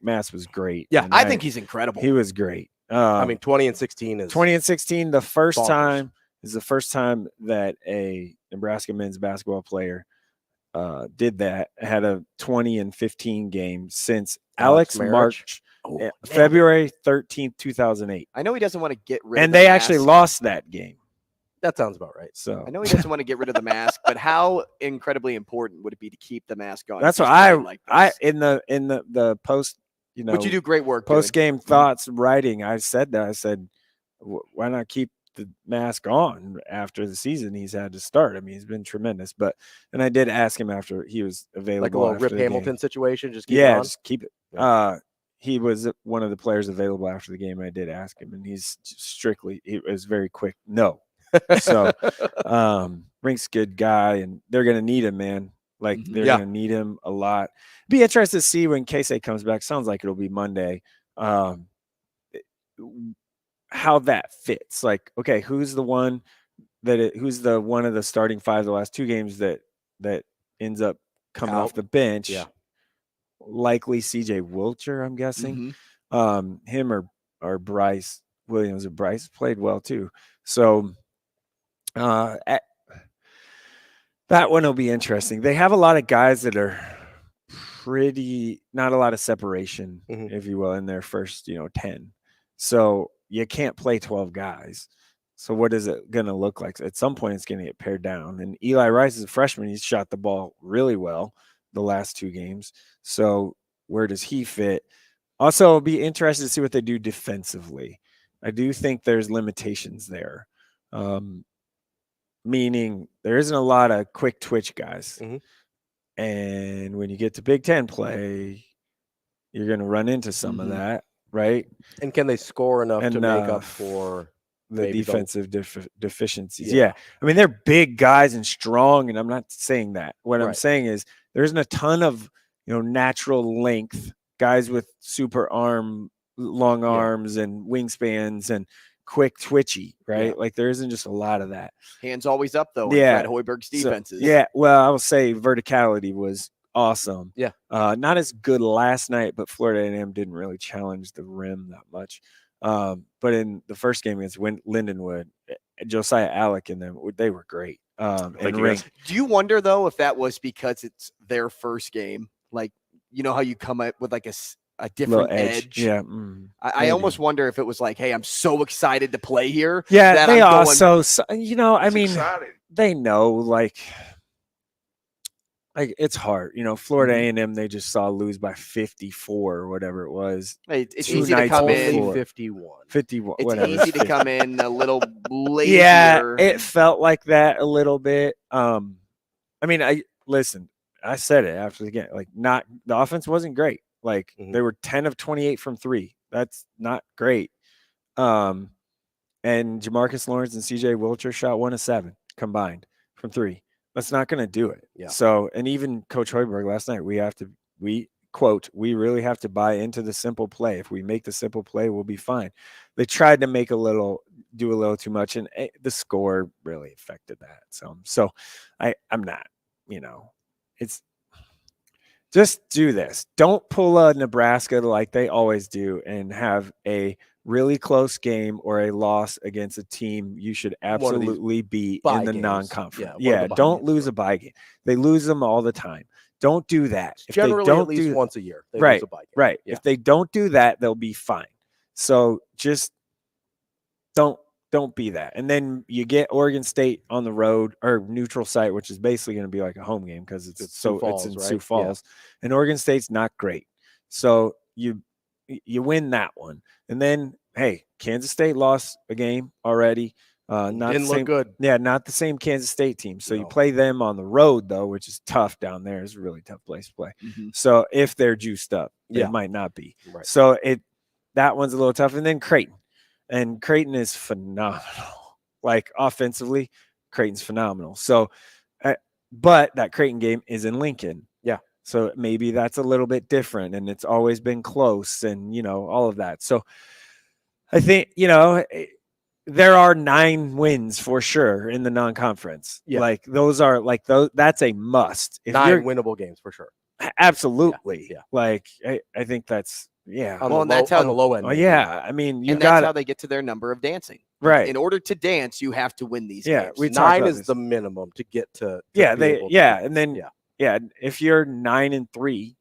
Mass was great. Yeah, I think he's incredible. He was great. 20 and 16 is 20 and 16. The first bonkers. time is the first time that a Nebraska men's basketball player did that. Had a 20 and 15 game since Alex March. February 13th, 2008. I know he doesn't want to get rid of and the they mask. actually lost that game. That sounds about right. So I know he doesn't want to get rid of the mask, but how incredibly important would it be to keep the mask on? That's what I in the post, But you do great work. Post game thoughts writing. I said that. I said, why not keep the mask on after the season he's had to start? I mean, he's been tremendous. And I did ask him after he was available. Like a little after Rip the Hamilton game. situation. Just keep it on. Just keep it. Yeah. He was one of the players available after the game. I did ask him, and he's he was very quick. No. So Rink's a good guy, and they're gonna need him, man. Like they're gonna need him a lot. Be interested to see when Casey comes back. Sounds like it'll be Monday. How that fits. Like, okay, who's the one of the starting five the last two games that ends up coming off the bench? Yeah. Likely CJ Wilcher, I'm guessing. Him or Bryce Williams. Bryce played well too. So that one will be interesting. They have a lot of guys that are not a lot of separation, if you will, in their first 10. So you can't play 12 guys. So what is it going to look like? At some point, it's going to get pared down. And Eli Rice is a freshman. He's shot the ball really well the last two games. So where does he fit? Also, I'll be interested to see what they do defensively. I do think there's limitations there. Meaning there isn't a lot of quick twitch guys. And when you get to Big Ten play, you're going to run into some of that, right? And can they score enough to make up for the defensive deficiencies? Yeah. I mean, they're big guys and strong, and I'm not saying that. What I'm saying is there isn't a ton of, natural length guys with super long arms and wingspans and quick twitchy, right? Like there isn't just a lot of that. Hands always up though. Yeah. Fred Hoiberg's defenses. Well, I will say verticality was awesome. Yeah. Not as good last night, but Florida A&M didn't really challenge the rim that much. But in the first game against Lindenwood, Josiah Alec and them, they were great. And Rink. Do you wonder though if that was because it's their first game? Like, how you come up with like a different edge. Yeah. I almost wonder if it was like, hey, I'm so excited to play here. Yeah, that they I'm also, they know, like it's hard. Florida A&M, they just saw lose by 54 or whatever it was. It's easy to come in 51. It's whatever. easy to come in a little later. Yeah, it felt like that a little bit. I said it after the game. Like, the offense wasn't great. Like they were 10 of 28 from three. That's not great. And Jamarcus Lawrence and CJ Wilcher shot 1 of 7 combined from three. That's not going to do it. Yeah. So, and even Coach Hoiberg last night, we really have to buy into the simple play. If we make the simple play, we'll be fine. They tried to do a little too much, and the score really affected that. So I'm not, it's just do this. Don't pull a Nebraska like they always do and have a really close game or a loss against a team you should absolutely be in the non-conference. Don't lose a bye game. They lose them all the time. Don't do that. If generally they don't at least once a year. They lose a bye game. Right. Yeah. If they don't do that, they'll be fine. So just don't be that. And then you get Oregon State on the road or neutral site, which is basically going to be like a home game because it's in Sioux Falls. And Oregon State's not great. So you you win that one. And then, hey, Kansas State lost a game already. Not Didn't the look same, good. Yeah, not the same Kansas State team. So you No. play them on the road, though, which is tough down there. It's a really tough place to play. Mhm. So if they're juiced up, they Yeah. might not be. Right. So that one's a little tough. And then Creighton. And Creighton is phenomenal. Like offensively, Creighton's phenomenal. So, but that Creighton game is in Lincoln. Yeah. So maybe that's a little bit different, and it's always been close, and all of that. So I think there are 9 wins for sure in the non-conference. Yeah. Like those are that's a must. If 9 winnable games for sure. Absolutely. Yeah. Like I think that's Well, and that's how on the low end. Oh yeah. I mean, you and that's got how they get to their number of dancing. Right. In order to dance, you have to win these Yeah, games. we talked 9 about is this. the minimum to get to be able to and then if you're 9-3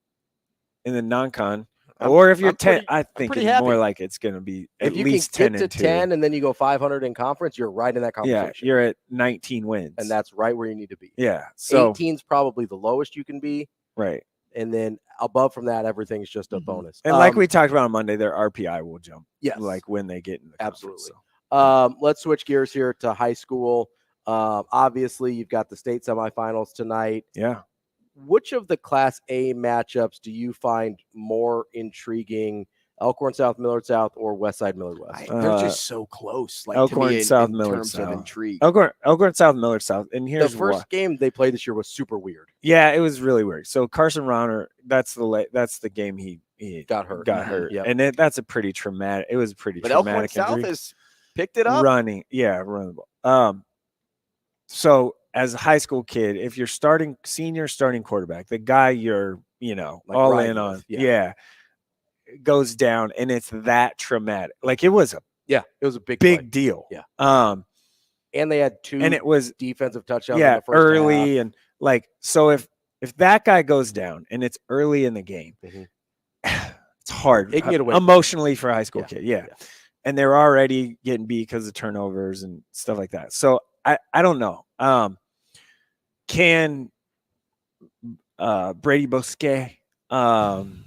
in the non-con, I'm- or if you're I'm 10, pretty- I I'm think pretty it's more happy. like it's going to be at if you least can 10 get to 10 and then you go 500 in conference, you're right in that Yeah, conversation. you're at 19 wins. And that's right where you need to be. Yeah. So 18's probably the lowest you can be. right. And then above from that, everything's just a bonus. And like we talked about on Monday, their RPI will jump. Yes. Like when they get in the conference, Absolutely. so. Let's switch gears here to high school. Obviously, you've got the state semifinals tonight. Yeah. Which of the Class A matchups do you find more intriguing? Elkhorn South, Millard South, or Westside, Millard West? They're just so close. Like Elkhorn to me, South, in Millard terms South. of intrigue. Elkhorn South, Millard South. And here's The first why. game they played this year was super weird. Yeah, it was really weird. So Carson Rauner, that's the game he Got hurt. Got hurt. Yep. And that's a pretty traumatic. It was a pretty But Elkhorn traumatic South injury. has picked it up. Running the ball. So as a high school kid, if you're senior starting quarterback, the guy you're Like all riding in on, with, goes down, and it's that traumatic. Like it was a it was a big big play. deal. Yeah. And they had 2 and it was defensive touchdowns in the first early, half. and like so if that guy goes down and it's early in the game, it's hard. It can get away. Emotionally for a high school kid. Yeah. And they're already getting beat because of turnovers and stuff like that. So I don't know. Can Brady Bosquet run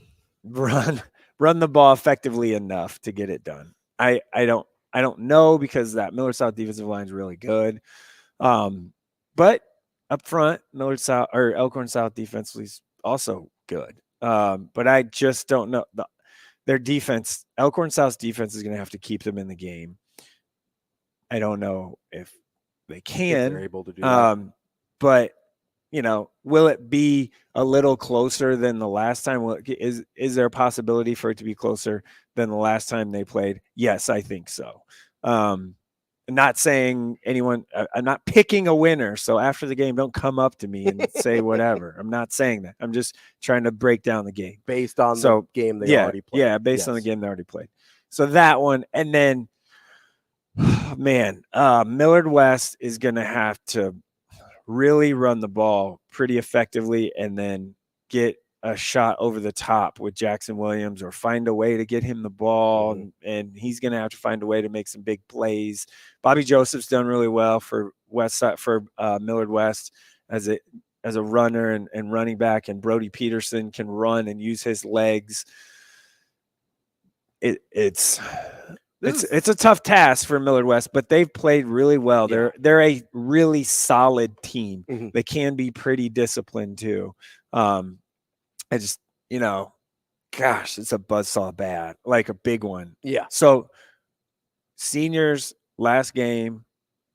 the ball effectively enough to get it done? I don't know, because that Millard South defensive line is really good. But up front, Millard South or Elkhorn South defensively is also good. But I just don't know their defense. Elkhorn South's defense is going to have to keep them in the game. I don't know if they can. They're able to do that. But will it be a little closer than the last time? Is there a possibility for it to be closer than the last time they played? Yes, I think so. I'm not saying anyone. I'm not picking a winner. So after the game, don't come up to me and say whatever. I'm not saying that. I'm just trying to break down the game Based on the game they already played. Yeah, based on the game they already played. So that one, and then, man, Millard West is going to have to really run the ball pretty effectively, and then get a shot over the top with Jackson Williams, or find a way to get him the ball. And he's going to have to find a way to make some big plays. Bobby Joseph's done really well for Millard West as a runner and running back, and Brody Peterson can run and use his legs. It's a tough task for Millard West, but they've played really well. Yeah. They're a really solid team. Mm-hmm. They can be pretty disciplined too. I just, gosh, it's a buzzsaw bad, like a big one. Yeah. So seniors last game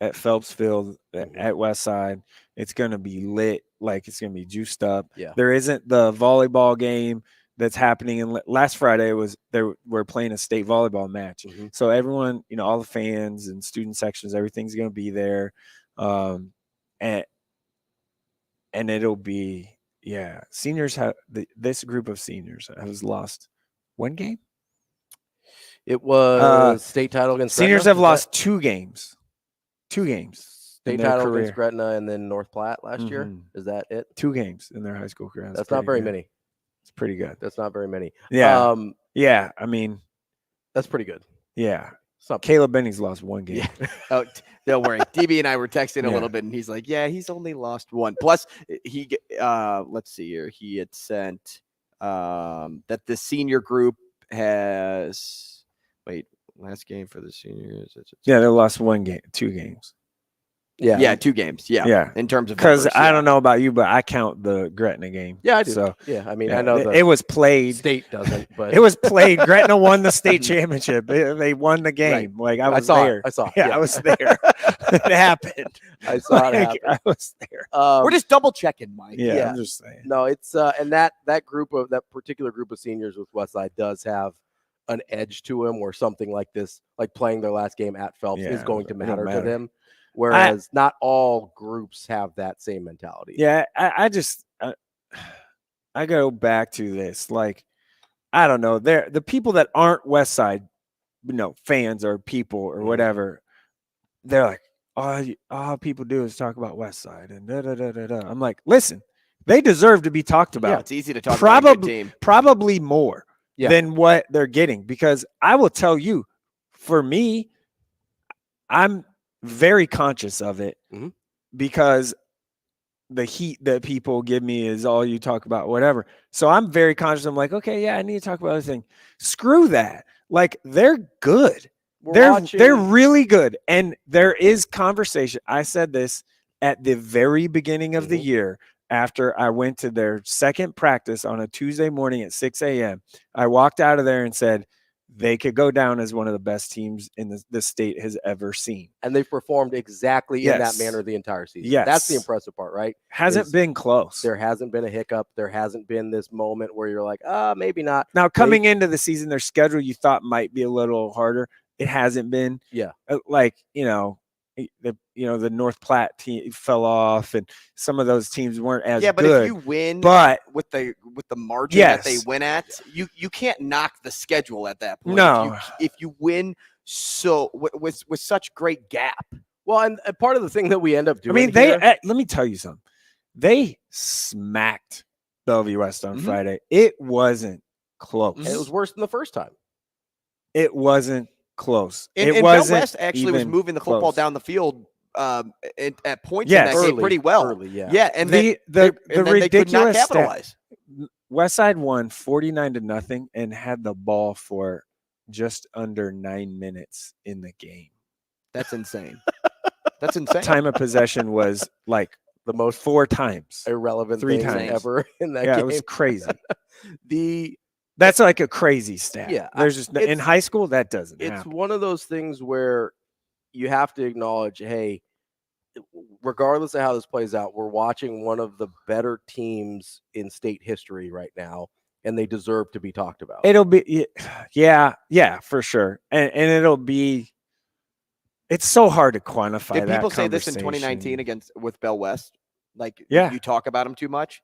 at Phelps Field at Westside, it's going to be lit. Like it's going to be juiced up. Yeah. There isn't the volleyball game that's happening. And last Friday we're playing a state volleyball match. So everyone, all the fans and student sections, everything's going to be there. And it'll be, seniors this group of seniors has lost one game. It was state title against seniors Gretna? have lost 2 games. 2 games. State in their title career. against Gretna and then North Platte last year. Is that it? 2 games in their high school career. That's not very many. It's pretty good. That's not very many. Yeah. I mean, that's pretty good. Yeah. Something. Caleb Benny's lost 1 game. Yeah. Oh, don't worry. DB and I were texting a little bit, and he's like, "Yeah, he's only lost 1." Plus, let's see here. He had sent that the senior group has last game for the seniors. Yeah, they lost 2 games. Yeah, 2 games. Yeah. In terms of because numbers, I don't know about you, but I count the Gretna game. Yeah, I do. So Yeah, I mean, I know it was played. State doesn't, but it was played. Gretna won the state championship. They won the game. Right. Like I was saw there. It. I saw it. Yeah, I was there. It happened. I saw it happen. I was there. We're just double checking, Mike. Yeah, I'm just saying. No, it's and that particular group of seniors with Westside does have an edge to him, where something like this, like playing their last game at Phelps, is going to matter to them. Whereas not all groups have that same mentality. Yeah, I go back to this. Like, I don't know. The people that aren't Westside, fans or people or whatever, they're like, all people do is talk about Westside and da da da da da. I'm like, listen, they deserve to be talked about. Yeah, it's easy to talk about a good team. Probably more than what they're getting, because I will tell you, for me, I'm very conscious of it because the heat that people give me is all you talk about, whatever. So I'm very conscious. I'm like, okay, yeah, I need to talk about other thing. Screw that. Like, they're good. They're really good. And there is conversation. I said this at the very beginning of the year after I went to their second practice on a Tuesday morning at 6 a.m. I walked out of there and said, they could go down as one of the best teams in the state has ever seen. And they've performed exactly in that manner the entire season. Yes. That's the impressive part, right? Hasn't been close. There hasn't been a hiccup. There hasn't been this moment where you're like, maybe not. Now, coming into the season, their schedule you thought might be a little harder. It hasn't been. Yeah. The North Platte team fell off, and some of those teams weren't as but good. if you win, with the margin that they win at, you can't knock the schedule at that point. No, if you win with such great gap. Well, and part of the thing that we end up doing, let me tell you something. They smacked Bellevue West on Friday. It wasn't close. It was worse than the first time. It wasn't close. And Bell West actually was moving the football down the field at points in that game pretty well. And the ridiculous they could not capitalize. Westside won 49-0 and had the ball for just under 9 minutes in the game. That's insane. That's insane. Time of possession was like the most 4 times. Irrelevant 3 things times ever in that game. game. It was crazy. That's like a crazy stat. Yeah. There's just in high school that doesn't It's happen. one of those things where you have to acknowledge, hey, regardless of how this plays out, we're watching one of the better teams in state history right now, and they deserve to be talked about. It'll be, yeah, for sure. And it'll be, it's so hard to quantify. Did that people say this in conversation. 2019 with Bell West? Like, Yeah. you talk about them too much?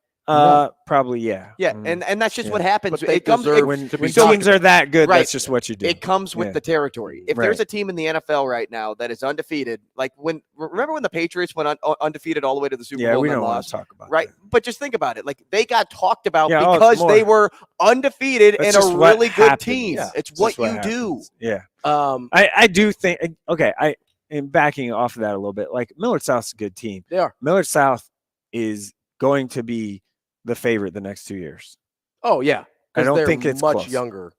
Probably, yeah. Yeah, and that's just what happens. But they It comes deserve When to be teams are that good, Right. that's just what you do. It comes with the territory. If there's a team in the NFL right now that is undefeated, like remember when the Patriots went undefeated all the way to the Super Bowl we and don't want lost? to talk about Right, but just think about it. Like, they got talked about Yeah, because they more. were undefeated That's and just a what really good happens. team. Yeah, It's it's what just you do. happens. Yeah. I do think, okay, am backing off of that a little bit. Like, Millard South's a good team. They are. Millard South is going to be the favorite the next 2 years. Oh yeah, I don't they're think it's much close. younger.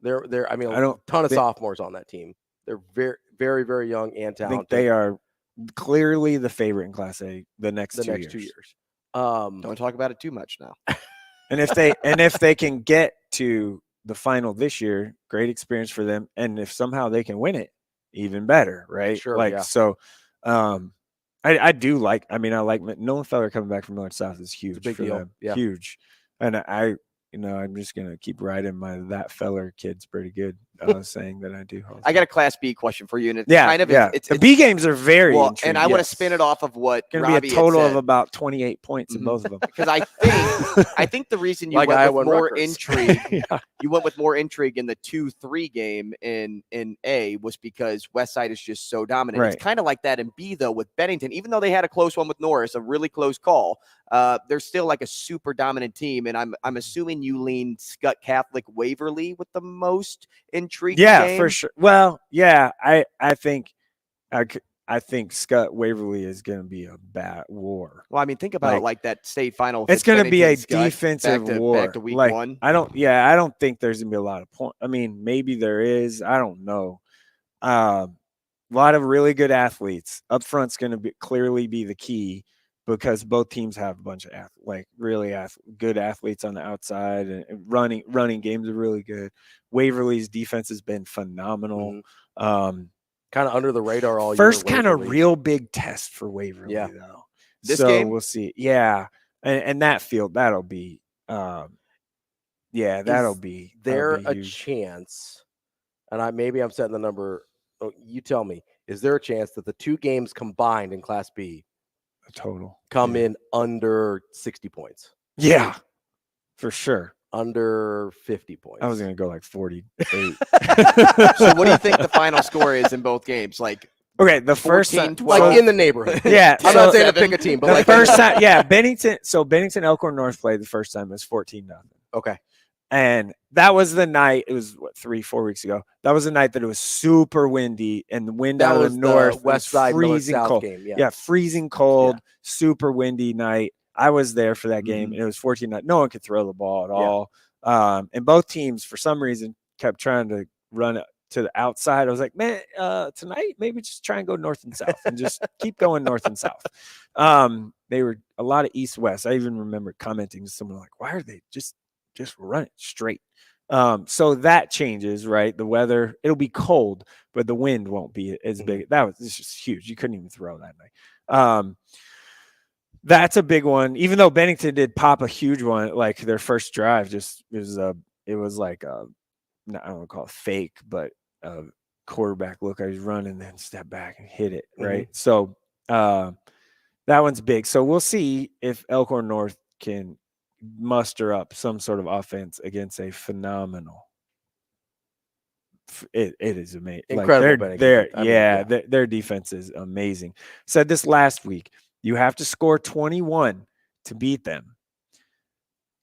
They're. I mean, I don't ton of think- sophomores on that team. They're very, very, very young and I talented. think they are clearly the favorite in Class A the next 2 years. 2 years. Don't talk about it too much now. And if they can get to the final this year, great experience for them. And if somehow they can win it, even better, right? Sure, Like yeah. so. I do like. I mean, I like Nolan Feller coming back from North South is huge big for deal. them. Yeah. Huge. And I'm just gonna keep riding that Feller kid's pretty good. Saying that I do. I got a Class B question for you, and it's Yeah, kind of yeah. it's The B games are very well, intriguing, and I want to yes. spin it off of what Going Ravi to be a total had of said. about 28 points in both of them. Because I think the reason you Like went Iowa with and more Rutgers. intrigue, you went with more intrigue in the 2-3 game in A was because Westside is just so dominant. Right. It's kind of like that in B though with Bennington. Even though they had a close one with Norris, a really close call, they're still like a super dominant team. And I'm assuming you lean Scott Catholic Waverly with the most intrigue. Yeah, game. for sure. Well, yeah, I think I think Scott Waverly is going to be a bad war. Well, I mean, think about it like that state final. It's going to be a Bennington, Scott, defensive war. Back to week like, one. I don't think there's going to be a lot of points. I mean, maybe there is. I don't know. A lot of really good athletes. Up front's going to clearly be the key because both teams have a bunch of good athletes on the outside, and running games are really good. Waverly's defense has been phenomenal. Mm-hmm. Kind of under the radar all year. First kind of real big test for Waverly, though. This game? We'll see. Yeah. And that field, that'll be that'll be there a huge. Chance, and I'm setting the number. Oh, you tell me, is there a chance that the two games combined in Class B total come in under 60 points? Yeah, for sure. Under 50 points. I was going to go like 48. So what do you think the final score is in both games? Like, okay, the first 14, time, like in the neighborhood. Yeah. I'm not saying to pick a team, but the like first time, Bennington Elkhorn North played the first time. It was 14-0. Okay. And that was the night, it was 3-4 weeks ago. That was the night that it was super windy, and the wind out of the north, west side, freezing cold. Game, Freezing cold, super windy night. I was there for that game, and it was 14-0. No one could throw the ball at all. And both teams, for some reason, kept trying to run it to the outside. I was like, man, tonight, maybe just try and go north and south and just keep going north and south. They were a lot of east-west. I even remember commenting to someone like, why are they just run it straight? So that changes, right? The weather, it'll be cold, but the wind won't be as big. That was just huge. You couldn't even throw that night. That's a big one. Even though Bennington did pop a huge one, like their first drive, it was like I don't want to call it fake, but a quarterback look. I was running, then step back and hit it, right? So that one's big. So we'll see if Elkhorn North can muster up some sort of offense against a phenomenal. It is amazing. Incredible. Their defense is amazing. Said this last week. You have to score 21 to beat them.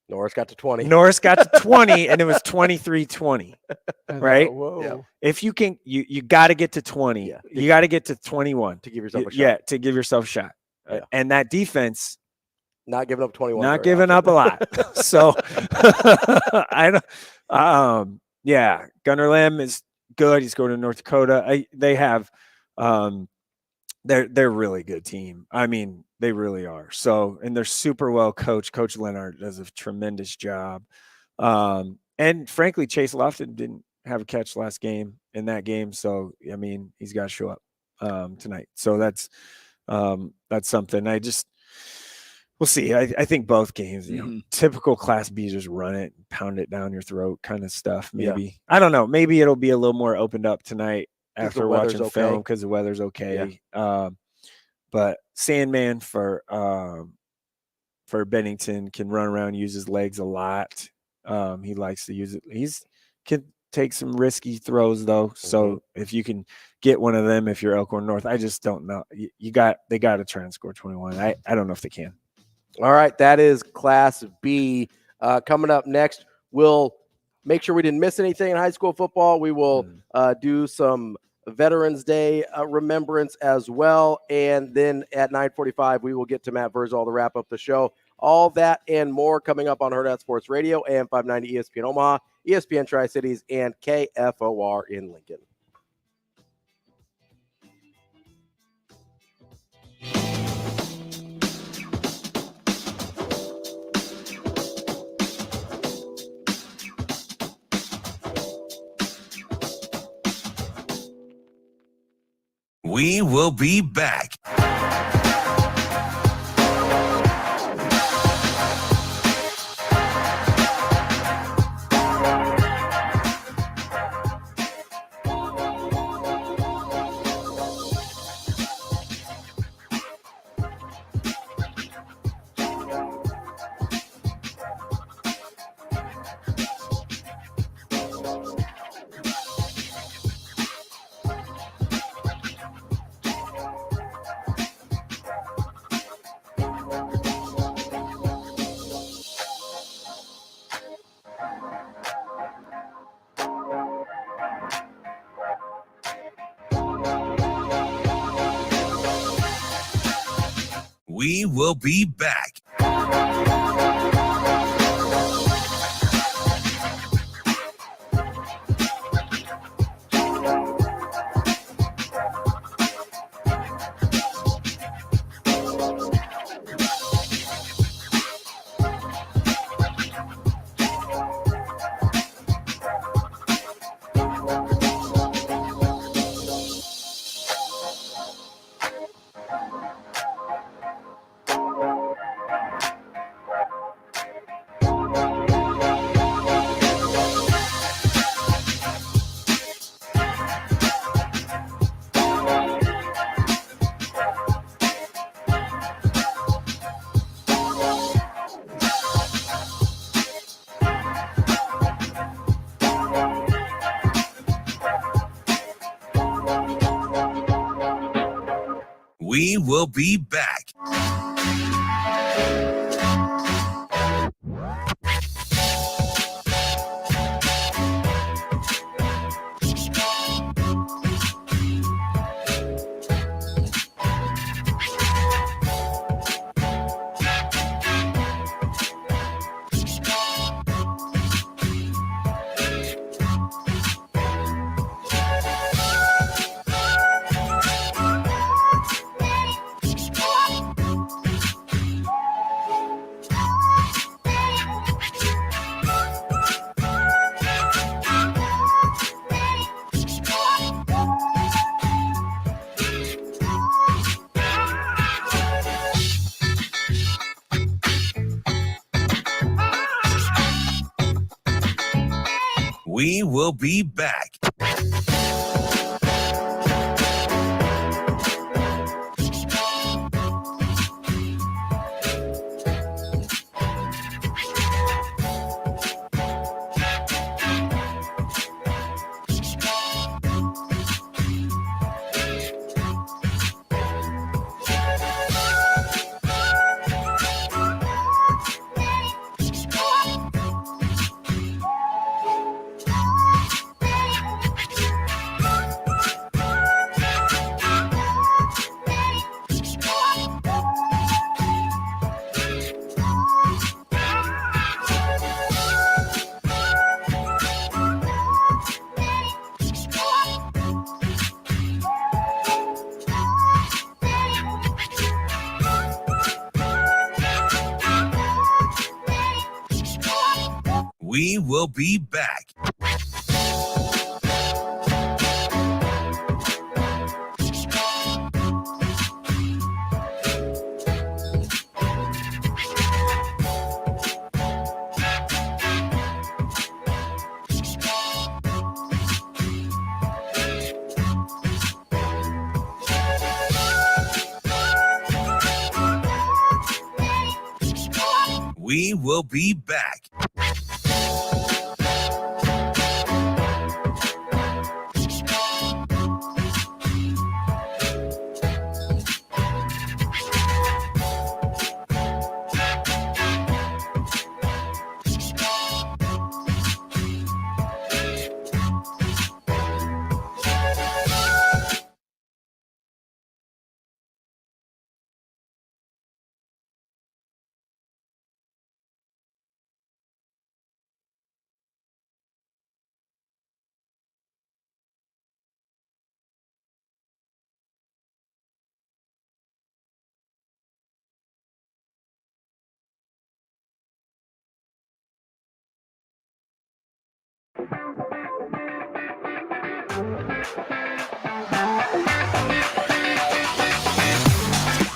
Norris got to 20. Norris got to 20, and it was 23-20. Right? Whoa. Yeah. If you can, you got to get to 20. Yeah. You got to get to 21 to give yourself a shot. Yeah, to give yourself a shot. Yeah. And that defense, not giving up 21. Not giving up a lot. So Gunnar Lamb is good. He's going to North Dakota. They have they're a really good team. I mean, they really are. So, and they're super well coached. Coach Leonard does a tremendous job. And frankly, Chase Lofton didn't have a catch last game in that game. So, I mean, he's got to show up tonight. So that's something. We'll see. I think both games, typical Class B, just run it, pound it down your throat kind of stuff. Maybe. Yeah. I don't know. Maybe it'll be a little more opened up tonight after watching film because the weather's okay. Yeah. But Sandman for Bennington can run around, use his legs a lot. He likes to use it. Can take some risky throws though. So if you can get one of them, if you're Elkhorn North, I just don't know. They got to try and score 21. I don't know if they can. All right, that is Class B. Coming up next, we'll make sure we didn't miss anything in high school football. We will do some Veterans Day remembrance as well. And then at 9:45, we will get to Matt Vrzal to wrap up the show. All that and more coming up on Hurrdat Sports Radio, AM 590 ESPN Omaha, ESPN Tri-Cities, and KFOR in Lincoln. We will be back. We will be back. We will be back. We will be back. We will be back. We will be back.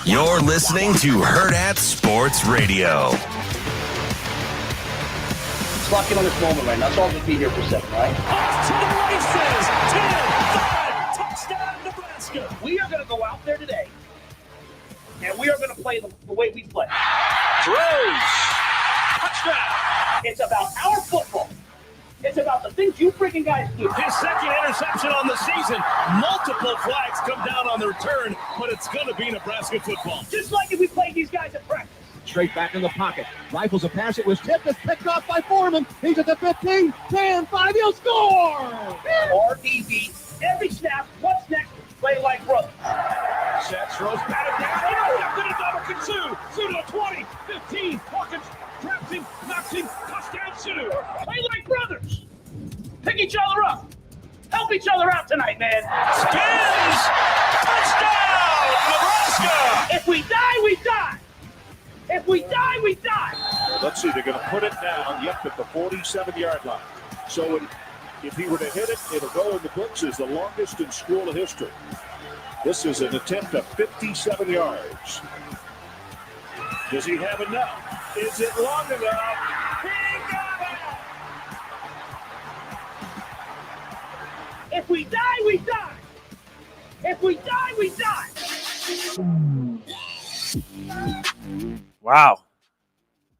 You're listening to Hurrdat Sports Radio. Let's lock in on this moment right now. Let's all just be here for a second, right? Off to the races. 10-5. Touchdown, Nebraska. We are going to go out there today, and we are going to play the way we play. Throws. Touchdown. It's about our football. It's about the things you freaking guys do. His second interception on the season. Multiple flags come down on the return, but it's going to be Nebraska football. Just like if we played these guys at practice. Straight back in the pocket. Rifles a pass. It was tipped. It's picked off by Foreman. He's at the 15, 10, 5. He'll score! RDB. Every snap. What's next? Play like brothers. Sets, throws, batted down. Oh, good enough for two. out tonight, man. Spins! Touchdown, Nebraska! If we die, we die. If we die, we die. Let's see, they're going to put it down, at the 47-yard line. So if he were to hit it, it'll go in the books as the longest in school history. This is an attempt of 57 yards. Does he have enough? Is it long enough? He got it! If we die, we die. If we die, we die. Wow.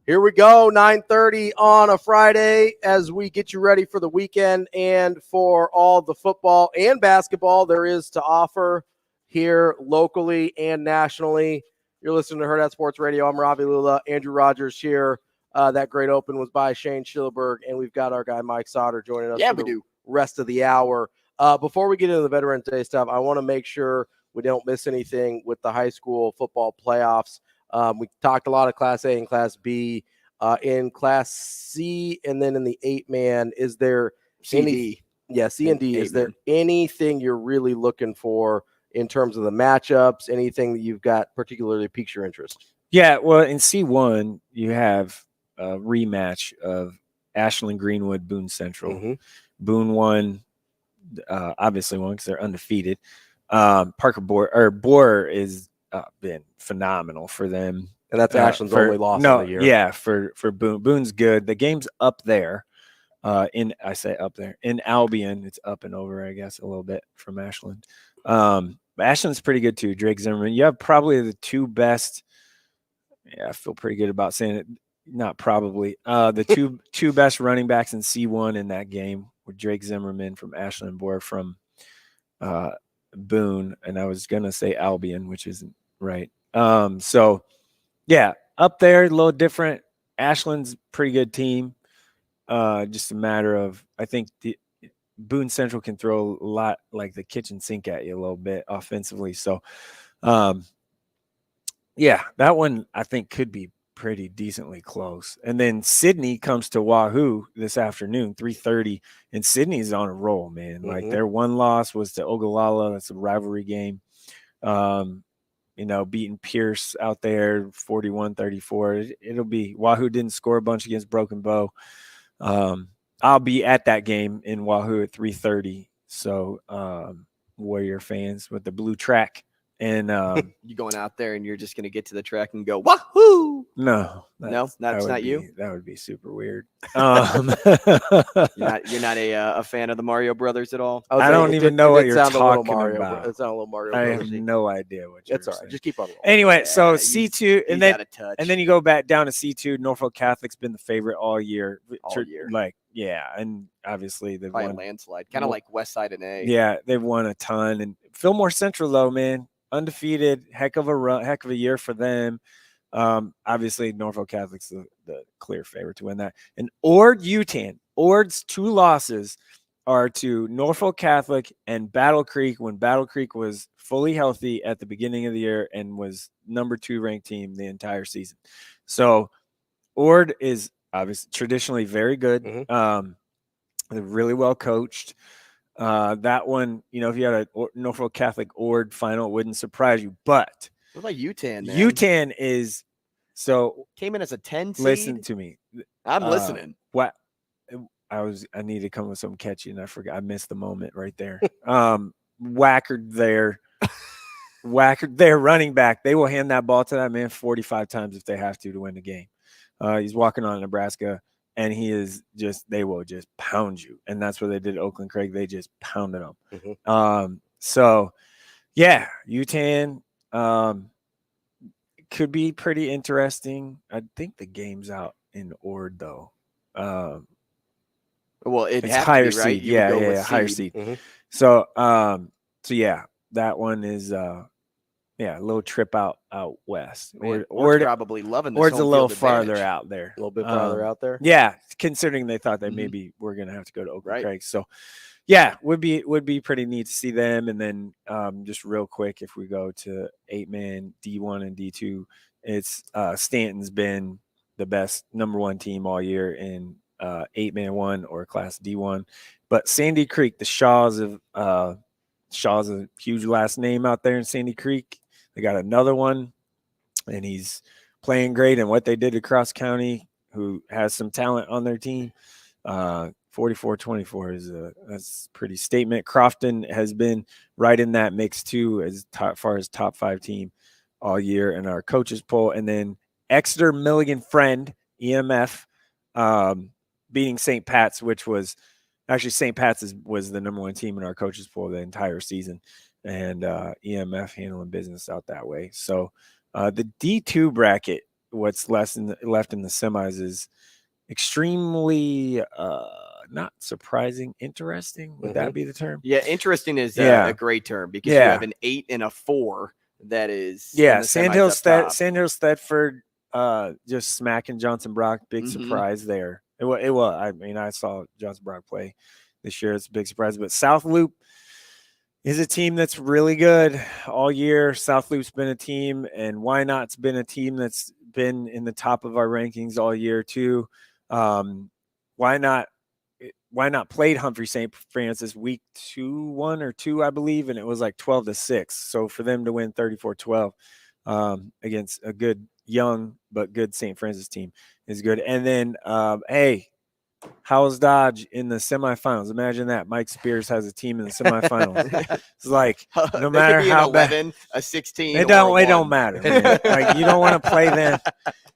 Here we go, 9:30 on a Friday as we get you ready for the weekend and for all the football and basketball there is to offer here locally and nationally. You're listening to Hurrdat Sports Radio. I'm Ravi Lulla. Andrew Rogers here. That great open was by Shane Schillerberg, and we've got our guy Mike Sautter joining us for the rest of the hour. Before we get into the Veterans Day stuff, I want to make sure we don't miss anything with the high school football playoffs. We talked a lot of Class A and Class B. In Class C and then in the 8-man, is there C and D? Is there anything you're really looking for in terms of the matchups? Anything that you've got particularly piques your interest? Yeah, well, in C1, you have a rematch of Ashland Greenwood, Boone Central. Mm-hmm. Boone won, obviously won because they're undefeated. Parker Boer has been phenomenal for them. And that's Ashland's only loss of the year. Yeah, for Boone. Boone's good. The game's up there. In Albion. It's up and over, I guess, a little bit from Ashland. But Ashland's pretty good too. Drake Zimmerman. You have probably the two best. Yeah, I feel pretty good about saying it. Not probably. The two best running backs in C1 in that game were Drake Zimmerman from Ashland, Boer from Boone, and I was gonna say Albion, which isn't right. So yeah, up there, a little different. Ashland's pretty good team. Just a matter of, I think the Boone Central can throw a lot like the kitchen sink at you a little bit offensively. So, yeah, that one I think could be pretty decently close. And then Sydney comes to Wahoo this afternoon, 3:30, and Sydney's on a roll, man. Mm-hmm. Like their one loss was to Ogallala. That's a rivalry game. Beating Pierce out there 41-34. It'll be Wahoo didn't score a bunch against Broken Bow. I'll be at that game in Wahoo at 3:30. So Warrior fans with the blue track. And you going out there and you're just going to get to the track and go, wahoo! No, that's not you. That would be super weird. You're not a fan of the Mario Brothers at all. I don't even know what you're talking about. It's not a little Mario. I have no idea what you're saying. It's all right. Just keep on rolling. Anyway, so C2, and then you go back down to C2. Norfolk Catholic's been the favorite all year. And obviously they've won a landslide, kind of like West Side and A. Yeah, they've won a ton. And Fillmore Central, though, man, undefeated, heck of a year for them. Obviously Norfolk Catholic's the clear favorite to win that. And Ord UTAN. Ord's two losses are to Norfolk Catholic and Battle Creek when Battle Creek was fully healthy at the beginning of the year and was number 2 ranked team the entire season. So Ord is obviously traditionally very good. Mm-hmm. They're really well coached. That one, if you had a Norfolk Catholic Ord final, it wouldn't surprise you. But what about UTAN? Man? UTAN came in as a 10 seed. Listen to me. I'm listening. What I need to come with something catchy, and I forgot. I missed the moment right there. Wackard their running back. They will hand that ball to that man 45 times if they have to win the game. He's walking on Nebraska. And they will just pound you. And that's what they did at Oakland Craig. They just pounded them. Mm-hmm. So, yeah, UTAN could be pretty interesting. I think the game's out in Ord, though. Well, it's higher seed. Right? Yeah, higher seed. Mm-hmm. So, yeah, that one is a little trip out west. Ord's probably loving this. Ord's a little farther out there. A little bit farther out there. Yeah, considering they thought that maybe we're gonna have to go to Oakland Craig. So yeah, would be pretty neat to see them. And then just real quick, if we go to 8-man D1 and D2, it's Stanton's been the best number 1 team all year in 8-man 1 or Class D1. But Sandy Creek, the Shaw's a huge last name out there in Sandy Creek. They got another one, and he's playing great. And what they did to Cross County, who has some talent on their team, 44-24 that's a pretty statement. Crofton has been right in that mix too, as far as top 5 team all year in our coaches poll. And then Exeter Milligan Friend, EMF, beating St. Pat's, which was actually St. Pat's was the number 1 team in our coaches poll the entire season, and EMF handling business out that way. So the D2 bracket, what's left in the semis, is extremely not surprising, interesting. Would that be the term? Yeah, interesting is a great term, because you have an 8 and a 4 that is Sandhill Thetford just smacking Johnson Brock. Big surprise there. It was. I mean, I saw Johnson Brock play this year. It's a big surprise. But South Loop is a team that's really good all year. South Loop's been a team, and Why Not's been a team that's been in the top of our rankings all year too. Why Not played Humphrey St. Francis week 1 or 2, I believe, and it was like 12-6. So for them to win 34-12 against a good young but good St. Francis team is good. And then hey, Howells Dodge in the semifinals. Imagine that. Mike Spears has a team in the semifinals. It's like no matter how 11, bad, a 16, it don't matter. Like you don't want to play them.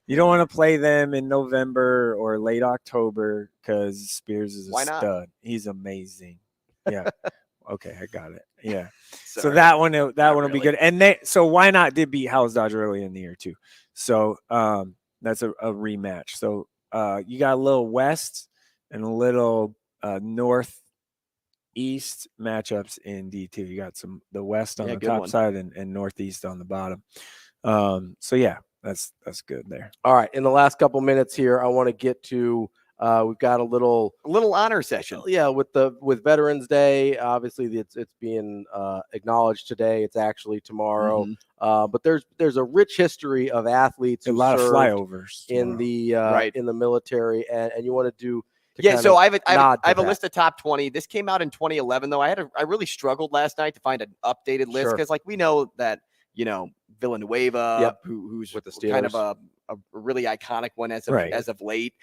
You don't want to play them in November or late October because Spears is a stud. He's amazing. Yeah. Okay, I got it. Yeah. So that one will be good. And so Why Not did beat Howells Dodge early in the year too. So that's a rematch. So you got a little West and a little Northeast matchups in D2. You got the West on the top side and Northeast on the bottom. So yeah, that's good there. All right. In the last couple minutes here, I want to get to we've got a little honor session. Yeah, with Veterans Day. Obviously, it's being acknowledged today. It's actually tomorrow. But there's a rich history of athletes, a lot of flyovers in the in the military, and you want to do. So I have a list of top 20. This came out in 2011, though. I really struggled last night to find an updated list because, like, we know that Villanueva, who's with the Steelers, kind of a really iconic one as of late,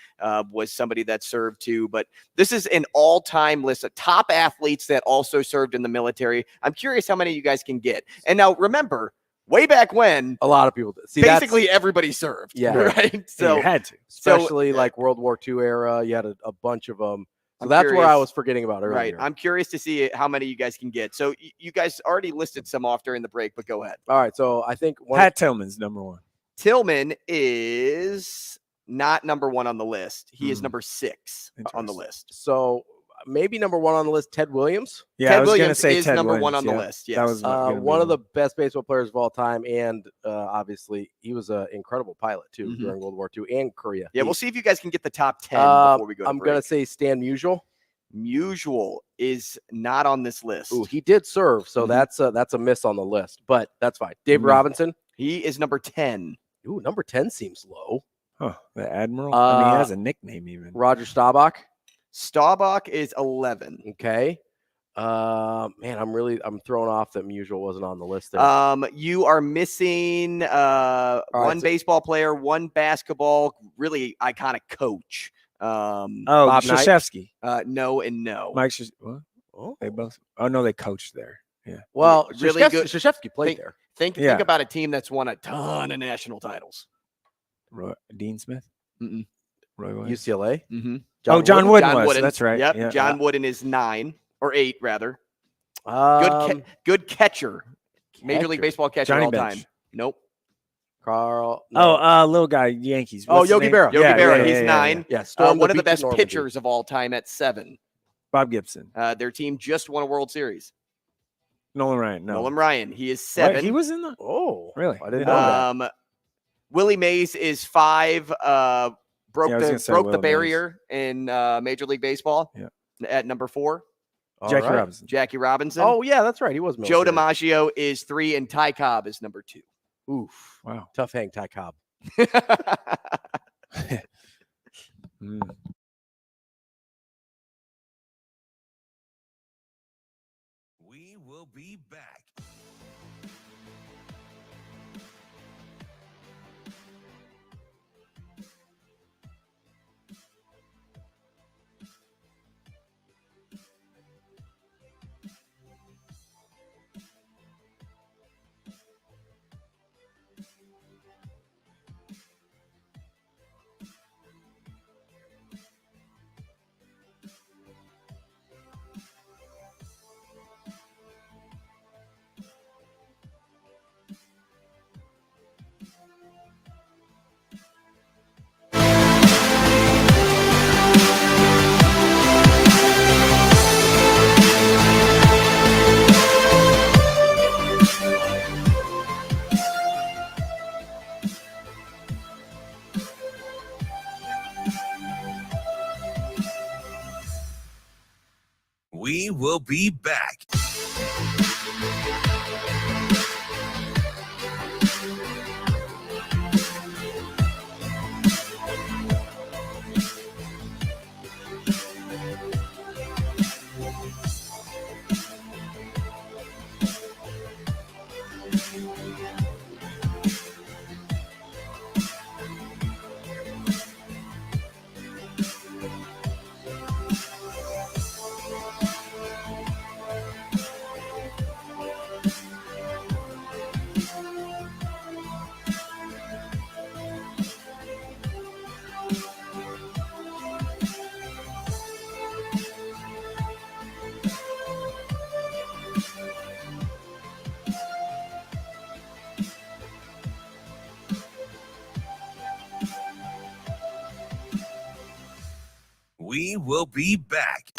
was somebody that served too. But this is an all-time list of top athletes that also served in the military. I'm curious how many you guys can get. And now remember, way back when, a lot of people did. Basically everybody served. Yeah, right. So you had to, especially like World War II era. You had a bunch of them. So that's what I was forgetting about earlier. Right. I'm curious to see how many you guys can get. So you guys already listed some off during the break, but go ahead. All right. So I think Pat Tillman's number 1. Tillman is not number 1 on the list. He is number 6 on the list. So maybe number 1 on the list, Ted Williams. Yeah, Ted I was going to Williams say is Ted number Williams, 1 on the list. Yes. That was one of the best baseball players of all time, and obviously he was an incredible pilot too during World War II and Korea. Yeah, we'll see if you guys can get the top 10 before we go. I'm going to say Stan Musial. Musial is not on this list. Ooh, he did serve, so that's a miss on the list, but that's fine. Dave Robinson. He is number 10. Ooh, number 10 seems low. Huh, the Admiral? I mean, he has a nickname even. Roger Staubach. Staubach is 11. Okay. Man, I'm thrown off that Musial wasn't on the list there. You are missing one baseball player, one basketball, really iconic coach. Bob Krzyzewski. No and no. Mike what? Oh, they both. Oh no, they coached there. Yeah. Well, really good. Krzyzewski played there. Think about a team that's won a ton of national titles. Dean Smith. Roy Williams. UCLA. John Wooden was. That's right. Yep. Yeah. John Wooden is 9 or 8 rather. Good catcher. Major League Baseball catcher Johnny all Bench. time. Nope. Carl. No. Little guy, Yankees. Yogi Berra. Yogi Berra. He's 9. Yeah. One of the best pitchers of all time at 7. Bob Gibson. Their team just won a World Series. Nolan Ryan. No. Nolan Ryan. He is 7. What? He was in the. Oh, really? I didn't know that. Willie Mays is 5. Broke the barrier in Major League Baseball. Yeah. At number 4. Jackie Robinson. Oh yeah, that's right. He was Joe DiMaggio is 3, and Ty Cobb is number 2. Oof! Wow, tough hang, Ty Cobb. We will be back. We will be back. We will be back.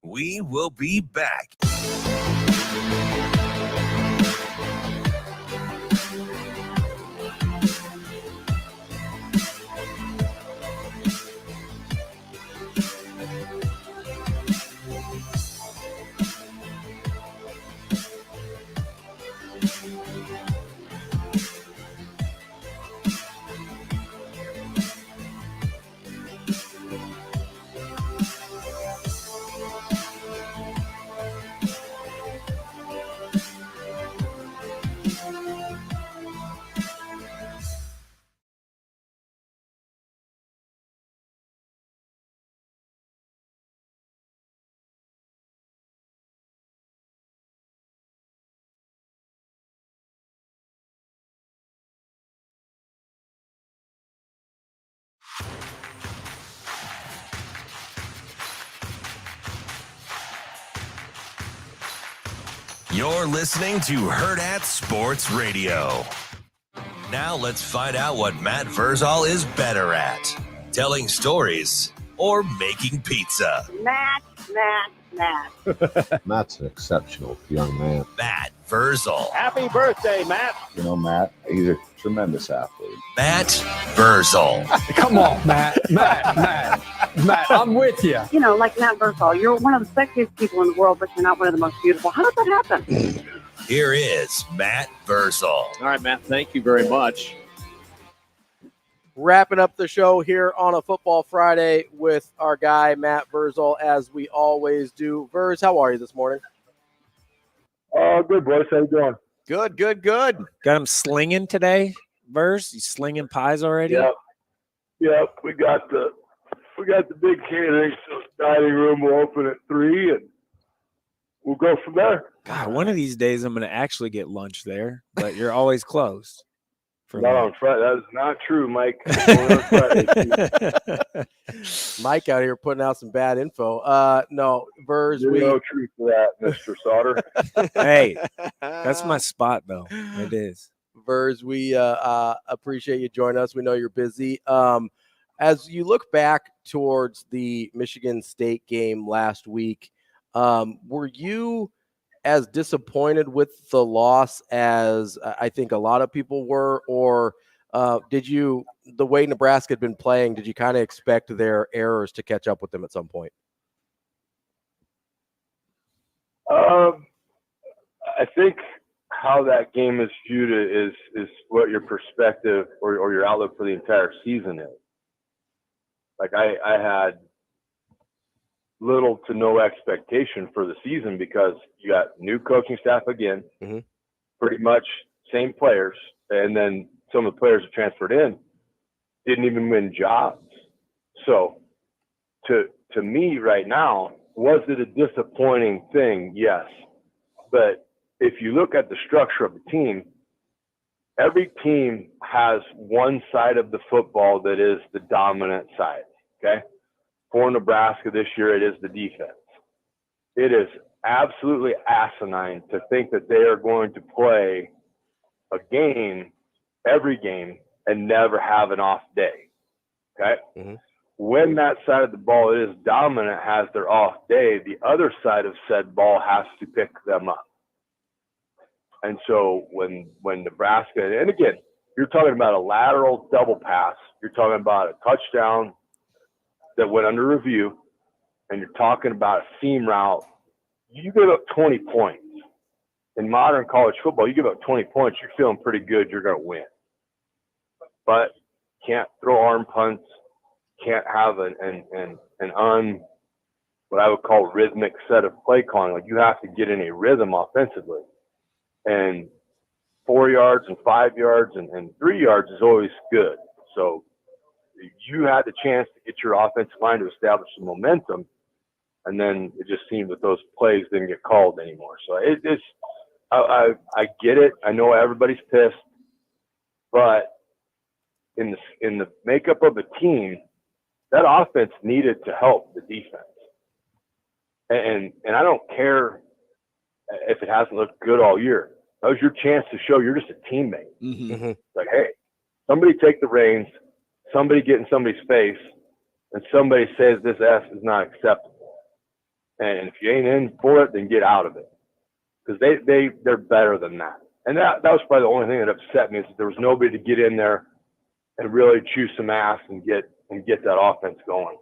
We will be back. You're listening to Hurrdat Sports Radio. Now let's find out what Matt Vrzal is better at. Telling stories or making pizza. Matt. Matt's an exceptional young man. Matt Vrzal. Happy birthday, Matt. You know, Matt, he's a tremendous athlete. Matt Vrzal. Come on, Matt, I'm with you. You know, like Matt Vrzal, you're one of the sexiest people in the world, but you're not one of the most beautiful. How does that happen? Here is Matt Vrzal. All right, Matt, thank you very much. Wrapping up the show here on a Football Friday with our guy, Matt Vrzal, as we always do. Verz, how are you this morning? Good, boys. How you doing? Good. Got him slinging today, Verz? You slinging pies already? Yep. We got the big catering dining room. Will open at 3, and we'll go from there. God, one of these days I'm going to actually get lunch there, but you're always closed for Not that. on Friday. That is not true, Mike. Mike out here putting out some bad info. No, Verz, There's no truth to that, Mr. Sautter. Hey, that's my spot, though. It is. Verz, we appreciate you joining us. We know you're busy. As you look back towards the Michigan State game last week, were you as disappointed with the loss as I think a lot of people were, or did you, the way Nebraska had been playing, did you kind of expect their errors to catch up with them at some point? I think how that game is viewed is what your perspective or your outlook for the entire season is. Like I had little to no expectation for the season because you got new coaching staff again, pretty much same players, and then some of the players that transferred in didn't even win jobs. So to me right now, was it a disappointing thing? Yes. But if you look at the structure of the team, every team has one side of the football that is the dominant side, okay? For Nebraska this year, it is the defense. It is absolutely asinine to think that they are going to play a game, every game, and never have an off day, okay? When that side of the ball is dominant, has their off day, the other side of said ball has to pick them up. And so when Nebraska, and again, you're talking about a lateral double pass, you're talking about a touchdown that went under review, and you're talking about a seam route, you give up 20 points. In modern college football, you give up 20 points, you're feeling pretty good, you're going to win. But can't throw arm punts, can't have what I would call rhythmic set of play calling. Like you have to get in a rhythm offensively. And 4 yards and 5 yards and 3 yards is always good. So you had the chance to get your offensive line to establish some momentum, and then it just seemed that those plays didn't get called anymore. So I get it. I know everybody's pissed, but in the makeup of the team, that offense needed to help the defense. And I don't care if it hasn't looked good all year. That was your chance to show you're just a teammate. Like, hey, somebody take the reins, somebody get in somebody's face, and somebody says this S is not acceptable. And if you ain't in for it, then get out of it. Because they're better than that. And that was probably the only thing that upset me is that there was nobody to get in there and really chew some ass and get that offense going.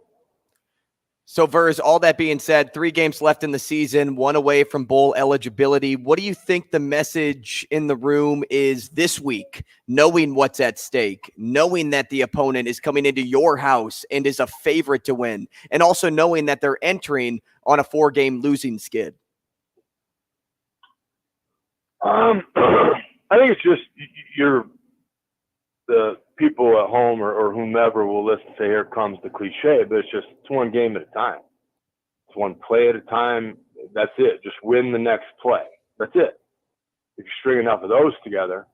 So, Verz, all that being said, 3 games left in the season, 1 away from bowl eligibility. What do you think the message in the room is this week, knowing what's at stake, knowing that the opponent is coming into your house and is a favorite to win, and also knowing that they're entering on a 4-game losing skid? I think it's just the people at home or whomever will listen say, here comes the cliche, but it's one game at a time. It's one play at a time. That's it. Just win the next play. That's it. If you string enough of those together.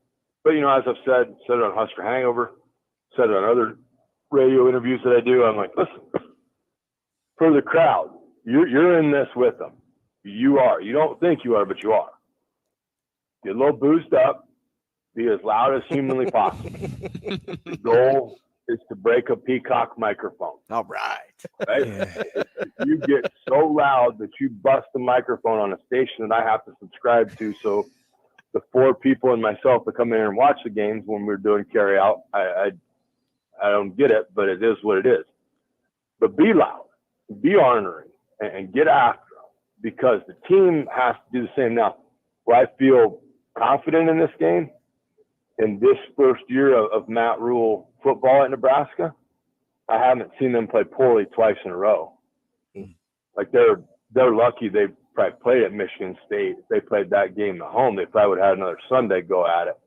But, as I've said it on Husker Hangover, said it on other radio interviews that I do, I'm like, listen, for the crowd, you're in this with them. You are. You don't think you are, but you are. Get a little boozed up. Be as loud as humanly possible. The goal is to break a peacock microphone. All right. Right? If you get so loud that you bust the microphone on a station that I have to subscribe to, so the 4 people and myself that come in here and watch the games when we're doing carry out, I don't get it, but it is what it is. But be loud, be ornery, and get after them, because the team has to do the same. Now, where I feel confident in this game, in this first year of Matt Rule football at Nebraska, I haven't seen them play poorly twice in a row. Like they're lucky they probably played at Michigan State. If they played that game at home, they probably would have had another Sunday go at it.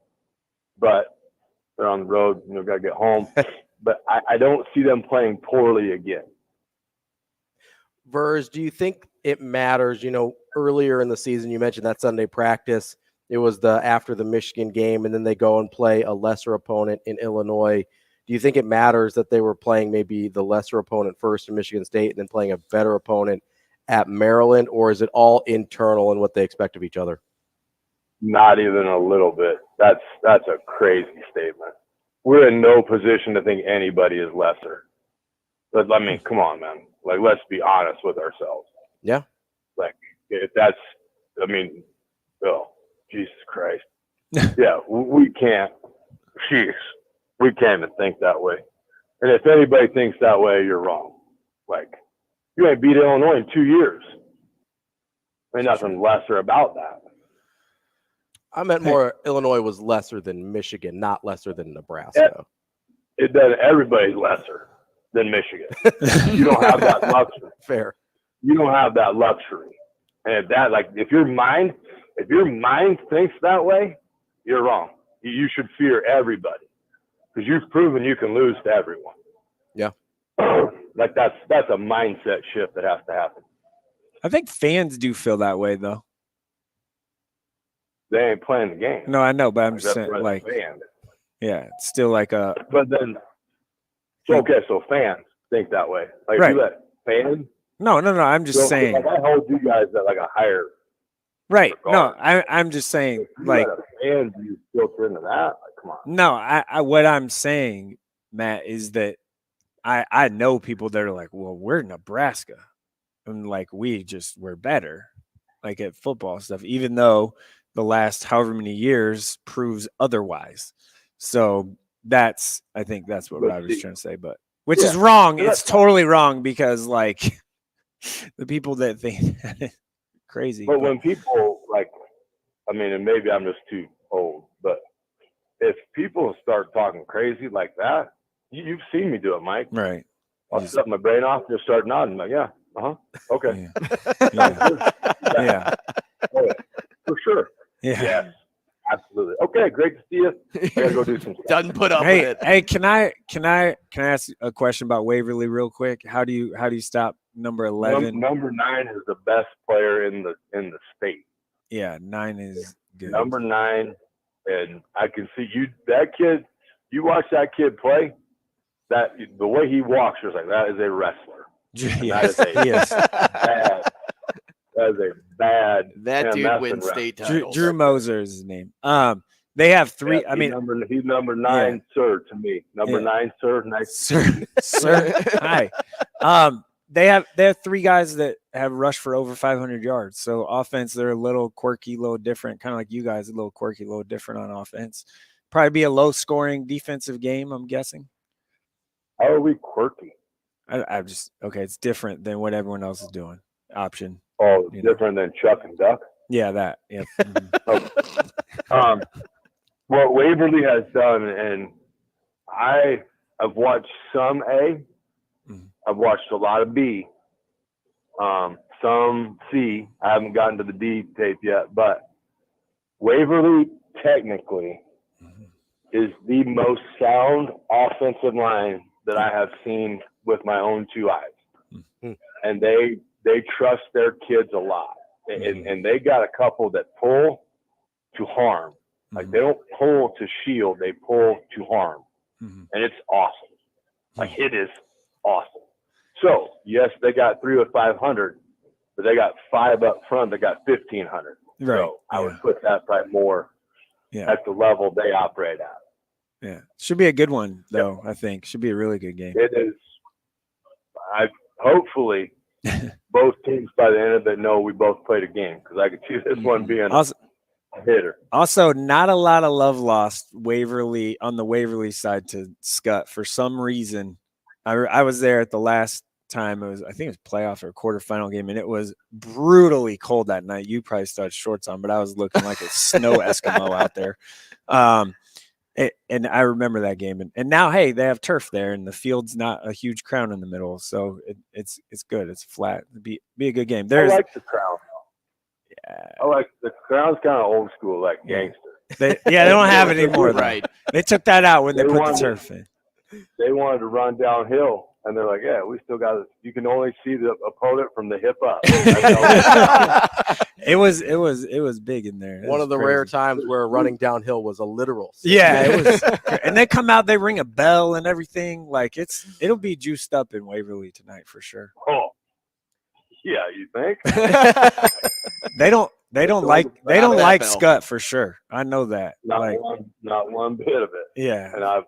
But they're on the road, got to get home. But I don't see them playing poorly again. Verz, do you think it matters? Earlier in the season, you mentioned that Sunday practice. it was after the Michigan game, and then they go and play a lesser opponent in Illinois. Do you think it matters that they were playing maybe the lesser opponent first in Michigan State and then playing a better opponent at Maryland, or is it all internal in what they expect of each other? Not even a little bit. That's a crazy statement. We're in no position to think anybody is lesser. But I mean, come on, man. Like, let's be honest with ourselves. Yeah. Like, if that's, I mean, oh, Jesus Christ. Yeah, we can't. Jeez, we can't even think that way. And if anybody thinks that way, you're wrong. Like, you ain't beat Illinois in 2 years. Ain't nothing lesser about that. I meant more Illinois was lesser than Michigan, not lesser than Nebraska. It does. Everybody's lesser than Michigan. You don't have that luxury. Fair. You don't have that luxury. And if your mind thinks that way, you're wrong. You should fear everybody because you've proven you can lose to everyone. Yeah. Like that's a mindset shift that has to happen. I think fans do feel that way though. They ain't playing the game. No, I know, but I'm just saying, like, yeah, it's still like a. But then, okay, so fans think that way. Like, right. You let fans. No. I'm just saying. Like, I hold you guys at like a higher. Right. No, I'm just saying, like. Fans, you filter into that. Like, come on. No, I what I'm saying, Matt, is that I know people that are like, well, we're Nebraska, and like we're better, like at football stuff, even though the last however many years proves otherwise. So I think that's what I was trying to say, but which is wrong. It's totally wrong because like the people that think crazy. But when people like, I mean, and maybe I'm just too old, but if people start talking crazy like that, you've seen me do it, Mike. Right. I'll shut my brain off, just start nodding. Like, yeah, okay. Yeah. Oh, for sure. Yeah. Yes, absolutely. Okay, great to see you. I gotta go do some stuff. Doesn't put up with it. Hey, can I ask a question about Waverly real quick? How do you stop number 11? Number 9 is the best player in the state. Yeah, 9 is good. Number 9, and I can see that kid. You watch that kid play. That the way he walks, you're like, that is a wrestler. Yes, That is a bad. That dude wins state titles. Drew Moser is his name. They have 3. Yeah, I mean, he's number 9, sir. To me, number 9, sir. Nice, sir. Hi. They have 3 guys that have rushed for over 500 yards. So offense, they're a little quirky, a little different, kind of like you guys, a little quirky, a little different on offense. Probably be a low-scoring defensive game, I'm guessing. How are we quirky? I'm just okay. It's different than what everyone else is doing. Option. Oh, different than Chuck and Duck. Yeah, that. Yep. What Waverly has done, and I've watched some A. I've watched a lot of B. Some C. I haven't gotten to the D tape yet, but Waverly technically is the most sound offensive line that I have seen with my own 2 eyes. And they trust their kids a lot. And they got a couple that pull to harm. Like they don't pull to shield, they pull to harm. And it's awesome. Like it is awesome. So yes, they got 3 with 500, but they got 5 up front that got 1,500. Right. So I would put that probably more at the level they operate at. Yeah. Should be a good one though, I think. Should be a really good game. It is. Hopefully both teams by the end of it know we both played a game because I could see this one being a hitter. Also, not a lot of love lost Waverly on the Waverly side to Scott for some reason. I was there at the last time. I think it was playoff or quarterfinal game, and it was brutally cold that night. You probably still had shorts on, but I was looking like a snow Eskimo out there. And I remember that game. And now, hey, they have turf there, and the field's not a huge crown in the middle, so it's good. It's flat. It'd be a good game. I like the crown. Yeah, I like the crown's kind of old school, like gangster. They don't have it anymore. Right. They took that out when they put the turf in. They wanted to run downhill And they're like, yeah, we still got it. You can only see the opponent from the hip up. It was big in there. One of the rare times where running downhill was a literal. Yeah, it was. And they come out, they ring a bell and everything. Like it'll be juiced up in Waverly tonight for sure. Oh, yeah, you think? They don't like Scott for sure. I know that. Not one bit of it. Yeah. And I've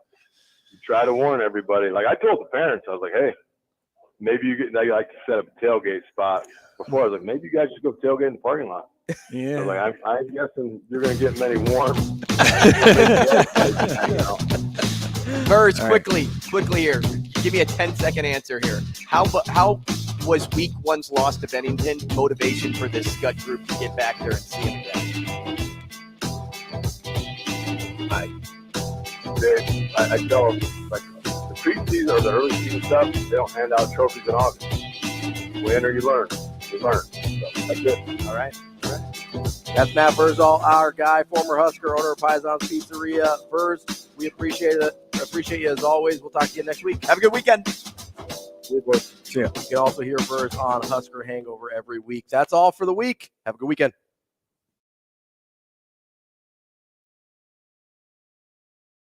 tried to warn everybody. Like I told the parents, I was like, hey, maybe they like to set up a tailgate spot. Before I was like, maybe you guys just go tailgate in the parking lot. Yeah. I was like, I'm guessing you're going to get many warm. Verz, quickly here. Give me a 10-second answer here. How was week one's loss to Bennington motivation for this Scud group to get back there and see him again? I tell them, like, the preseason or the early season stuff, they don't hand out trophies in August. Win or you learn. You learn. So that's it. All right. That's Matt Vrzal, our guy, former Husker, owner of Paisan's Pizzeria. Verz, we appreciate it. Appreciate you as always. We'll talk to you next week. Have a good weekend. See ya. You can also hear Verz on Husker Hangover every week. That's all for the week. Have a good weekend.